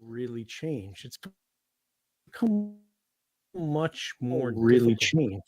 really changed. It's become much more really difficult. changed.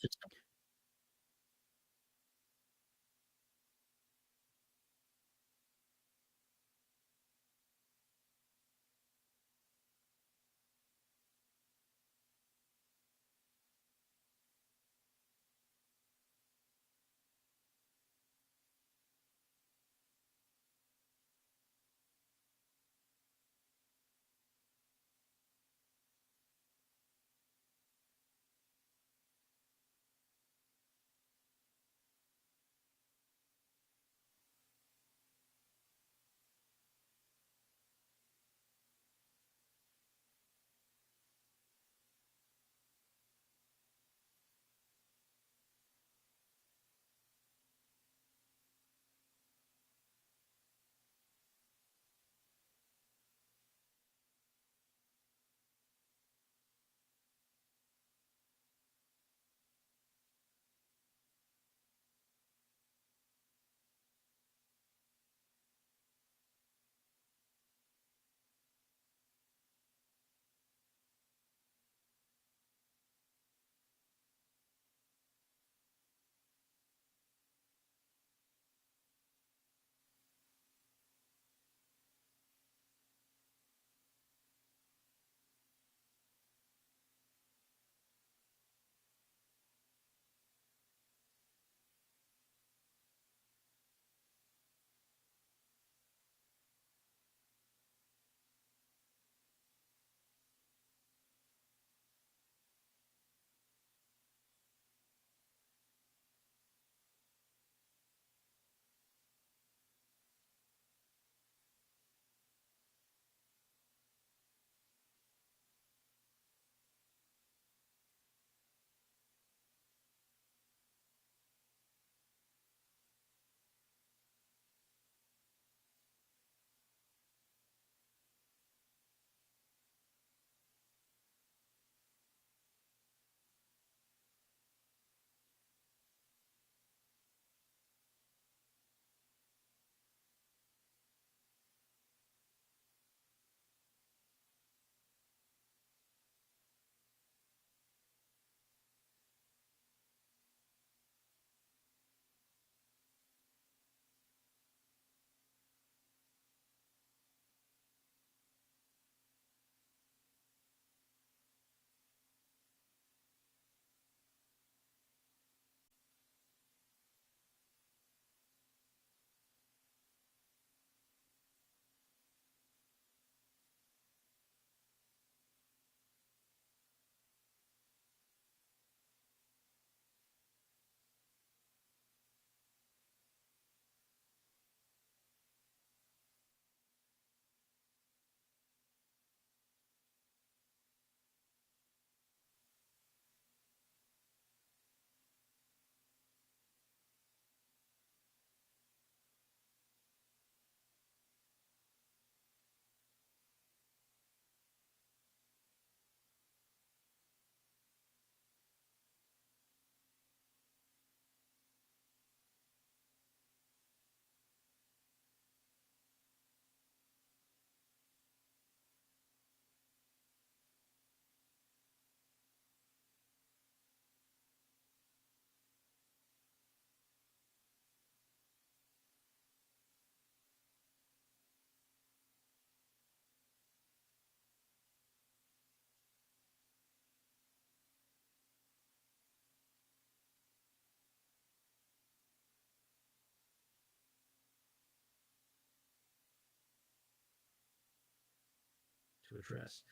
To address.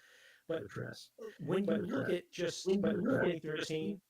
But when you look at just 2013,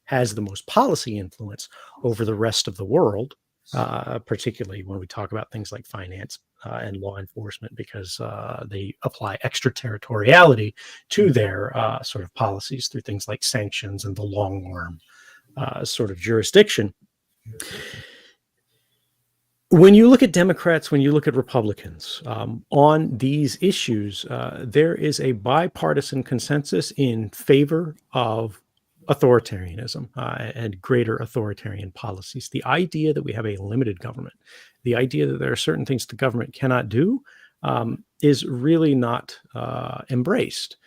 has the most policy influence over the rest of the world, particularly when we talk about things like finance and law enforcement, because they apply extraterritoriality to their sort of policies through things like sanctions and the long arm sort of jurisdiction. When you look at Democrats, when you look at Republicans on these issues, there is a bipartisan consensus in favor of authoritarianism and greater authoritarian policies. The idea that we have a limited government, the idea that there are certain things the government cannot do, is really not embraced.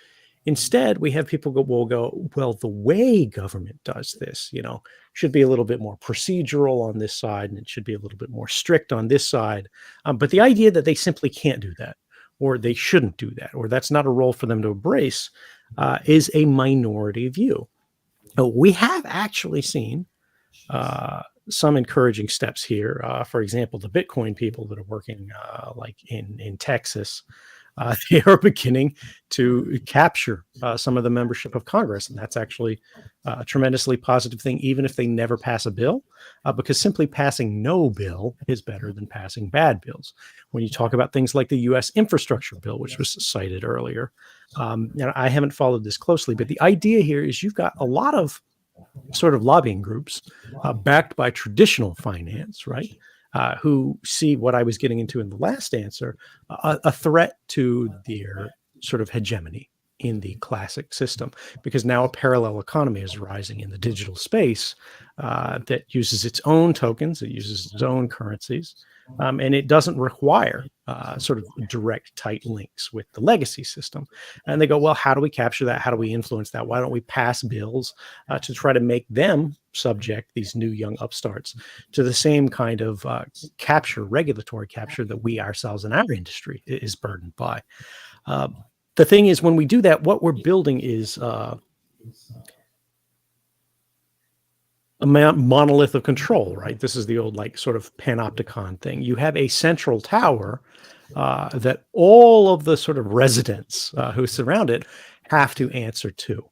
Instead, we have people will go, well, the way government does this, should be a little bit more procedural on this side, and it should be a little bit more strict on this side. But the idea that they simply can't do that, or they shouldn't do that, or that's not a role for them to embrace, is a minority view. We have actually seen some encouraging steps here. For example, the Bitcoin people that are working like in Texas, they are beginning to capture some of the membership of Congress. And that's actually a tremendously positive thing, even if they never pass a bill, because simply passing no bill is better than passing bad bills. When you talk about things like the U.S. infrastructure bill, which was cited earlier, and I haven't followed this closely, but the idea here is you've got a lot of sort of lobbying groups backed by traditional finance, right? Who see what I was getting into in the last answer, a threat to their sort of hegemony in the classic system, because now a parallel economy is rising in the digital space that uses its own tokens, it uses its own currencies, and it doesn't require sort of direct, tight links with the legacy system. And they go, well, how do we capture that? How do we influence that? Why don't we pass bills to try to make them subject, these new young upstarts, to the same kind of regulatory capture that we ourselves in our industry is burdened by? The thing is, when we do that, what we're building is a monolith of control, right? This is the old sort of panopticon thing. You have a central tower that all of the sort of residents who surround it have to answer to.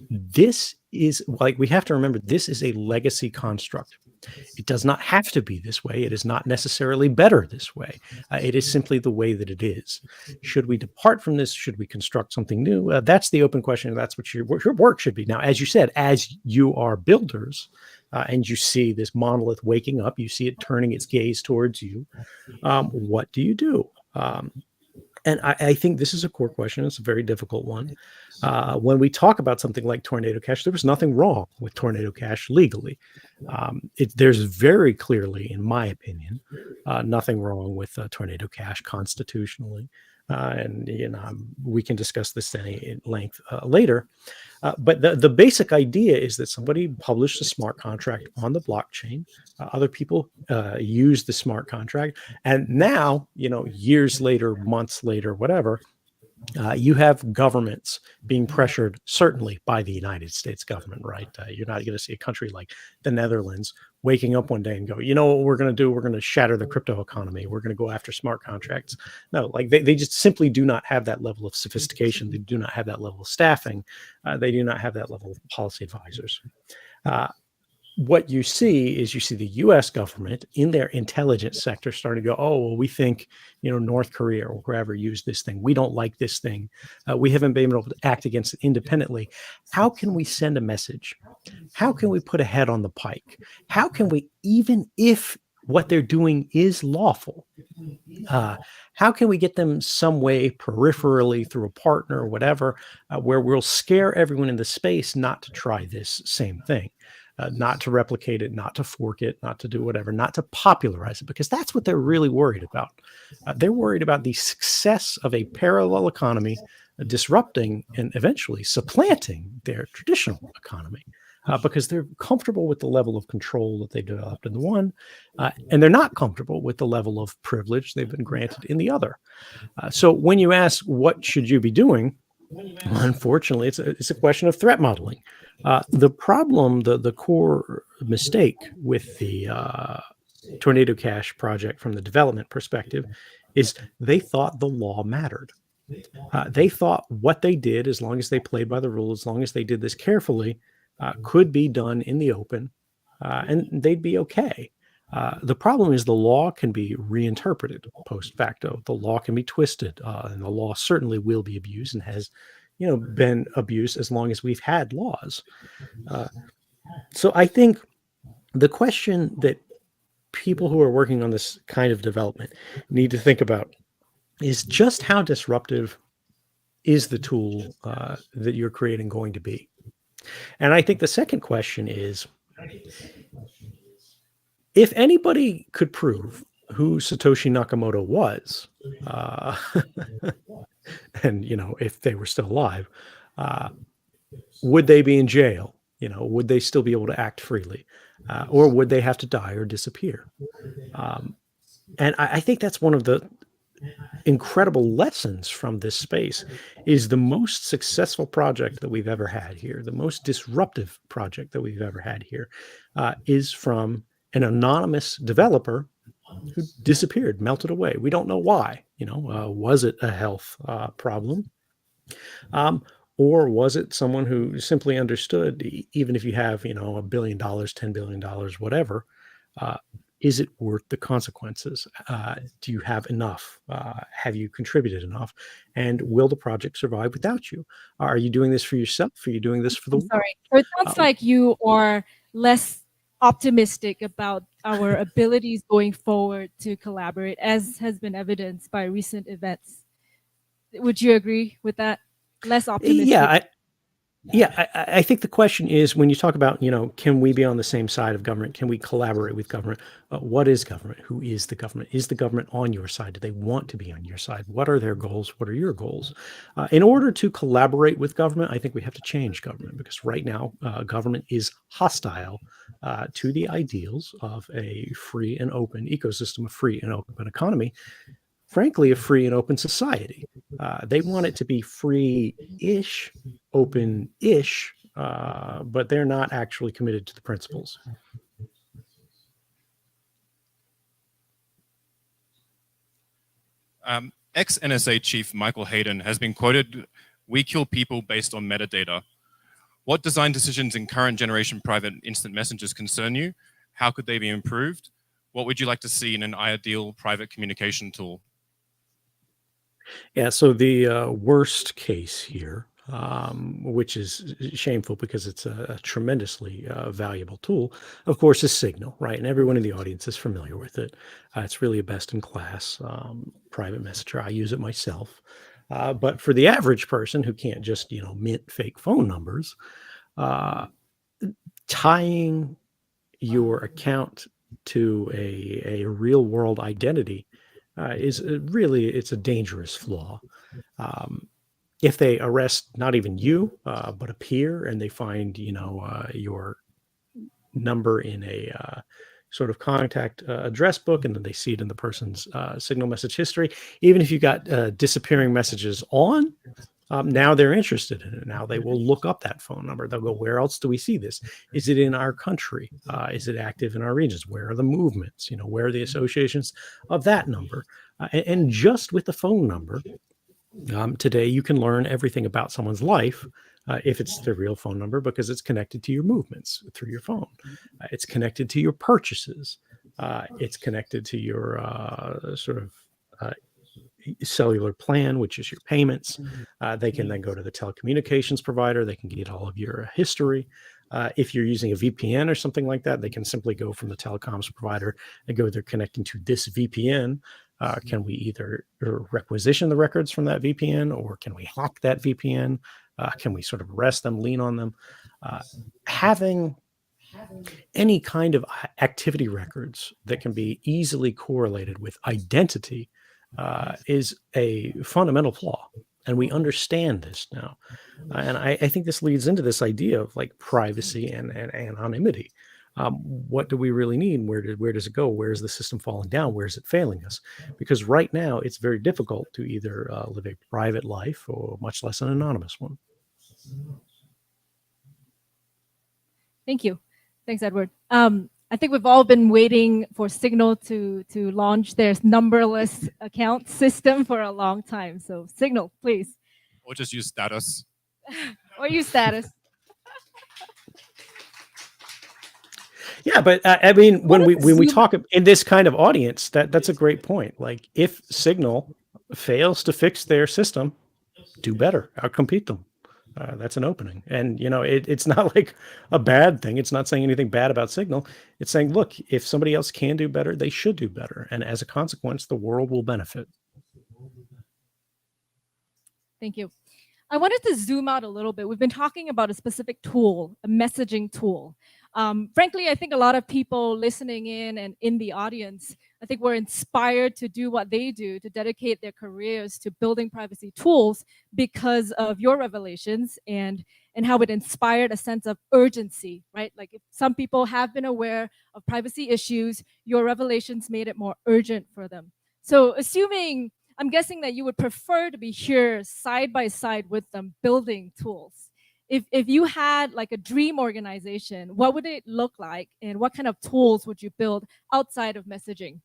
This is we have to remember, this is a legacy construct. It does not have to be this way. It is not necessarily better this way. It is simply the way that it is. Should we depart from this? Should we construct something new? That's the open question. That's what your work should be. Now, as you said, as you are builders and you see this monolith waking up, you see it turning its gaze towards you. What do you do? And I think this is a core question. It's a very difficult one. When we talk about something like Tornado Cash, there was nothing wrong with Tornado Cash legally. There's very clearly, in my opinion, nothing wrong with Tornado Cash constitutionally. And we can discuss this at length later. But the basic idea is that somebody published a smart contract on the blockchain. Other people use the smart contract. And now, years later, months later, whatever, you have governments being pressured, certainly by the United States government, right? You're not going to see a country like the Netherlands waking up one day and go, you know what we're going to do? We're going to shatter the crypto economy. We're going to go after smart contracts. No, they just simply do not have that level of sophistication. They do not have that level of staffing. They do not have that level of policy advisors. What you see is the U.S. government in their intelligence sector starting to go, oh, well, we think, North Korea or wherever used this thing. We don't like this thing. We haven't been able to act against it independently. How can we send a message? How can we put a head on the pike? How can we, even if what they're doing is lawful, how can we get them some way peripherally through a partner or whatever, where we'll scare everyone in the space not to try this same thing? Not to replicate it, not to fork it, not to do whatever, not to popularize it, because that's what they're really worried about. They're worried about the success of a parallel economy disrupting and eventually supplanting their traditional economy, because they're comfortable with the level of control that they've developed in the one, and they're not comfortable with the level of privilege they've been granted in the other. So when you ask, what should you be doing? Unfortunately, it's a question of threat modeling. The problem, the core mistake with the Tornado Cash project from the development perspective is they thought the law mattered. They thought what they did, as long as they played by the rules, as long as they did this carefully, could be done in the open, and they'd be okay. The problem is the law can be reinterpreted post facto. The law can be twisted, and the law certainly will be abused and has, been abused as long as we've had laws. So I think the question that people who are working on this kind of development need to think about is just how disruptive is the tool that you're creating going to be? And I think the second question is, if anybody could prove who Satoshi Nakamoto was, and if they were still alive, would they be in jail? Would they still be able to act freely, or would they have to die or disappear? And I think that's one of the incredible lessons from this space. Is the most successful project that we've ever had here, the most disruptive project that we've ever had here, is from an anonymous developer who disappeared, melted away. We don't know why. Was it a health problem? Or was it someone who simply understood, even if you have, $1 billion, $10 billion, whatever, is it worth the consequences? Do you have enough? Have you contributed enough? And will the project survive without you? Are you doing this for yourself? Are you doing this for the world? Sorry. So it sounds like you are less optimistic about our abilities going forward to collaborate, as has been evidenced by recent events. Would you agree with that? Less optimistic? I think the question is, when you talk about, can we be on the same side of government? Can we collaborate with government? What is government? Who is the government? Is the government on your side? Do they want to be on your side? What are their goals? What are your goals? In order to collaborate with government, I think we have to change government, because right now, government is hostile to the ideals of a free and open ecosystem, a free and open economy, frankly, a free and open society. They want it to be free-ish, open-ish, but they're not actually committed to the principles. Ex-NSA chief Michael Hayden has been quoted, "We kill people based on metadata." What design decisions in current generation private instant messengers concern you? How could they be improved? What would you like to see in an ideal private communication tool? Yeah, so the worst case here, which is shameful because it's a tremendously valuable tool, of course, is Signal, right? And everyone in the audience is familiar with it. It's really a best-in-class private messenger. I use it myself. But for the average person who can't just, mint fake phone numbers, tying your account to a real-world identity is it's a dangerous flaw. If they arrest not even you, but a peer, and they find, your number in a sort of contact address book, and then they see it in the person's Signal message history, even if you got disappearing messages on, now they're interested in it. Now they will look up that phone number. They'll go, where else do we see this? Is it in our country? Is it active in our regions? Where are the movements? Where are the associations of that number? And just with the phone number, today you can learn everything about someone's life if it's the real phone number, because it's connected to your movements through your phone. It's connected to your purchases. It's connected to your sort of cellular plan, which is your payments. They can then go to the telecommunications provider. They can get all of your history. If you're using a VPN or something like that, they can simply go from the telecoms provider and go, they're connecting to this VPN. Can we either requisition the records from that VPN, or can we hack that VPN? Can we sort of arrest them, lean on them? Having any kind of activity records that can be easily correlated with identity is a fundamental flaw. And we understand this now. And I think this leads into this idea of like privacy and anonymity. What do we really need? Where does it go? Where is the system falling down? Where is it failing us? Because right now it's very difficult to either live a private life, or much less an anonymous one. Thank you. Thanks, Edward. I think we've all been waiting for Signal to launch their numberless account system for a long time. So Signal, please. Or just use status. Or use status. Yeah, but I mean, What when we is talk in this kind of audience, that's a great point. Like, if Signal fails to fix their system, do better, outcompete them. That's an opening, and it's not like a bad thing. It's not saying anything bad about Signal. It's saying, look, if somebody else can do better, they should do better, and as a consequence, the world will benefit. Thank you. I wanted to zoom out a little bit. We've been talking about a specific tool, a messaging tool. Frankly, I think a lot of people listening in and in the audience, I think were inspired to do what they do, to dedicate their careers to building privacy tools because of your revelations and how it inspired a sense of urgency, right? Like, if some people have been aware of privacy issues, your revelations made it more urgent for them. So I'm guessing that you would prefer to be here side by side with them building tools. If you had like a dream organization, what would it look like, and what kind of tools would you build outside of messaging?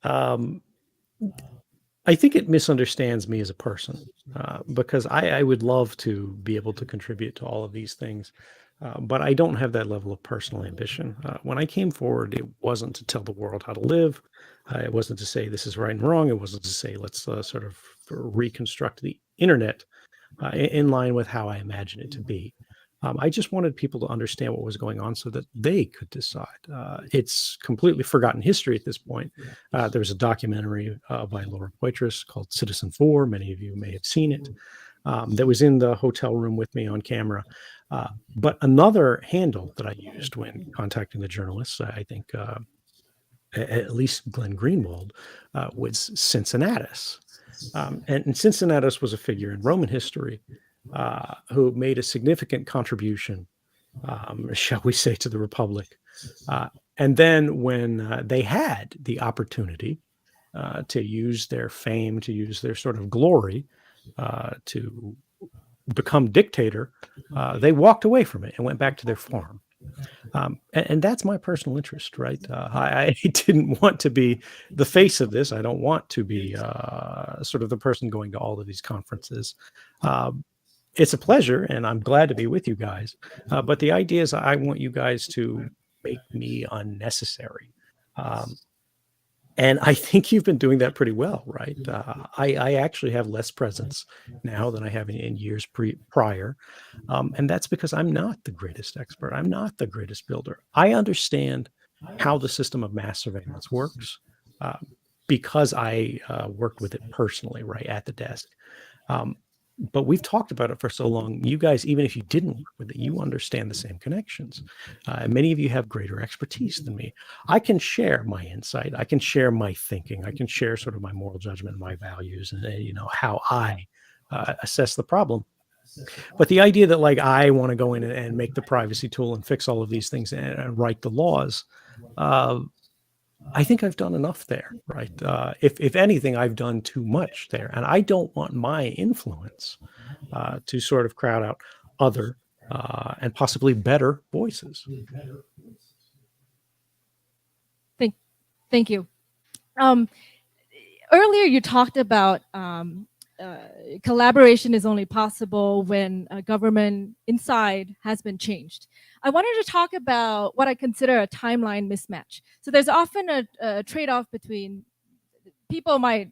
I think it misunderstands me as a person, because I would love to be able to contribute to all of these things, but I don't have that level of personal ambition. When I came forward, it wasn't to tell the world how to live. It wasn't to say this is right and wrong. It wasn't to say let's sort of reconstruct the internet in line with how I imagine it to be. I just wanted people to understand what was going on so that they could decide. It's completely forgotten history at this point. There was a documentary by Laura Poitras called Citizen 4. Many of you may have seen it. That was in the hotel room with me on camera. But another handle that I used when contacting the journalists, I think at least Glenn Greenwald, was Cincinnatus. And Cincinnatus was a figure in Roman history who made a significant contribution, shall we say, to the Republic. And then when they had the opportunity to use their fame, to use their sort of glory to become dictator, they walked away from it and went back to their farm. And that's my personal interest, right? I didn't want to be the face of this. I don't want to be sort of the person going to all of these conferences. It's a pleasure, and I'm glad to be with you guys. But the idea is I want you guys to make me unnecessary. And I think you've been doing that pretty well, right? I actually have less presence now than I have in years prior. And that's because I'm not the greatest expert. I'm not the greatest builder. I understand how the system of mass surveillance works because I worked with it personally, right, at the desk. But we've talked about it for so long. You guys, even if you didn't work with it, you understand the same connections. Many of you have greater expertise than me. I can share my insight. I can share my thinking. I can share sort of my moral judgment, my values, and how I assess the problem. But the idea that like I want to go in and make the privacy tool and fix all of these things and write the laws, I think I've done enough there, right? If anything, I've done too much there, and I don't want my influence to sort of crowd out other and possibly better voices. Thank you. Earlier, you talked about collaboration is only possible when a government inside has been changed. I wanted to talk about what I consider a timeline mismatch. So there's often a trade-off between, people might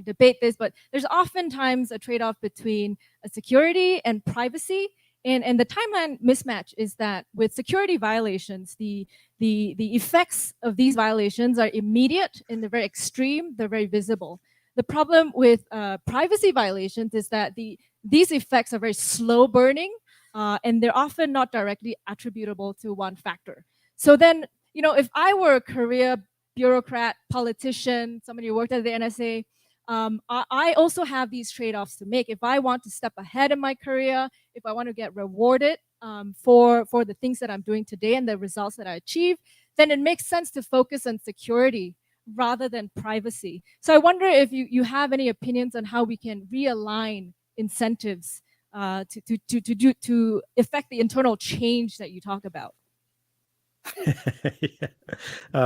debate this, but there's oftentimes a trade-off between security and privacy. And the timeline mismatch is that with security violations, the effects of these violations are immediate and they're very extreme, they're very visible. The problem with privacy violations is that these effects are very slow burning, and they're often not directly attributable to one factor. So then, if I were a career bureaucrat, politician, somebody who worked at the NSA, I also have these trade-offs to make. If I want to step ahead in my career, if I want to get rewarded for the things that I'm doing today and the results that I achieve, then it makes sense to focus on security rather than privacy. So I wonder if you have any opinions on how we can realign incentives to affect the internal change that you talk about.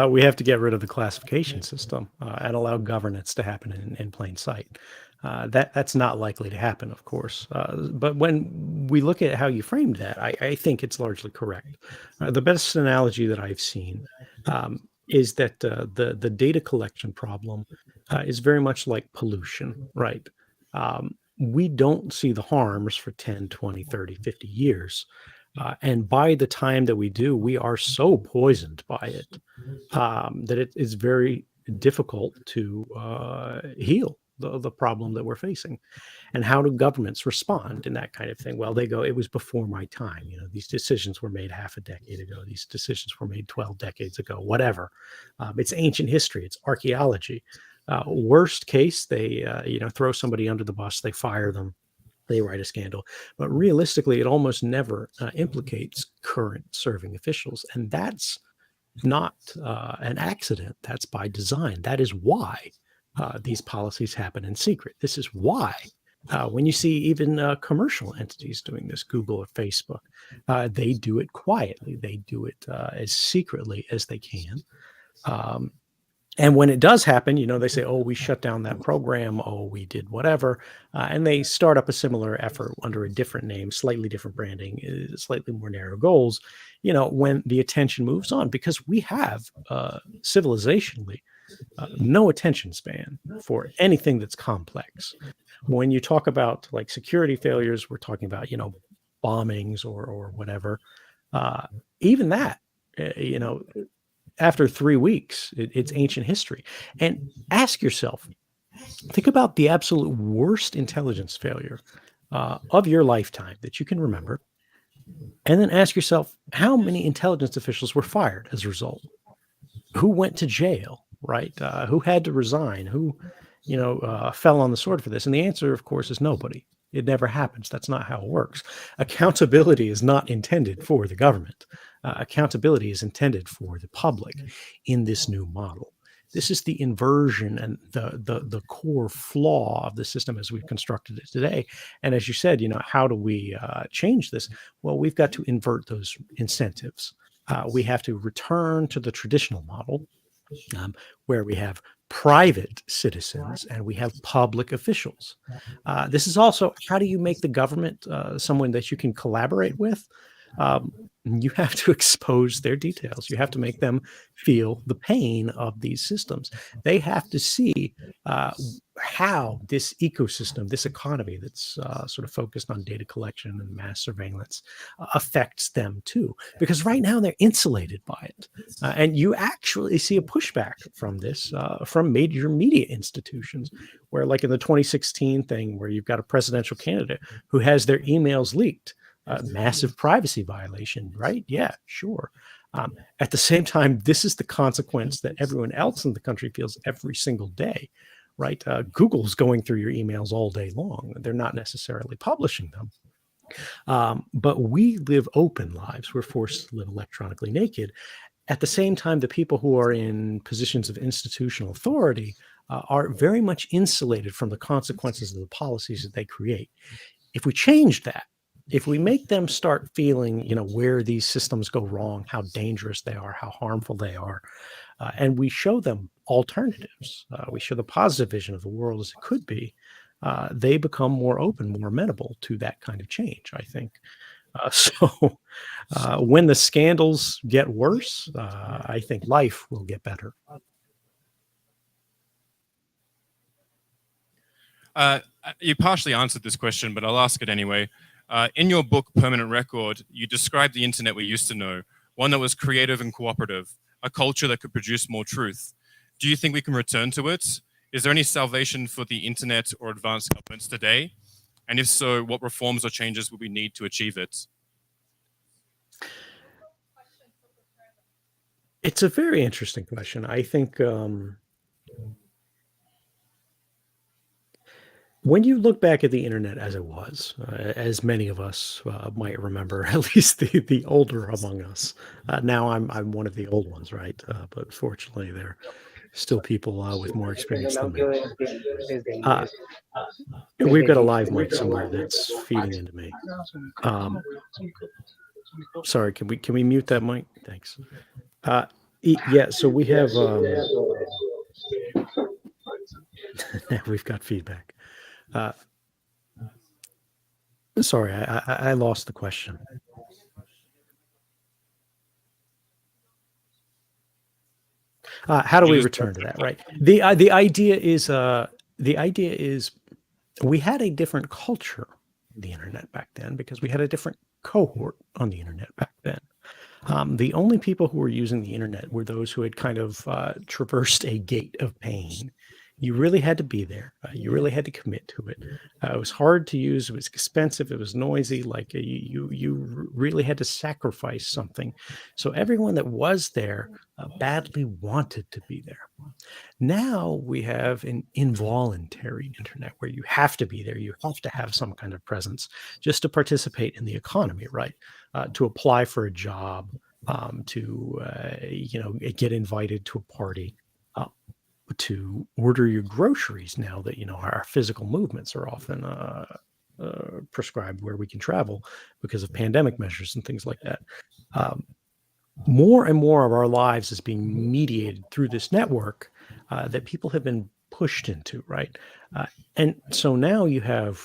We have to get rid of the classification system and allow governance to happen in plain sight. That's not likely to happen, of course. But when we look at how you framed that, I think it's largely correct. The best analogy that I've seen is that the data collection problem is very much like pollution, right? We don't see the harms for 10, 20, 30, 50 years. And by the time that we do, we are so poisoned by it that it is very difficult to heal the problem that we're facing. And how do governments respond in that kind of thing? Well, they go, it was before my time. You know, these decisions were made half a decade ago. These decisions were made 12 decades ago, whatever. It's ancient history. It's archaeology. Worst case, they, throw somebody under the bus, they fire them, they write a scandal. But realistically, it almost never implicates current serving officials. And that's not an accident. That's by design. That is why these policies happen in secret. This is why when you see even commercial entities doing this, Google or Facebook, they do it quietly. They do it as secretly as they can. And when it does happen, they say, oh, we shut down that program. Oh, we did whatever. And they start up a similar effort under a different name, slightly different branding, slightly more narrow goals, when the attention moves on, because we have civilizationally no attention span for anything that's complex. When you talk about like security failures, we're talking about, bombings or whatever. Even that, after 3 weeks, it's ancient history. And ask yourself, think about the absolute worst intelligence failure of your lifetime that you can remember. And then ask yourself, how many intelligence officials were fired as a result? Who went to jail, right? Who had to resign? Who, fell on the sword for this? And the answer, of course, is nobody. It never happens. That's not how it works. Accountability is not intended for the government. Accountability is intended for the public in this new model. This is the inversion and the core flaw of the system as we've constructed it today. And as you said, how do we change this? Well, we've got to invert those incentives. We have to return to the traditional model where we have private citizens and we have public officials. This is also, how do you make the government someone that you can collaborate with? You have to expose their details. You have to make them feel the pain of these systems. They have to see how this ecosystem, this economy that's sort of focused on data collection and mass surveillance affects them too. Because right now they're insulated by it. And you actually see a pushback from this from major media institutions, where like in the 2016 thing, where you've got a presidential candidate who has their emails leaked. Massive privacy violation, right? Yeah, sure. At the same time, this is the consequence that everyone else in the country feels every single day, right? Google's going through your emails all day long. They're not necessarily publishing them. But we live open lives. We're forced to live electronically naked. At the same time, the people who are in positions of institutional authority are very much insulated from the consequences of the policies that they create. If we change that, if we make them start feeling, where these systems go wrong, how dangerous they are, how harmful they are, and we show them alternatives, we show the positive vision of the world as it could be, they become more open, more amenable to that kind of change, I think. So when the scandals get worse, I think life will get better. You partially answered this question, but I'll ask it anyway. In your book, Permanent Record, you described the internet we used to know, one that was creative and cooperative, a culture that could produce more truth. Do you think we can return to it? Is there any salvation for the internet or advanced governments today? And if so, what reforms or changes would we need to achieve it? It's a very interesting question. I think when you look back at the internet as it was, as many of us might remember, at least the older among us. Now I'm one of the old ones, right? But fortunately, there are still people with more experience than me. We've got a live mic somewhere that's feeding into me. Sorry, can we mute that mic? Thanks. Yeah, so we have. Now we've got feedback. Sorry, I lost the question. How do we return to that? Right. The idea is we had a different culture on the internet back then because we had a different cohort on the internet back then. The only people who were using the internet were those who had kind of traversed a gate of pain. You really had to be there. You really had to commit to it. It was hard to use. It was expensive. It was noisy. Like you really had to sacrifice something. So everyone that was there badly wanted to be there. Now we have an involuntary internet where you have to be there. You have to have some kind of presence just to participate in the economy, right? To apply for a job, to get invited to a party, to order your groceries. Now that our physical movements are often prescribed where we can travel because of pandemic measures and things like that. More and more of our lives is being mediated through this network that people have been pushed into, right? And so now you have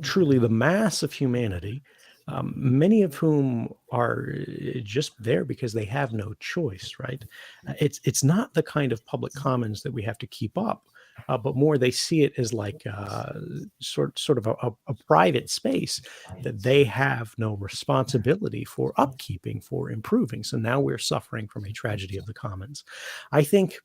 truly the mass of humanity, many of whom are just there because they have no choice, right? It's not the kind of public commons that we have to keep up, but more they see it as like sort of a private space that they have no responsibility for upkeeping, for improving. So now we're suffering from a tragedy of the commons. I think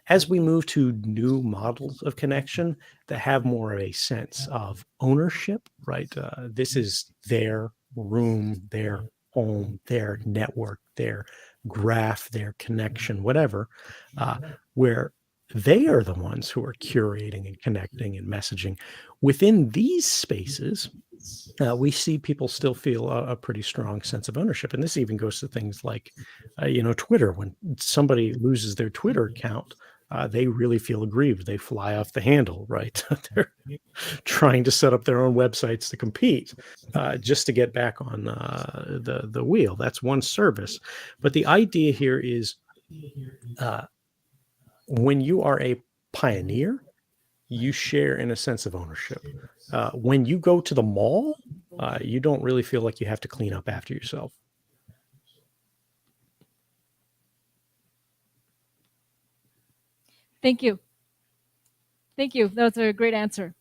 as we move to new models of connection that have more of a sense of ownership, right? This is their room, their home, their network, their graph, their connection, whatever, where they are the ones who are curating and connecting and messaging. Within these spaces, we see people still feel a pretty strong sense of ownership. And this even goes to things like, Twitter. When somebody loses their Twitter account, they really feel aggrieved. They fly off the handle, right? They're trying to set up their own websites to compete just to get back on the wheel. That's one service. But the idea here is when you are a pioneer, you share in a sense of ownership. When you go to the mall, you don't really feel like you have to clean up after yourself. Thank you. Thank you. That was a great answer.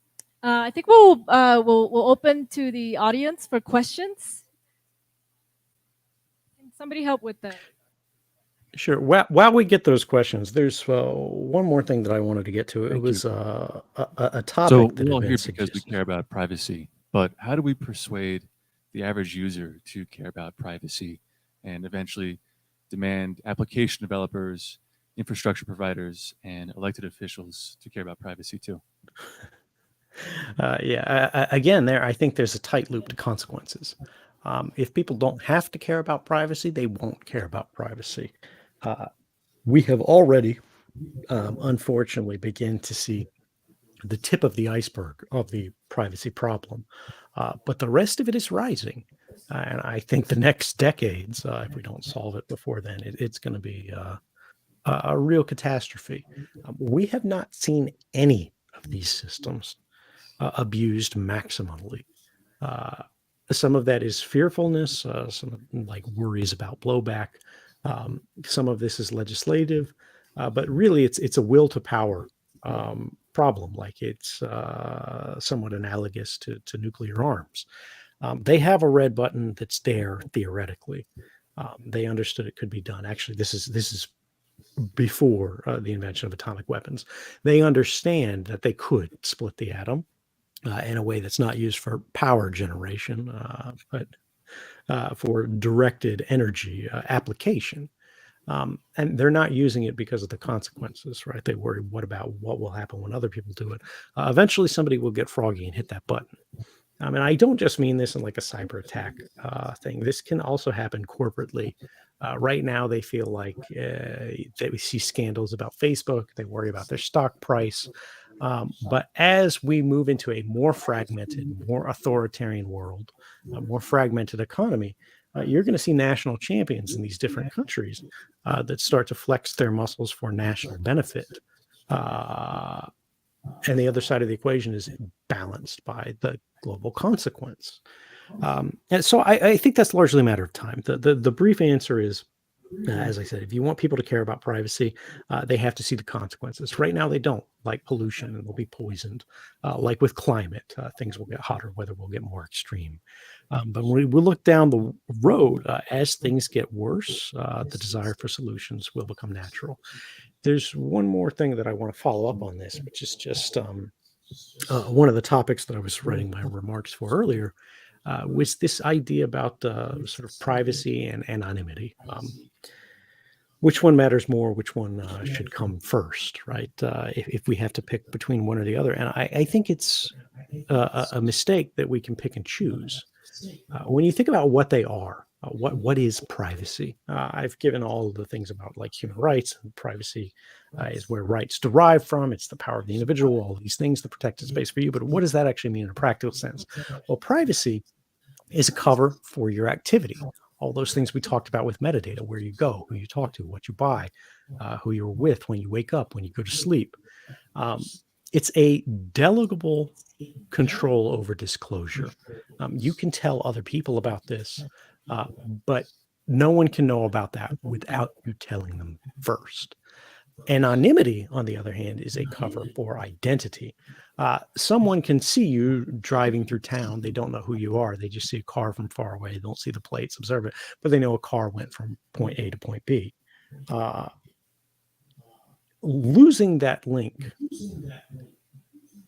I think we'll open to the audience for questions. Can somebody help with that? Sure. While we get those questions, there's one more thing that I wanted to get to. It was a topic. So that we're all had here been because we suggested. care about privacy, but how do we persuade the average user to care about privacy and eventually demand application developers, infrastructure providers, and elected officials to care about privacy too? Again, I think there's a tight loop to consequences. If people don't have to care about privacy, they won't care about privacy. We have already, unfortunately, begin to see the tip of the iceberg of the privacy problem. But the rest of it is rising. And I think the next decades, if we don't solve it before then, it's going to be a real catastrophe. We have not seen any of these systems abused maximally. Some of that is fearfulness, some like worries about blowback. Some of this is legislative, but really it's a will to power problem. Like it's somewhat analogous to nuclear arms. They have a red button that's there theoretically. They understood it could be done. Actually, this is before the invention of atomic weapons. They understand that they could split the atom in a way that's not used for power generation, but for directed energy application. And they're not using it because of the consequences, right? They worry, what will happen when other people do it? Eventually, somebody will get froggy and hit that button. And I don't just mean this in like a cyber attack thing. This can also happen corporately. Right now, they feel like that we see scandals about Facebook. They worry about their stock price. But as we move into a more fragmented, more authoritarian world, a more fragmented economy, you're going to see national champions in these different countries that start to flex their muscles for national benefit. and the other side of the equation is balanced by the global consequence. And so I think that's largely a matter of time. The brief answer is, as I said, if you want people to care about privacy, they have to see the consequences. Right now, they don't, like pollution, and they'll be poisoned. Like with climate, things will get hotter, weather will get more extreme. But when we look down the road, as things get worse, the desire for solutions will become natural. There's one more thing that I want to follow up on this, which is just one of the topics that I was writing my remarks for earlier, was this idea about sort of privacy and anonymity. Which one matters more? Which one should come first, right? If we have to pick between one or the other. And I think it's a mistake that we can pick and choose. When you think about what they are, what is privacy? I've given all of the things about like human rights, and privacy is where rights derive from. It's the power of the individual, all these things, the protected space for you. But what does that actually mean in a practical sense? Well, privacy is a cover for your activity. All those things we talked about with metadata, where you go, who you talk to, what you buy, who you're with when you wake up, when you go to sleep. It's a delegable control over disclosure. You can tell other people about this, but no one can know about that without you telling them first. Anonymity, on the other hand, is a cover for identity. Someone can see you driving through town. They don't know who you are. They just see a car from far away. They don't see the plates, observe it, but they know a car went from point A to point B. Losing that link,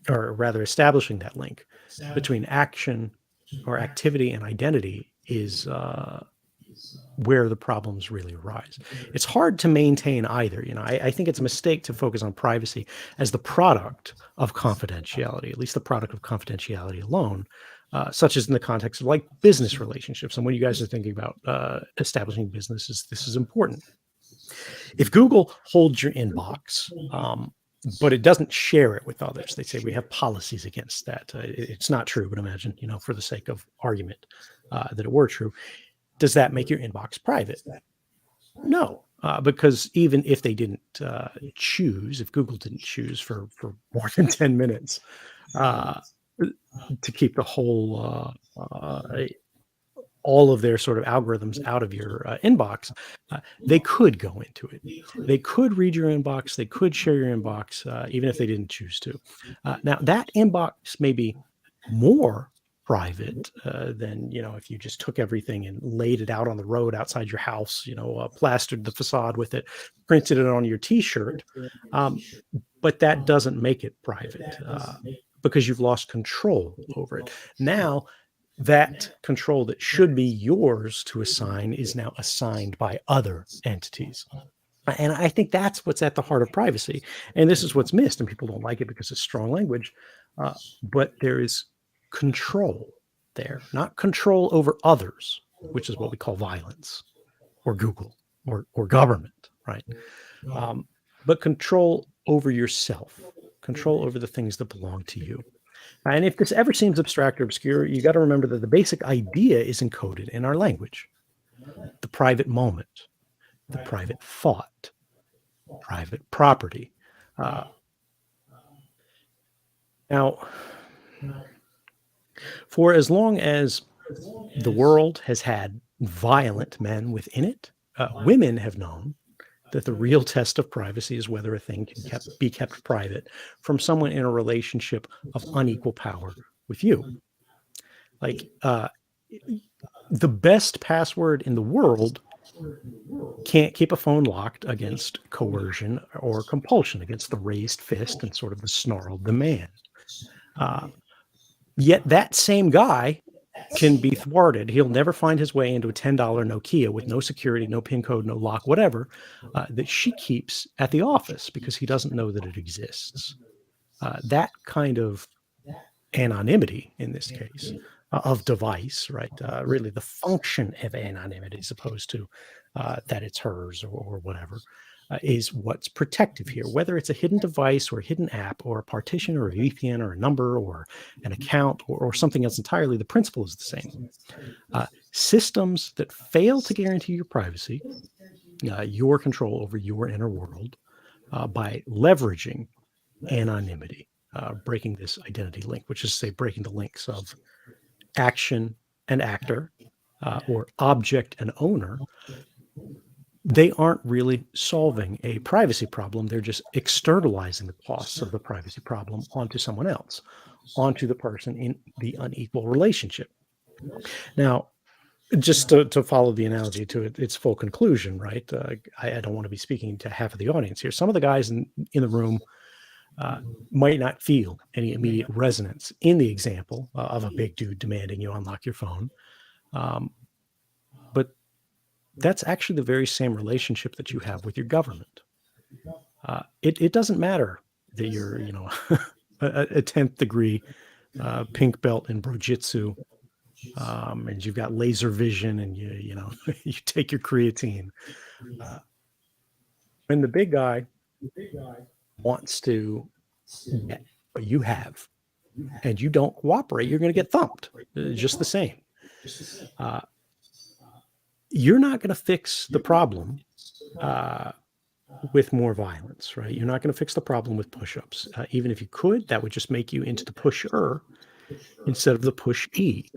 or rather establishing that link between action or activity and identity, is where the problems really arise. It's hard to maintain either. I think it's a mistake to focus on privacy as the product of confidentiality, at least the product of confidentiality alone, such as in the context of like business relationships. And when you guys are thinking about establishing businesses, this is important. If Google holds your inbox, but it doesn't share it with others, they say we have policies against that. It's not true, but imagine, for the sake of argument, that it were true. Does that make your inbox private? No, because even if they didn't choose, if Google didn't choose for more than 10 minutes to keep the whole, all of their sort of algorithms out of your inbox, they could go into it. They could read your inbox. They could share your inbox, even if they didn't choose to. Now, that inbox may be more private than, if you just took everything and laid it out on the road outside your house, plastered the facade with it, printed it on your T-shirt. But that doesn't make it private because you've lost control over it. Now, that control that should be yours to assign is now assigned by other entities. And I think that's what's at the heart of privacy. And this is what's missed, and people don't like it because it's strong language. But there is control there, not control over others, which is what we call violence, or Google, or government, right? But control over yourself, control over the things that belong to you. And if this ever seems abstract or obscure, you got to remember that the basic idea is encoded in our language. The private moment, the private thought, private property. Now, for as long as the world has had violent men within it, women have known that the real test of privacy is whether a thing can be kept private from someone in a relationship of unequal power with you. Like the best password in the world can't keep a phone locked against coercion or compulsion, against the raised fist and sort of the snarled demand. Yet that same guy can be thwarted. He'll never find his way into a $10 Nokia with no security, no PIN code, no lock, whatever, that she keeps at the office because he doesn't know that it exists. That kind of anonymity in this case of device, right? Really the function of anonymity as opposed to that it's hers or whatever, is what's protective here. Whether it's a hidden device or a hidden app or a partition or a VPN or a number or an account or something else entirely, the principle is the same. Systems that fail to guarantee your privacy, your control over your inner world, by leveraging anonymity, breaking this identity link, which is to say breaking the links of action and actor, or object and owner. They aren't really solving a privacy problem. They're just externalizing the costs of the privacy problem onto someone else, onto the person in the unequal relationship. Now, just to follow the analogy to its full conclusion, right? I don't want to be speaking to half of the audience here. Some of the guys in the room might not feel any immediate resonance in the example of a big dude demanding you unlock your phone. But that's actually the very same relationship that you have with your government. It doesn't matter that you're, a 10th degree pink belt in Brojitsu, and you've got laser vision, and you take your creatine. When the big guy wants to get what you have, and you don't cooperate, you're going to get thumped, just the same. You're not going to fix the problem with more violence, right? You're not going to fix the problem with push-ups. Even if you could, that would just make you into the pusher instead of the push-e.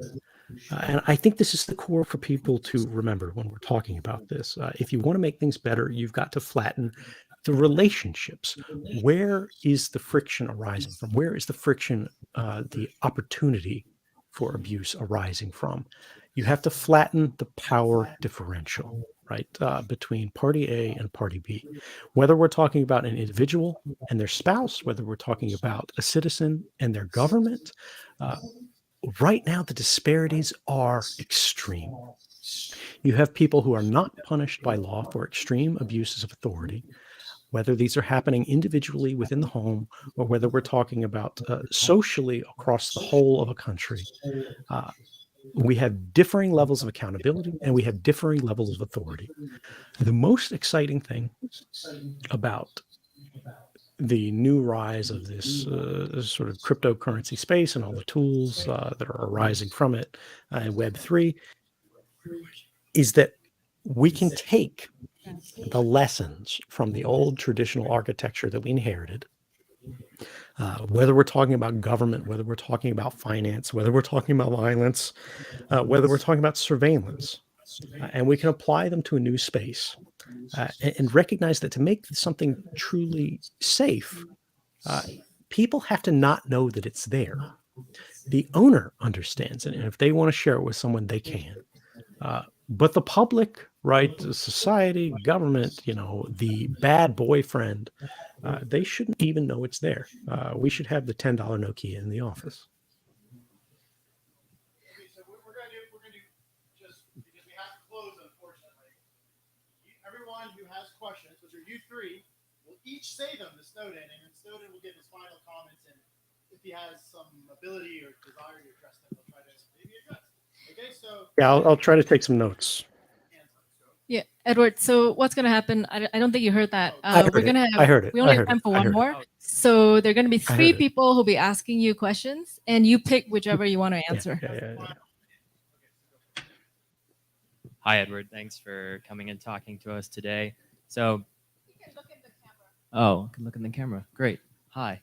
And I think this is the core for people to remember when we're talking about this. If you want to make things better, you've got to flatten the relationships. Where is the friction arising from? Where is the friction, the opportunity for abuse arising from? You have to flatten the power differential, right, between party A and party B. Whether we're talking about an individual and their spouse, whether we're talking about a citizen and their government, right now the disparities are extreme. You have people who are not punished by law for extreme abuses of authority, whether these are happening individually within the home or whether we're talking about socially across the whole of a country. We have differing levels of accountability and we have differing levels of authority. The most exciting thing about the new rise of this sort of cryptocurrency space and all the tools that are arising from it, and Web3, is that we can take the lessons from the old traditional architecture that we inherited, whether we're talking about government, whether we're talking about finance, whether we're talking about violence, whether we're talking about surveillance, and we can apply them to a new space, and recognize that to make something truly safe, people have to not know that it's there. The owner understands it, and if they want to share it with someone, they can. But the public, right, society, government, the bad boyfriend, they shouldn't even know it's there. We should have the $10 Nokia in the office. Okay, so we're gonna do just because we have to close, unfortunately. Everyone who has questions, which are you three, will each say them to Snowden, and then Snowden will give his final comments, and if he has some ability or desire to address them, he'll try to maybe address. Okay, so Yeah, I'll try to take some notes. Yeah, Edward. So what's going to happen? I don't think you heard that. I heard we're going to it. have. I heard it. We only I have heard time it. for I one heard more. So there are going to be I three heard it. people who'll be asking you questions, and you pick whichever you want to answer. Yeah. Hi, Edward. Thanks for coming and talking to us today. So, oh, I can look in the camera. Great. Hi.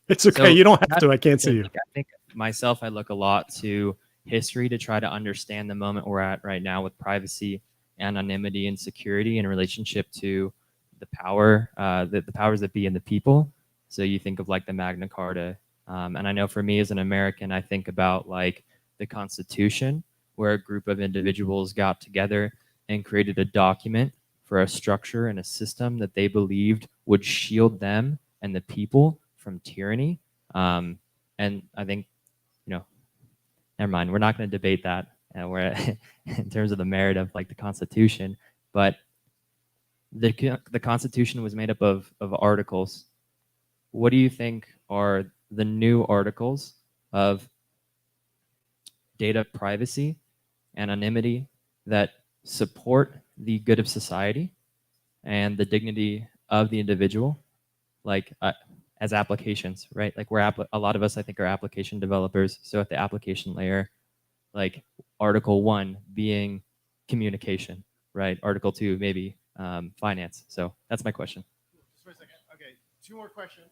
It's okay. So You don't have to. I can't see you. I think myself, I look a lot to history to try to understand the moment we're at right now with privacy, anonymity, and security in relationship to the power, the powers that be in the people. So you think of like the Magna Carta. And I know for me as an American, I think about like the Constitution, where a group of individuals got together and created a document for a structure and a system that they believed would shield them and the people from tyranny. And I think, never mind, we're not going to debate that. We're in terms of the merit of like the Constitution, but the Constitution was made up of articles. What do you think are the new articles of data privacy, anonymity that support the good of society and the dignity of the individual, like as applications, right? Like a lot of us, I think, are application developers. So at the application layer, like Article 1 being communication, right? Article 2 maybe finance. So that's my question. Just for a second. Okay, two more questions.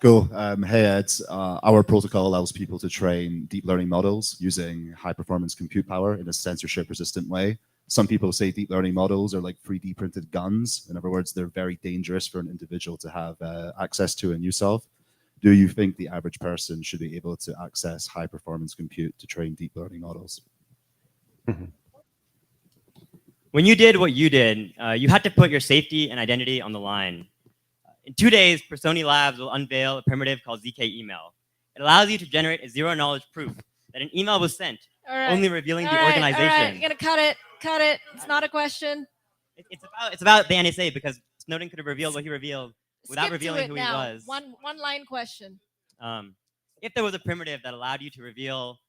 Cool. Hey, Ed. Our protocol allows people to train deep learning models using high performance compute power in a censorship resistant way. Some people say deep learning models are like 3D printed guns. In other words, they're very dangerous for an individual to have access to and use of. Do you think the average person should be able to access high performance compute to train deep learning models? When you did what you did, you had to put your safety and identity on the line. In 2 days, Persony Labs will unveil a primitive called zkEVM. It allows you to generate a zero-knowledge proof that an email was sent, only revealing the organization. All right, you're gonna cut it. Cut it. It's not a question. It's about the NSA, because Snowden could have revealed what he revealed without revealing who he was. One line question. If there was a primitive that allowed you to reveal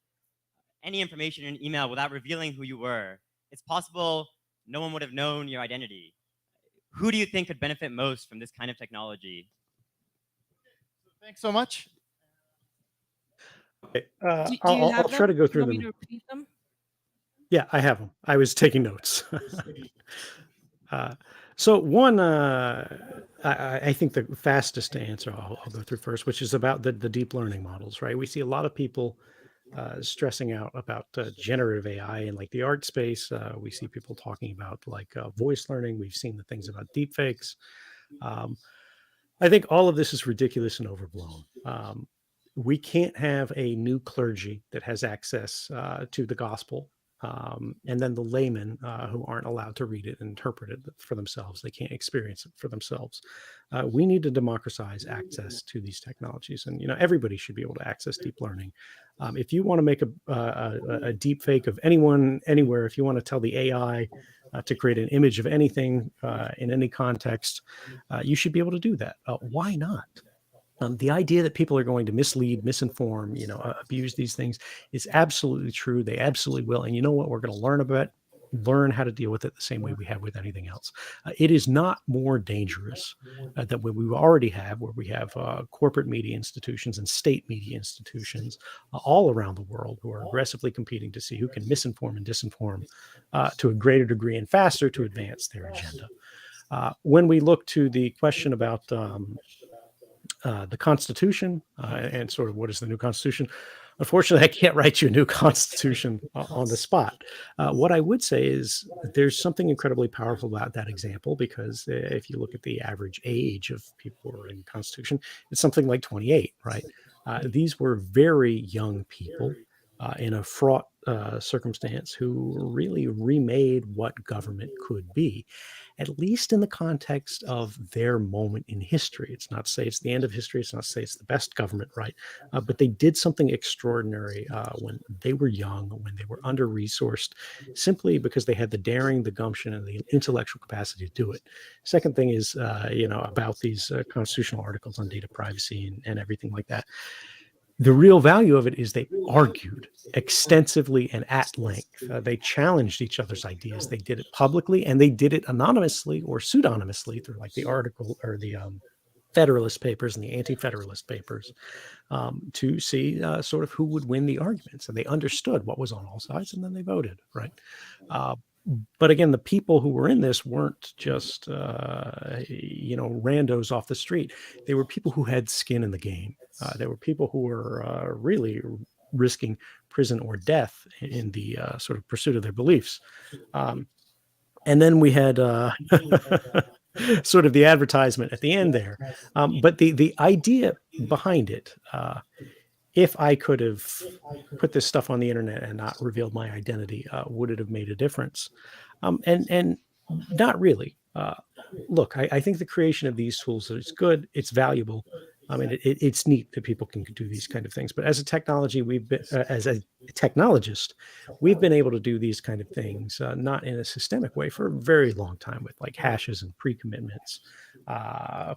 any information in an email without revealing who you were, it's possible no one would have known your identity. Who do you think could benefit most from this kind of technology? Thanks so much. Okay, Do you I'll have try to them? go You through want me them. to repeat them? Yeah, I have them. I was taking notes. So one, I think the fastest to answer, I'll go through first, which is about the deep learning models, right? We see a lot of people stressing out about generative AI in like the art space. We see people talking about like voice learning. We've seen the things about deepfakes. I think all of this is ridiculous and overblown. We can't have a new clergy that has access to the gospel, and then the laymen who aren't allowed to read it and interpret it for themselves. They can't experience it for themselves. We need to democratize access to these technologies, and everybody should be able to access deep learning. If you want to make a deep fake of anyone anywhere, if you want to tell the AI to create an image of anything in any context, you should be able to do that. Why not? The idea that people are going to mislead, misinform, abuse these things is absolutely true. They absolutely will. And you know what? We're going to learn how to deal with it the same way we have with anything else. It is not more dangerous than what we already have, where we have corporate media institutions and state media institutions all around the world who are aggressively competing to see who can misinform and disinform to a greater degree and faster to advance their agenda. When we look to the question about the Constitution and sort of what is the new Constitution, unfortunately, I can't write you a new Constitution on the spot. What I would say is there's something incredibly powerful about that example, because if you look at the average age of people who are in the Constitution, it's something like 28, right? These were very young people in a fraught circumstance who really remade what government could be, at least in the context of their moment in history. It's not to say it's the end of history. It's not to say it's the best government, right? But they did something extraordinary when they were young, when they were under-resourced, simply because they had the daring, the gumption, and the intellectual capacity to do it. Second thing is, about these constitutional articles on data privacy and everything like that. The real value of it is they argued extensively and at length. They challenged each other's ideas. They did it publicly, and they did it anonymously or pseudonymously through like the article or the Federalist Papers and the Anti-Federalist Papers to see sort of who would win the arguments. And they understood what was on all sides, and then they voted, right? But again, the people who were in this weren't just, randos off the street. They were people who had skin in the game. They were people who were really risking prison or death in the sort of pursuit of their beliefs. And then we had sort of the advertisement at the end there. But the idea behind it, if I could have put this stuff on the internet and not revealed my identity, would it have made a difference? And not really. Look, I think the creation of these tools is good. It's valuable. I mean, it's neat that people can do these kind of things. But as a technology, as a technologist, we've been able to do these kind of things, not in a systemic way, for a very long time, with like hashes and pre-commitments,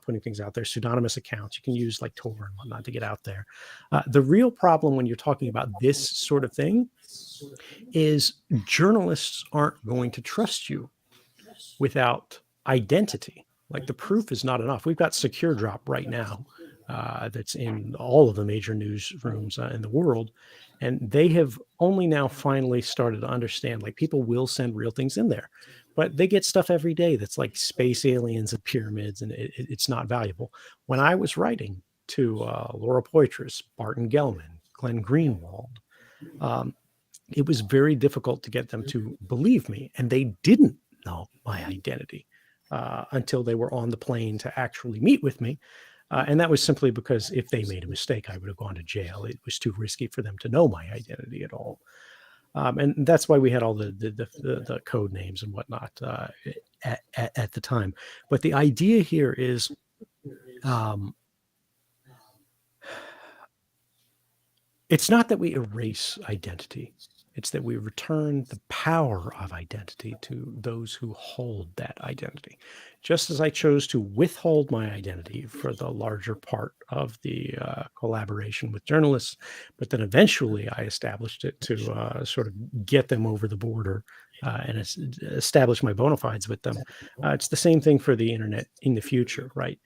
putting things out there, pseudonymous accounts. You can use like Tor and whatnot to get out there. The real problem when you're talking about this sort of thing is journalists aren't going to trust you without identity. Like, the proof is not enough. We've got Secure Drop right now that's in all of the major newsrooms in the world. And they have only now finally started to understand, like, people will send real things in there, but they get stuff every day that's like space aliens and pyramids, and it's not valuable. When I was writing to Laura Poitras, Barton Gellman, Glenn Greenwald. It was very difficult to get them to believe me, and they didn't know my identity until they were on the plane to actually meet with me. And that was simply because if they made a mistake, I would have gone to jail. It was too risky for them to know my identity at all. And that's why we had all the code names and whatnot at the time. But the idea here is it's not that we erase identity. It's that we return the power of identity to those who hold that identity. Just as I chose to withhold my identity for the larger part of the collaboration with journalists, but then eventually I established it to sort of get them over the border and establish my bona fides with them. It's the same thing for the internet in the future, right?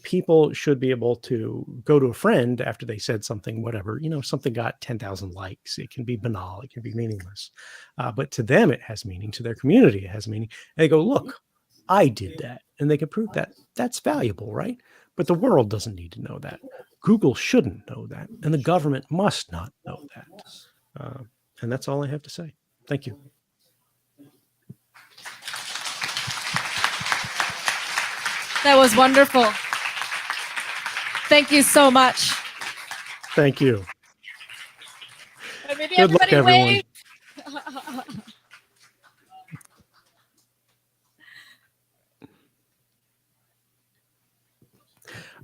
People should be able to go to a friend after they said something, whatever, something got 10,000 likes. It can be banal. It can be meaningless. But to them, it has meaning. To their community, it has meaning. And they go, look, I did that. And they can prove that. That's valuable, right? But the world doesn't need to know that. Google shouldn't know that. And the government must not know that. And that's all I have to say. Thank you. That was wonderful. Thank you so much. Thank you. Maybe Good luck, everyone. wave.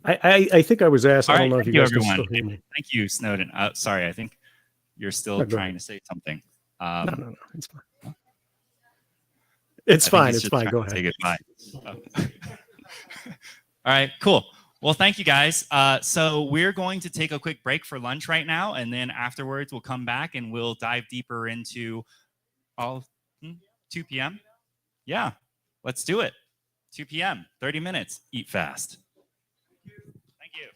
I think I was asked. All I don't right, know if you thank guys can everyone. still hear me. Thank you, Snowden. Sorry, I think you're still No, go trying ahead. to say something. No, it's fine. It's fine. It's fine. Go ahead. Say goodbye. All right, cool. Well, thank you guys. So we're going to take a quick break for lunch right now, and then afterwards we'll come back and we'll dive deeper into 2 p.m. Yeah, let's do it. 2 p.m., 30 minutes. Eat fast. Thank you.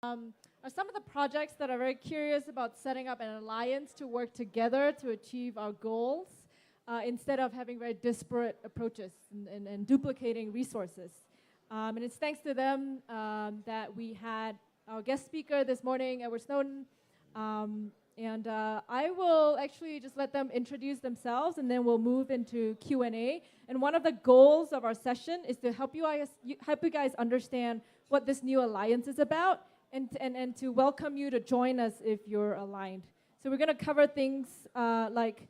are some of the projects that are very curious about setting up an alliance to work together to achieve our goals instead of having very disparate approaches and duplicating resources. And it's thanks to them that we had our guest speaker this morning, Edward Snowden. And I will actually just let them introduce themselves, and then we'll move into Q&A. And one of the goals of our session is to help you guys understand what this new alliance is about, and to welcome you to join us if you're aligned. So we're going to cover things like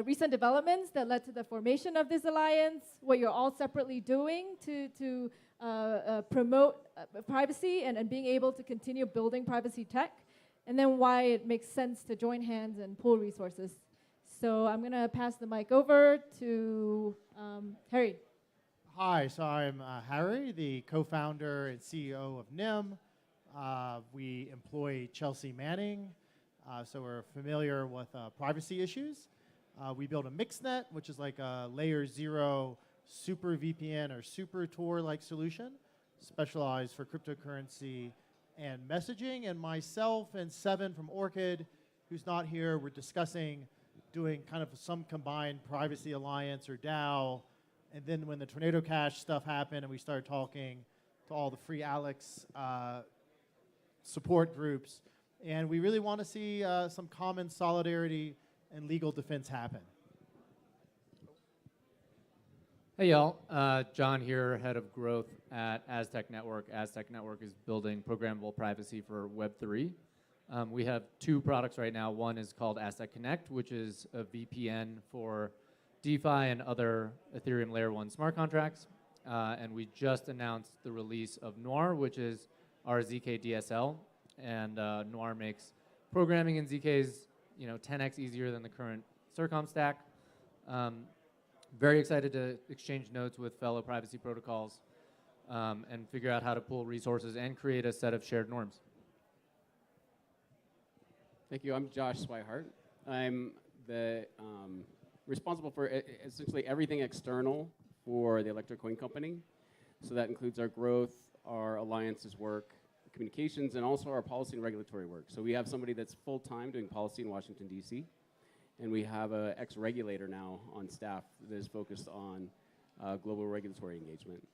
recent developments that led to the formation of this alliance, what you're all separately doing to promote privacy and being able to continue building privacy tech, and then why it makes sense to join hands and pool resources. So I'm going to pass the mic over to Harry. Hi, so I'm Harry, the co-founder and CEO of NIM. We employ Chelsea Manning, so we're familiar with privacy issues. We built a mixnet, which is like a layer 0 super VPN or super Tor-like solution, specialized for cryptocurrency and messaging. And myself and Seven from Orchid, who's not here, we're discussing doing kind of some combined privacy alliance or DAO. And then when the Tornado Cash stuff happened and we started talking to all the free Alex support groups, and we really want to see some common solidarity and legal defense happen. Hey y'all, John here, head of growth at Aztec Network. Aztec Network is building programmable privacy for Web3. We have two products right now. One is called Aztec Connect, which is a VPN for DeFi and other Ethereum Layer 1 smart contracts. And we just announced the release of Noir, which is our ZK DSL. And Noir makes programming in ZKs 10x easier than the current Circom stack. Very excited to exchange notes with fellow privacy protocols and figure out how to pool resources and create a set of shared norms. Thank you. I'm Josh Swihart. I'm the responsible for essentially everything external for the Electric Coin Company. So that includes our growth, our alliances work, communications, and also our policy and regulatory work. So we have somebody that's full-time doing policy in Washington, D.C., and we have an ex-regulator now on staff that is focused on global regulatory engagement.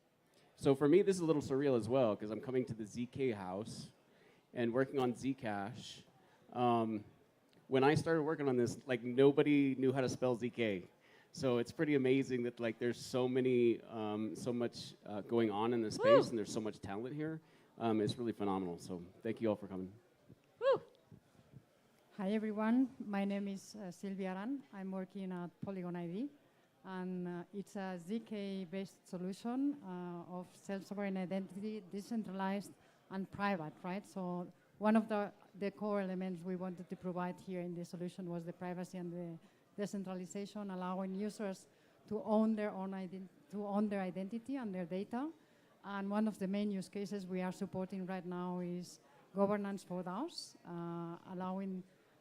So for me, this is a little surreal as well, because I'm coming to the ZK house and working on ZCash. When I started working on this, nobody knew how to spell ZK. So it's pretty amazing that there's so much going on in this space, and there's so much talent here. It's really phenomenal. So thank you all for coming. Woo. Hi everyone, my name is Silvia. I'm working at Polygon ID, and it's a ZK-based solution of self-sovereign identity, decentralized and private, right? So one of the core elements we wanted to provide here in the solution was the privacy and the decentralization, allowing users to own their own identity and their data. And one of the main use cases we are supporting right now is governance for DAOs,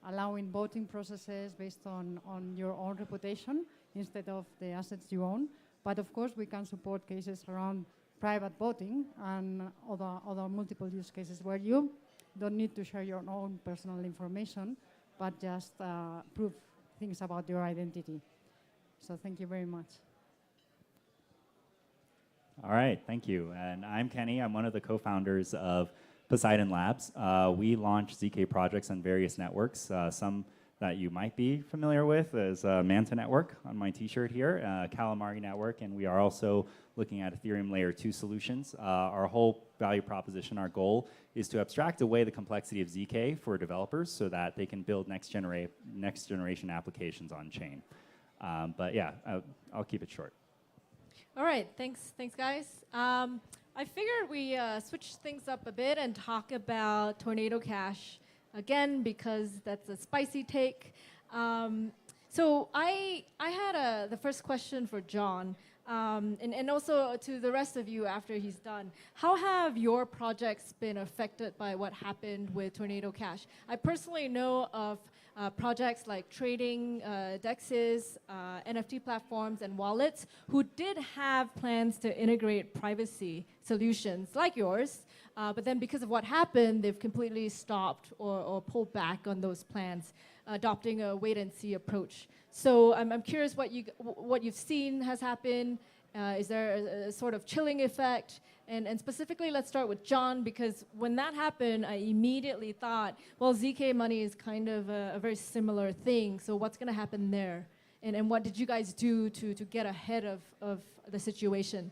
allowing voting processes based on your own reputation instead of the assets you own. But of course, we can support cases around private voting and other multiple use cases where you don't need to share your own personal information, but just prove things about your identity. So thank you very much. All right, thank you. And I'm Kenny. I'm one of the co-founders of Poseidon Labs. We launch ZK projects on various networks. Some that you might be familiar with is Manta Network on my t-shirt here, Calamari Network, and we are also looking at Ethereum Layer 2 solutions. Our whole value proposition, our goal, is to abstract away the complexity of ZK for developers so that they can build next generation applications on chain. But yeah, I'll keep it short. All right, thanks guys. I figured we switch things up a bit and talk about Tornado Cash again, because that's a spicy take. So I had the first question for John, and also to the rest of you after he's done. How have your projects been affected by what happened with Tornado Cash? I personally know of projects like trading dexes, NFT platforms, and wallets who did have plans to integrate privacy solutions like yours, but then because of what happened, they've completely stopped or pulled back on those plans, adopting a wait-and-see approach. So I'm curious what you've seen has happened. Is there a sort of chilling effect? And specifically, let's start with John, because when that happened, I immediately thought, well, ZK money is kind of a very similar thing. So what's going to happen there? And what did you guys do to get ahead of the situation?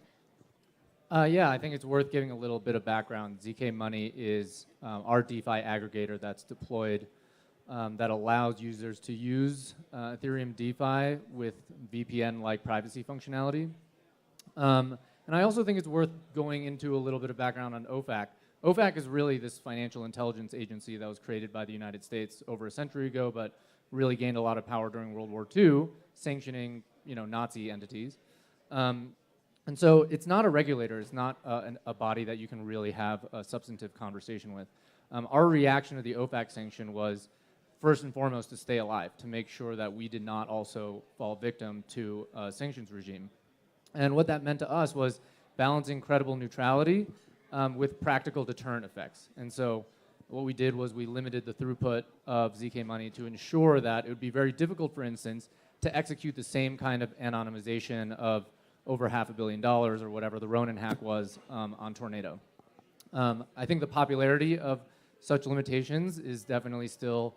Yeah, I think it's worth giving a little bit of background. ZK Money is our DeFi aggregator that's deployed that allows users to use Ethereum DeFi with VPN-like privacy functionality. And I also think it's worth going into a little bit of background on OFAC. OFAC is really this financial intelligence agency that was created by the United States over a century ago, but really gained a lot of power during World War II, sanctioning Nazi entities. And so it's not a regulator. It's not a body that you can really have a substantive conversation with. Our reaction to the OFAC sanction was, first and foremost, to stay alive, to make sure that we did not also fall victim to a sanctions regime. And what that meant to us was balancing credible neutrality with practical deterrent effects. And so what we did was we limited the throughput of ZK Money to ensure that it would be very difficult, for instance, to execute the same kind of anonymization of over $500 million or whatever the Ronin hack was on Tornado. I think the popularity of such limitations is definitely still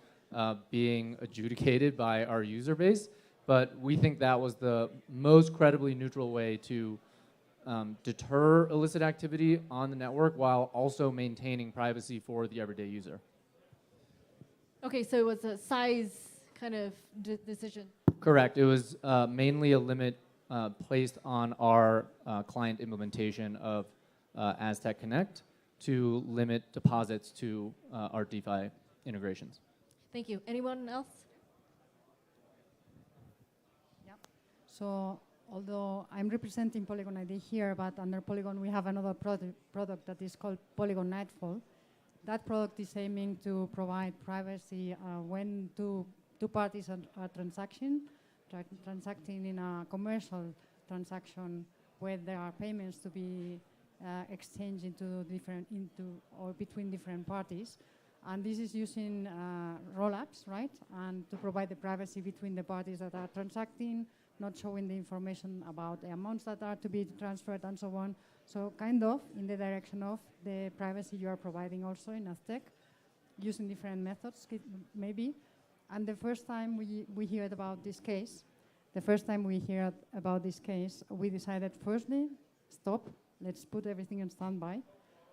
being adjudicated by our user base. But we think that was the most credibly neutral way to deter illicit activity on the network while also maintaining privacy for the everyday user. Okay, so it was a size kind of decision. Correct. It was mainly a limit placed on our client implementation of Aztec Connect to limit deposits to our DeFi integrations. Thank you. Anyone else? So although I'm representing Polygon ID here, but under Polygon we have another product that is called Polygon Nightfall. That product is aiming to provide privacy when two parties are transacting in a commercial transaction where there are payments to be exchanged or between different parties. And this is using rollups, right? And to provide the privacy between the parties that are transacting, not showing the information about the amounts that are to be transferred and so on. So kind of in the direction of the privacy you are providing also in Aztec, using different methods maybe. And the first time we heard about this case, we decided firstly, stop, let's put everything in standby.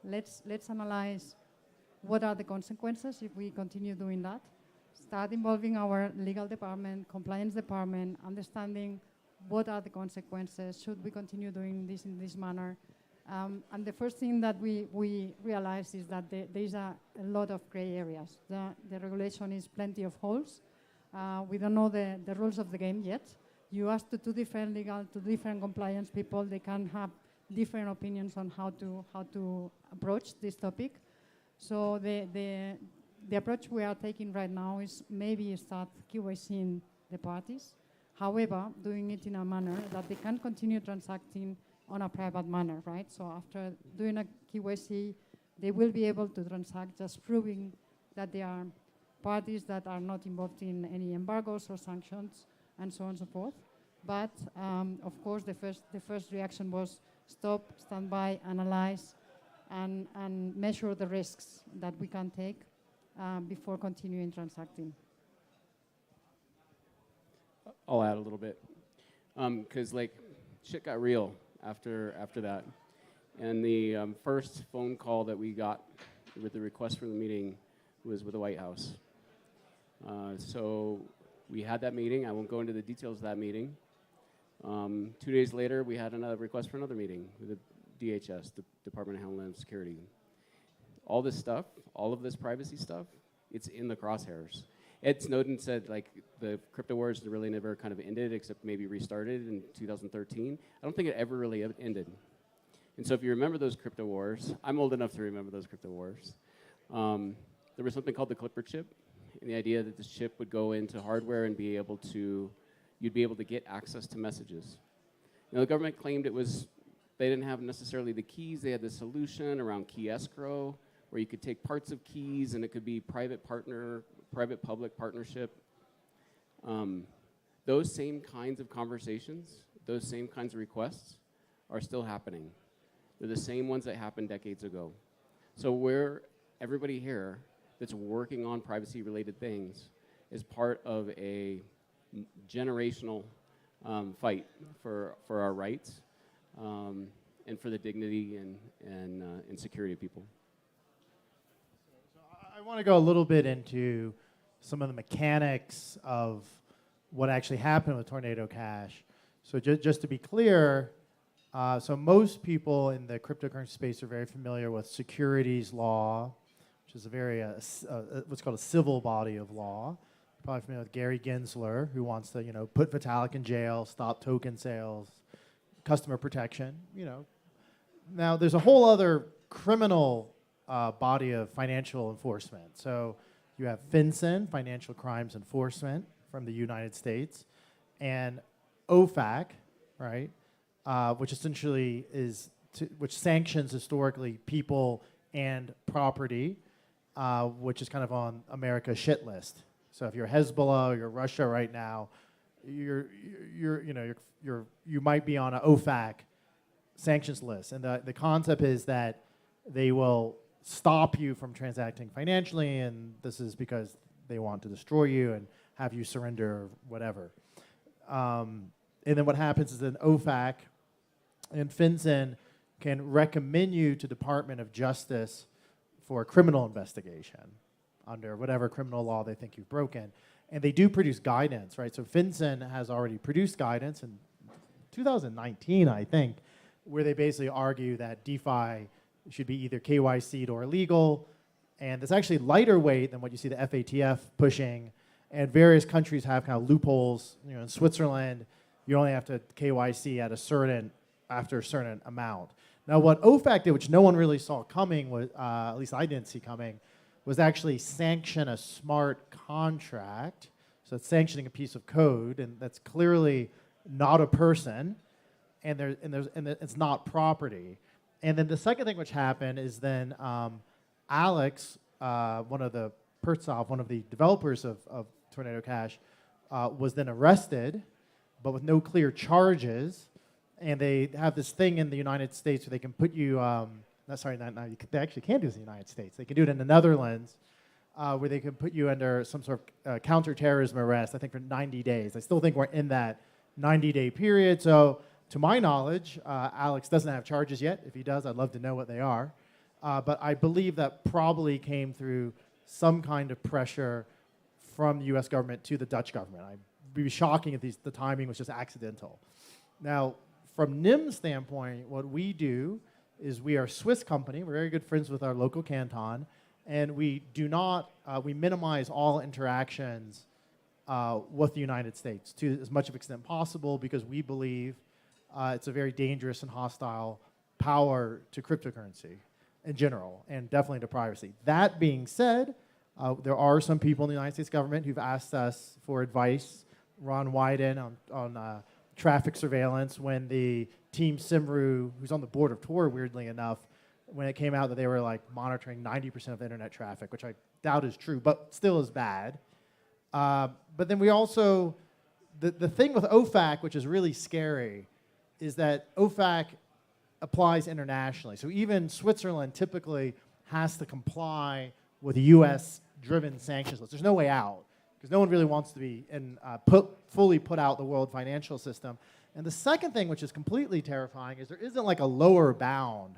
Let's analyze what are the consequences if we continue doing that. Start involving our legal department, compliance department, understanding what are the consequences, should we continue doing this in this manner. And the first thing that we realized is that there is a lot of gray areas. The regulation is plenty of holes. We don't know the rules of the game yet. You ask to two different legal, to different compliance people, they can have different opinions on how to approach this topic. So the approach we are taking right now is maybe start KYCing the parties. However, doing it in a manner that they can continue transacting on a private manner, right? So after doing a KYC, they will be able to transact, just proving that they are parties that are not involved in any embargoes or sanctions, and so on and so forth. But of course, the first reaction was stop, stand by, analyze, and measure the risks that we can take before continuing transacting. I'll add a little bit, because like shit got real after that, and the first phone call that we got with the request for the meeting was with the White House. So we had that meeting. I won't go into the details of that meeting. 2 days later, we had another request for another meeting with the DHS, the Department of Homeland Security. All this stuff, all of this privacy stuff, it's in the crosshairs. Ed Snowden said like the crypto wars really never kind of ended, except maybe restarted in 2013. I don't think it ever really ended. And so if you remember those crypto wars, I'm old enough to remember those crypto wars. There was something called the Clipper chip, and the idea that this chip would go into hardware and you'd be able to get access to messages. Now, the government claimed they didn't have necessarily the keys. They had the solution around key escrow, where you could take parts of keys and it could be private-public partnership. Those same kinds of conversations, those same kinds of requests are still happening. They're the same ones that happened decades ago. So everybody here that's working on privacy-related things is part of a generational fight for our rights and for the dignity and security of people. So I want to go a little bit into some of the mechanics of what actually happened with Tornado Cash. So just to be clear, so most people in the cryptocurrency space are very familiar with securities law, which is a very what's called a civil body of law. You're probably familiar with Gary Gensler, who wants to put Vitalik in jail, stop token sales, customer protection. Now there's a whole other criminal body of financial enforcement. So you have FinCEN, Financial Crimes Enforcement from the United States, and OFAC, right? Which essentially which sanctions historically people and property, which is kind of on America's shit list. So if you're Hezbollah or you're Russia right now, you might be on an OFAC sanctions list, and the concept is that they will stop you from transacting financially, and this is because they want to destroy you and have you surrender or whatever. And then what happens is an OFAC and FinCEN can recommend you to Department of Justice for a criminal investigation under whatever criminal law they think you've broken. And they do produce guidance, right? So FinCEN has already produced guidance in 2019, I think, where they basically argue that DeFi should be either KYC'd or illegal. And it's actually lighter weight than what you see the FATF pushing. And various countries have kind of loopholes. In Switzerland, you only have to KYC after a certain amount. Now, what OFAC did, which no one really saw coming, was at least I didn't see coming, was actually sanction a smart contract. So it's sanctioning a piece of code, and that's clearly not a person, and it's not property. And then the second thing which happened is then Alex, one of the developers of Tornado Cash, was then arrested, but with no clear charges. And they have this thing in the United States where they can put you, they actually can't do this in the United States. They can do it in the Netherlands, where they can put you under some sort of counterterrorism arrest, I think for 90 days. I still think we're in that 90-day period. So to my knowledge, Alex doesn't have charges yet. If he does, I'd love to know what they are. But I believe that probably came through some kind of pressure from the US government to the Dutch government. I'd be shocking if the timing was just accidental. Now, from NIM's standpoint, what we do is we are a Swiss company. We're very good friends with our local canton, and we minimize all interactions with the United States to as much of extent possible, because we believe it's a very dangerous and hostile power to cryptocurrency in general, and definitely to privacy. That being said, there are some people in the United States government who've asked us for advice. Ron Wyden on traffic surveillance, when the Team Simru, who's on the board of Tor, weirdly enough, when it came out that they were like monitoring 90% of internet traffic, which I doubt is true, but still is bad. But then we also, the thing with OFAC, which is really scary, is that OFAC applies internationally. So even Switzerland typically has to comply with a US-driven sanctions list. There's no way out, because no one really wants to be fully put out the world financial system. And the second thing, which is completely terrifying, is there isn't like a lower bound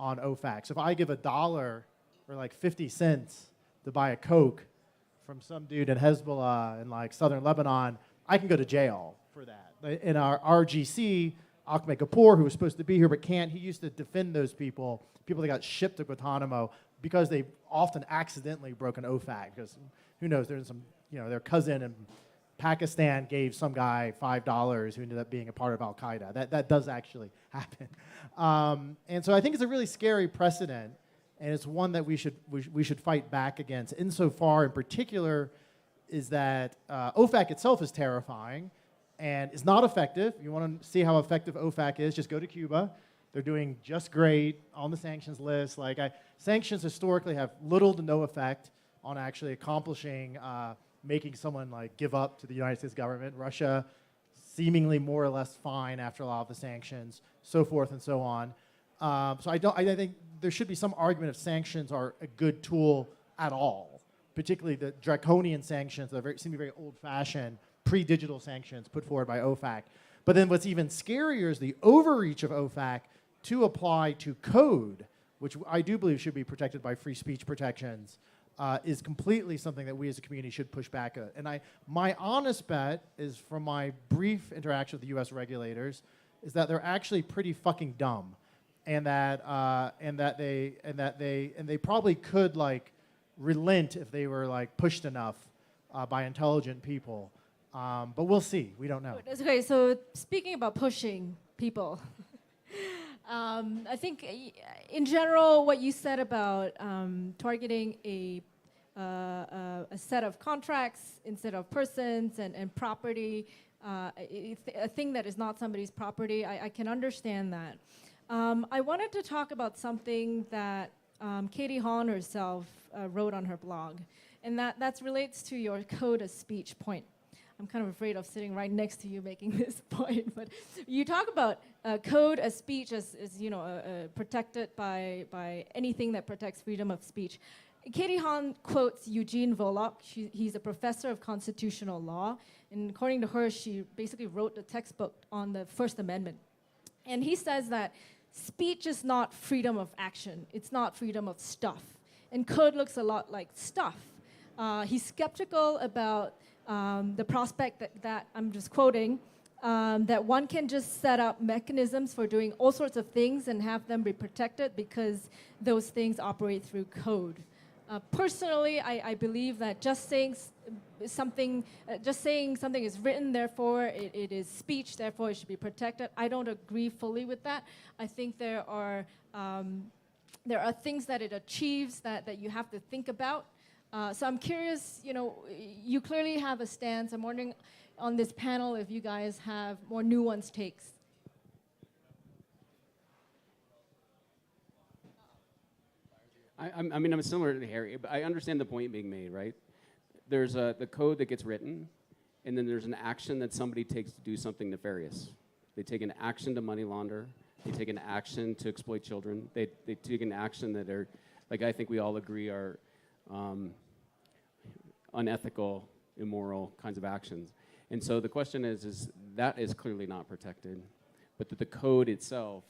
on OFAC. So if I give $1 or like 50 cents to buy a Coke from some dude in Hezbollah in like southern Lebanon, I can go to jail for that. In our RGC, Ahmed Kapoor, who was supposed to be here but can't, he used to defend those people that got shipped to Guantanamo, because they often accidentally broke an OFAC, because who knows, there's some, their cousin in Pakistan gave some guy $5 who ended up being a part of Al-Qaeda. That does actually happen. And so I think it's a really scary precedent. and it's one that we should fight back against. Insofar, in particular, is that OFAC itself is terrifying and is not effective. You want to see how effective OFAC is, just go to Cuba. They're doing just great on the sanctions list. Sanctions historically have little to no effect on actually accomplishing making someone give up to the United States government. Russia seemingly more or less fine after a lot of the sanctions, so forth and so on. So I think there should be some argument if sanctions are a good tool at all, particularly the draconian sanctions that seem to be very old-fashioned, pre-digital sanctions put forward by OFAC. But then what's even scarier is the overreach of OFAC to apply to code, which I do believe should be protected by free speech protections, is completely something that we as a community should push back at. And my honest bet is, from my brief interaction with the U.S. regulators, is that they're actually pretty fucking dumb, and that they probably could relent if they were pushed enough by intelligent people. But we'll see. We don't know. Okay, so speaking about pushing people, I think in general what you said about targeting a set of contracts instead of persons and property, a thing that is not somebody's property, I can understand that. I wanted to talk about something that Katie Hahn herself wrote on her blog, and that relates to your code of speech point. I'm kind of afraid of sitting right next to you making this point, but you talk about code as speech as protected by anything that protects freedom of speech. Katie Hahn quotes Eugene Volokh. He's a professor of constitutional law, and according to her, she basically wrote the textbook on the First Amendment. And he says that speech is not freedom of action. It's not freedom of stuff. And code looks a lot like stuff. He's skeptical about the prospect that I'm just quoting, that one can just set up mechanisms for doing all sorts of things and have them be protected because those things operate through code. Personally, I believe that just saying something is written, therefore it is speech, therefore it should be protected. I don't agree fully with that. I think there are things that it achieves that you have to think about. So I'm curious, you clearly have a stance. I'm wondering on this panel if you guys have more nuanced takes. I'm similar to Harry, but I understand the point being made, right? There's the code that gets written, and then there's an action that somebody takes to do something nefarious. They take an action to money launder. They take an action to exploit children. They take an action that are, I think we all agree are unethical, immoral kinds of actions. And so the question is that is clearly not protected, but that the code itself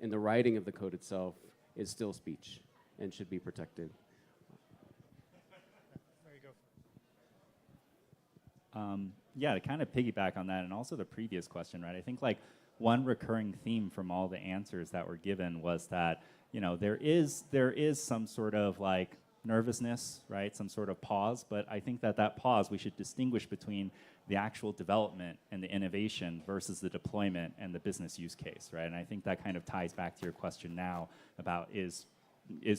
and the writing of the code itself is still speech and should be protected. There you go. Yeah, to kind of piggyback on that, and also the previous question, right? I think one recurring theme from all the answers that were given was that there is some sort of nervousness, right? Some sort of pause, but I think that pause, we should distinguish between the actual development and the innovation versus the deployment and the business use case, right? And I think that kind of ties back to your question now about is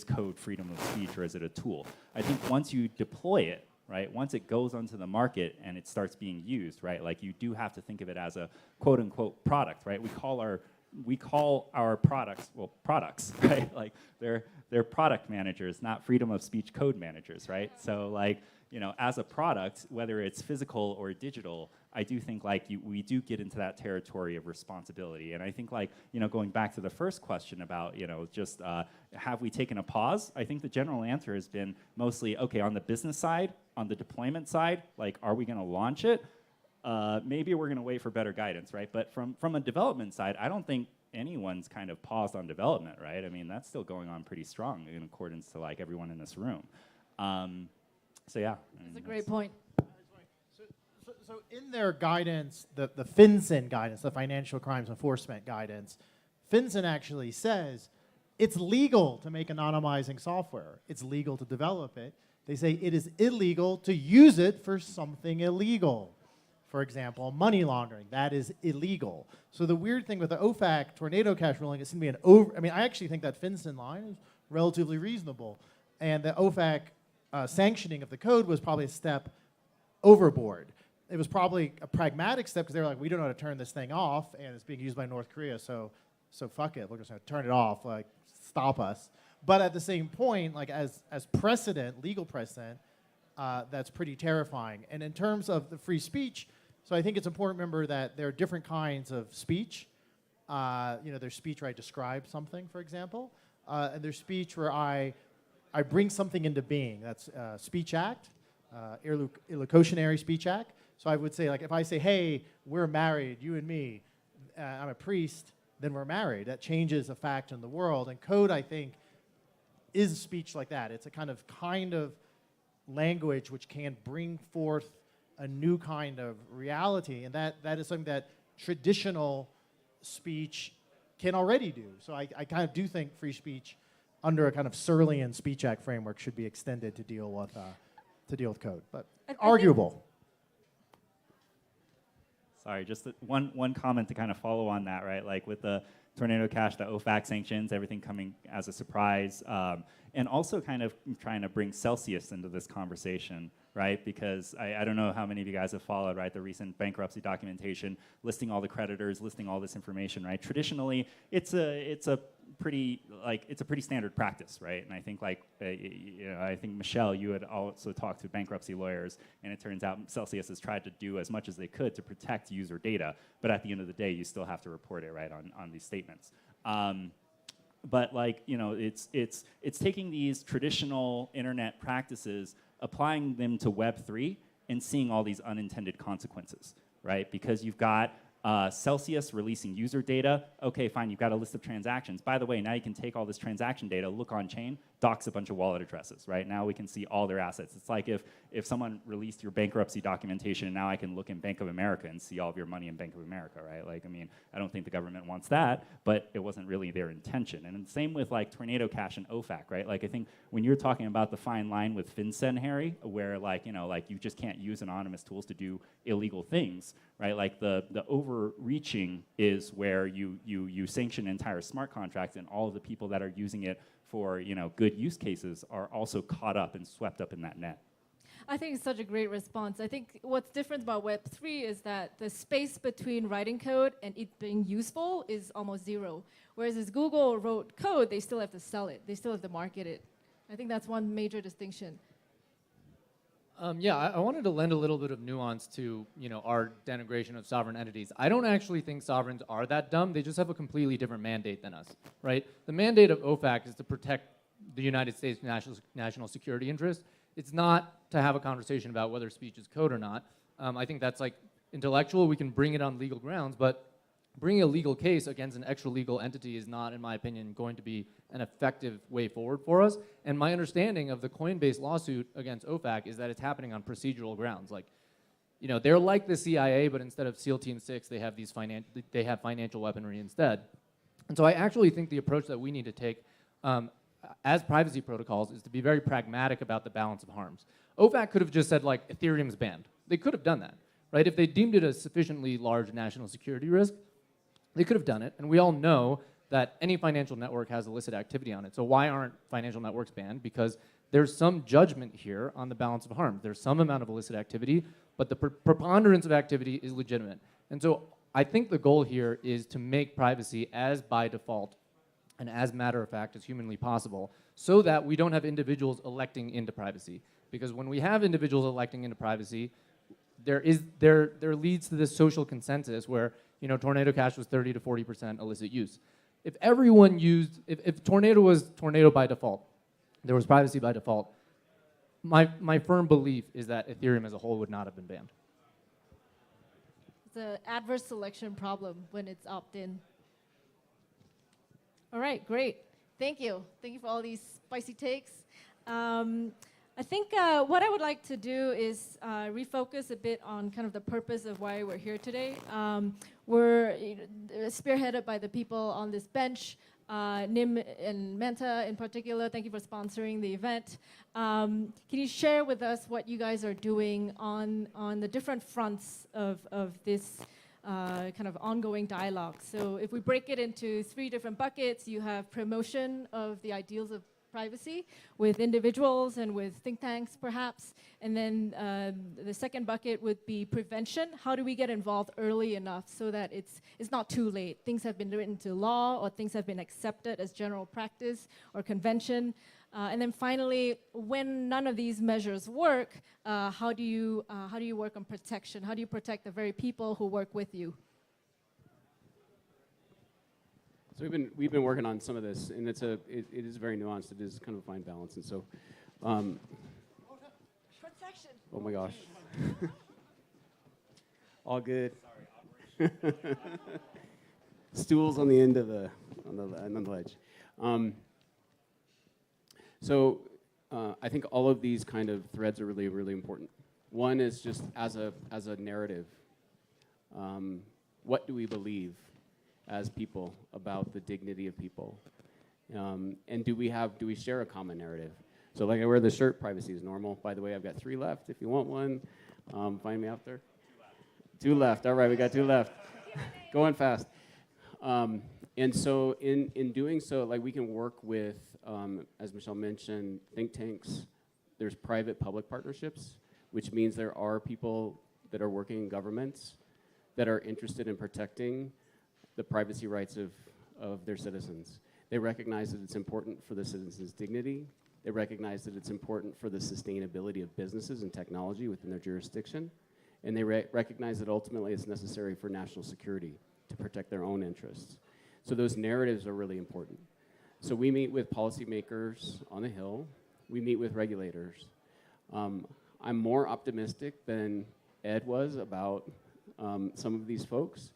code freedom of speech or is it a tool? I think once you deploy it, right, once it goes onto the market and it starts being used, right, you do have to think of it as a quote unquote product, right? We call our products, well, products, right? They're product managers, not freedom of speech code managers, right? So as a product, whether it's physical or digital, I do think we do get into that territory of responsibility. And I think going back to the first question about, just have we taken a pause? I think the general answer has been mostly, okay, on the business side, on the deployment side, are we gonna launch it? Maybe we're gonna wait for better guidance, right? But from a development side, I don't think anyone's kind of paused on development, right? I mean, that's still going on pretty strong in accordance to everyone in this room. So yeah. That's a great point. So in their guidance, the FinCEN guidance, the Financial Crimes Enforcement guidance, FinCEN actually says it's legal to make anonymizing software. It's legal to develop it. They say it is illegal to use it for something illegal. For example, money laundering, that is illegal. So the weird thing with the OFAC Tornado Cash ruling, it seemed to be I actually think that FinCEN line is relatively reasonable. And the OFAC sanctioning of the code was probably a step overboard. It was probably a pragmatic step because they were like, we don't know how to turn this thing off, and it's being used by North Korea, so fuck it, we're just gonna turn it off, like stop us. But at the same point, like as precedent, legal precedent, that's pretty terrifying. And in terms of the free speech, so I think it's important to remember that there are different kinds of speech. There's speech where I describe something, for example, and there's speech where I bring something into being. That's Speech Act, Illocutionary Speech Act. So I would say, like, if I say, hey, we're married, you and me, I'm a priest, then we're married. That changes a fact in the world. And code, I think, is speech like that. It's a kind of language which can bring forth a new kind of reality. And that is something that traditional speech can already do. So I kind of do think free speech under a kind of Serlian Speech Act framework should be extended to deal with code. But arguable. Sorry, just one comment to kind of follow on that, right? Like with the Tornado Cash, the OFAC sanctions, everything coming as a surprise, and also kind of trying to bring Celsius into this conversation, right? Because I don't know how many of you guys have followed, right, the recent bankruptcy documentation, listing all the creditors, listing all this information, right? Traditionally, it's a pretty standard practice, right? And I think I think Michelle, you had also talked to bankruptcy lawyers, and it turns out Celsius has tried to do as much as they could to protect user data, but at the end of the day, you still have to report it, right, on these statements. But it's taking these traditional internet practices, applying them to Web3, and seeing all these unintended consequences, right? Because you've got Celsius releasing user data. Okay, fine, you've got a list of transactions. By the way, now you can take all this transaction data, look on chain, dox a bunch of wallet addresses, right? Now we can see all their assets. It's like if someone released your bankruptcy documentation, and now I can look in Bank of America and see all of your money in Bank of America, right? Like, I mean, I don't think the government wants that, but it wasn't really their intention. And the same with like Tornado Cash and OFAC, right? Like, I think when you're talking about the fine line with FinCEN, Harry, where you just can't use anonymous tools to do illegal things, right? Like the overreaching is where you sanction entire smart contracts, and all of the people that are using it for good use cases are also caught up and swept up in that net. I think it's such a great response. I think what's different about Web3 is that the space between writing code and it being useful is almost zero. Whereas as Google wrote code, they still have to sell it. They still have to market it. I think that's one major distinction. I wanted to lend a little bit of nuance to our denigration of sovereign entities. I don't actually think sovereigns are that dumb. They just have a completely different mandate than us, right? The mandate of OFAC is to protect the United States national security interest. It's not to have a conversation about whether speech is code or not. I think that's like intellectual. We can bring it on legal grounds, but bringing a legal case against an extra legal entity is not, in my opinion, going to be an effective way forward for us. And my understanding of the Coinbase lawsuit against OFAC is that it's happening on procedural grounds. Like, they're like the CIA, but instead of SEAL Team 6, they have financial weaponry instead. And so I actually think the approach that we need to take as privacy protocols is to be very pragmatic about the balance of harms. OFAC could have just said, like, Ethereum's banned. They could have done that, right? If they deemed it a sufficiently large national security risk, they could have done it, and we all know that any financial network has illicit activity on it. So why aren't financial networks banned? Because there's some judgment here on the balance of harm. There's some amount of illicit activity, but the preponderance of activity is legitimate. And so I think the goal here is to make privacy as by default and as matter of fact as humanly possible, so that we don't have individuals electing into privacy. Because when we have individuals electing into privacy, there leads to this social consensus where Tornado Cash was 30 to 40% illicit use. If everyone used, if Tornado was Tornado by default, there was privacy by default, my firm belief is that Ethereum as a whole would not have been banned. It's an adverse selection problem when it's opt-in. All right, great. Thank you. Thank you for all these spicy takes. I think what I would like to do is refocus a bit on kind of the purpose of why we're here today. We're spearheaded by the people on this bench, Nim and Manta in particular. Thank you for sponsoring the event. Can you share with us what you guys are doing on the different fronts of this kind of ongoing dialogue? So if we break it into 3 different buckets, you have promotion of the ideals of privacy with individuals and with think tanks, perhaps. And then the second bucket would be prevention. How do we get involved early enough so that it's not too late? Things have been written to law, or things have been accepted as general practice or convention. And then finally, when none of these measures work, how do you work on protection? How do you protect the very people who work with you? So we've been working on some of this, and it is very nuanced. It is kind of a fine balance, and so. Protection. Oh my gosh. All good. Stools on the end of the ledge. So I think all of these kind of threads are really, really important. One is just as a narrative. What do we believe as people about the dignity of people? And do we share a common narrative? So like I wear the shirt, privacy is normal. By the way, I've got 3 left. If you want one, find me out there. 2 left. All right, we got 2 left. Going fast. And so in doing so, like we can work with, as Michelle mentioned, think tanks. There's private-public partnerships, which means there are people that are working in governments that are interested in protecting the privacy rights of their citizens. They recognize that it's important for the citizens' dignity. They recognize that it's important for the sustainability of businesses and technology within their jurisdiction. And they recognize that ultimately it's necessary for national security to protect their own interests. So those narratives are really important. So we meet with policymakers on the Hill. We meet with regulators. I'm more optimistic than Ed was about some of these folks.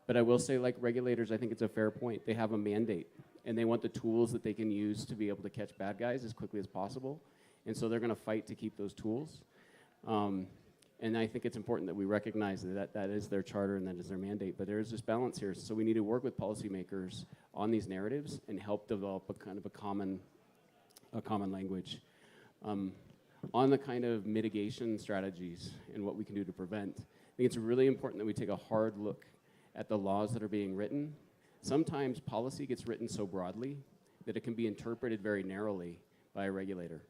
But I will say, like regulators, I think it's a fair point. They have a mandate, and they want the tools that they can use to be able to catch bad guys as quickly as possible. And so they're going to fight to keep those tools. And I think it's important that we recognize that that is their charter and that is their mandate. But there is this balance here. So we need to work with policymakers on these narratives and help develop a kind of a common language. On the kind of mitigation strategies and what we can do to prevent, I think it's really important that we take a hard look at the laws that are being written. Sometimes policy gets written so broadly that it can be interpreted very narrowly by a regulator.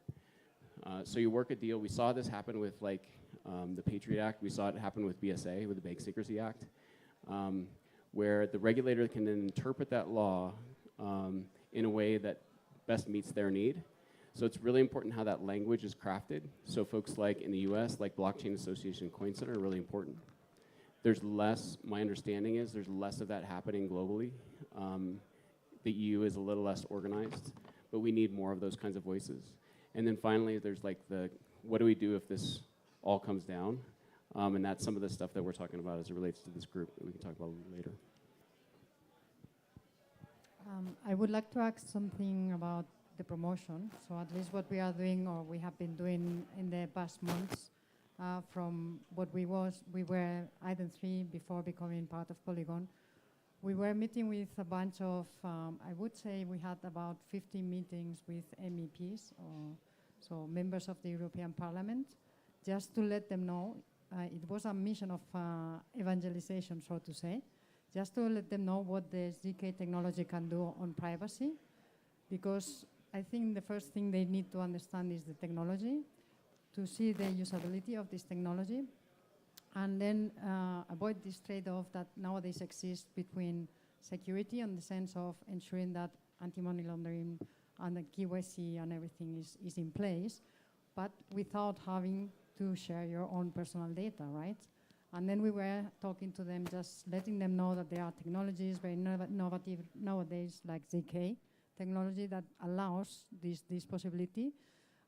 So you work a deal. We saw this happen with the Patriot Act. We saw it happen with BSA, with the Bank Secrecy Act, where the regulator can then interpret that law in a way that best meets their need. So it's really important how that language is crafted. So folks like in the US, like Blockchain Association and Coin Center are really important. There's less, my understanding is there's less of that happening globally. The EU is a little less organized, but we need more of those kinds of voices. And then finally, there's like what do we do if this all comes down? And that's some of the stuff that we're talking about as it relates to this group that we can talk about a little later. I would like to ask something about the promotion. So at least what we are doing, or we have been doing in the past months, from what we were Eiden 3 before becoming part of Polygon. We were meeting with a bunch of, I would say we had about 50 meetings with MEPs, so members of the European Parliament, just to let them know. It was a mission of evangelization, so to say, just to let them know what the ZK technology can do on privacy, because I think the first thing they need to understand is the technology, to see the usability of this technology, and then avoid this trade-off that nowadays exists between security in the sense of ensuring that anti-money laundering and the KYC and everything is in place, but without having to share your own personal data, right? And then we were talking to them, just letting them know that there are technologies very innovative nowadays, like ZK technology, that allows this possibility,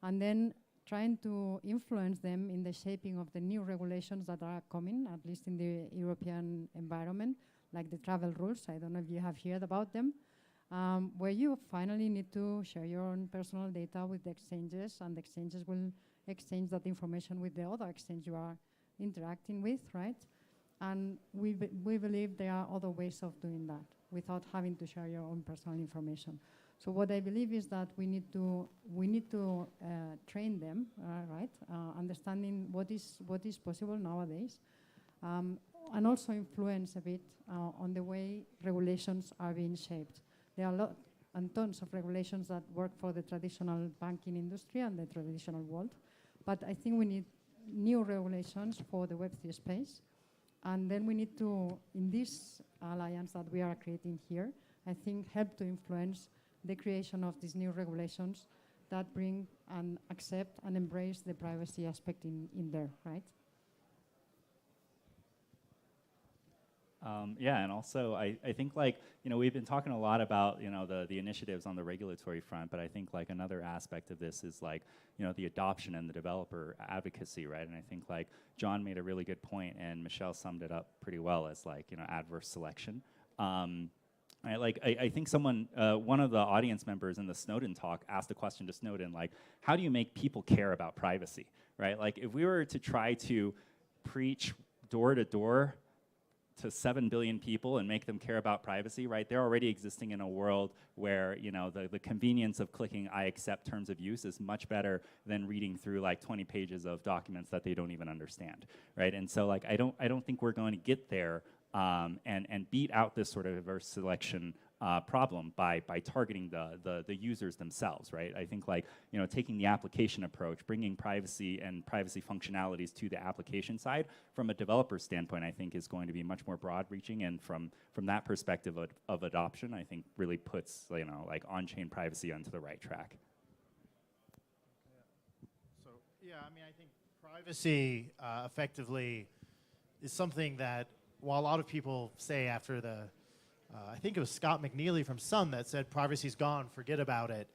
and then trying to influence them in the shaping of the new regulations that are coming, at least in the European environment, like the travel rules. I don't know if you have heard about them, where you finally need to share your own personal data with the exchanges, and the exchanges will exchange that information with the other exchange you are interacting with, right? And we believe there are other ways of doing that without having to share your own personal information. So what I believe is that we need to train them, right? Understanding what is possible nowadays, and also influence a bit on the way regulations are being shaped. There are and tons of regulations that work for the traditional banking industry and the traditional world. But I think we need new regulations for the Web3 space. And then we need to, in this alliance that we are creating here, I think help to influence the creation of these new regulations that bring and accept and embrace the privacy aspect in there, right? Yeah, and also I think like, we've been talking a lot about, the initiatives on the regulatory front, but I think like another aspect of this is like, the adoption and the developer advocacy, right? And I think like John made a really good point and Michelle summed it up pretty well as like, adverse selection. I think someone, one of the audience members in the Snowden talk asked a question to Snowden, like, how do you make people care about privacy, right? Like if we were to try to preach door to door to 7 billion people and make them care about privacy, right? They're already existing in a world where, the convenience of clicking I accept terms of use is much better than reading through like 20 pages of documents that they don't even understand, right? And so like, I don't think we're going to get there and beat out this sort of adverse selection problem by targeting the users themselves, right? I think like, taking the application approach, bringing privacy and privacy functionalities to the application side from a developer standpoint, I think is going to be much more broad reaching. And from that perspective of adoption, I think really puts, like on-chain privacy onto the right track. So, yeah, I mean, I think privacy effectively is something that, while a lot of people say after the I think it was Scott McNeely from Sun that said privacy's gone, forget about it.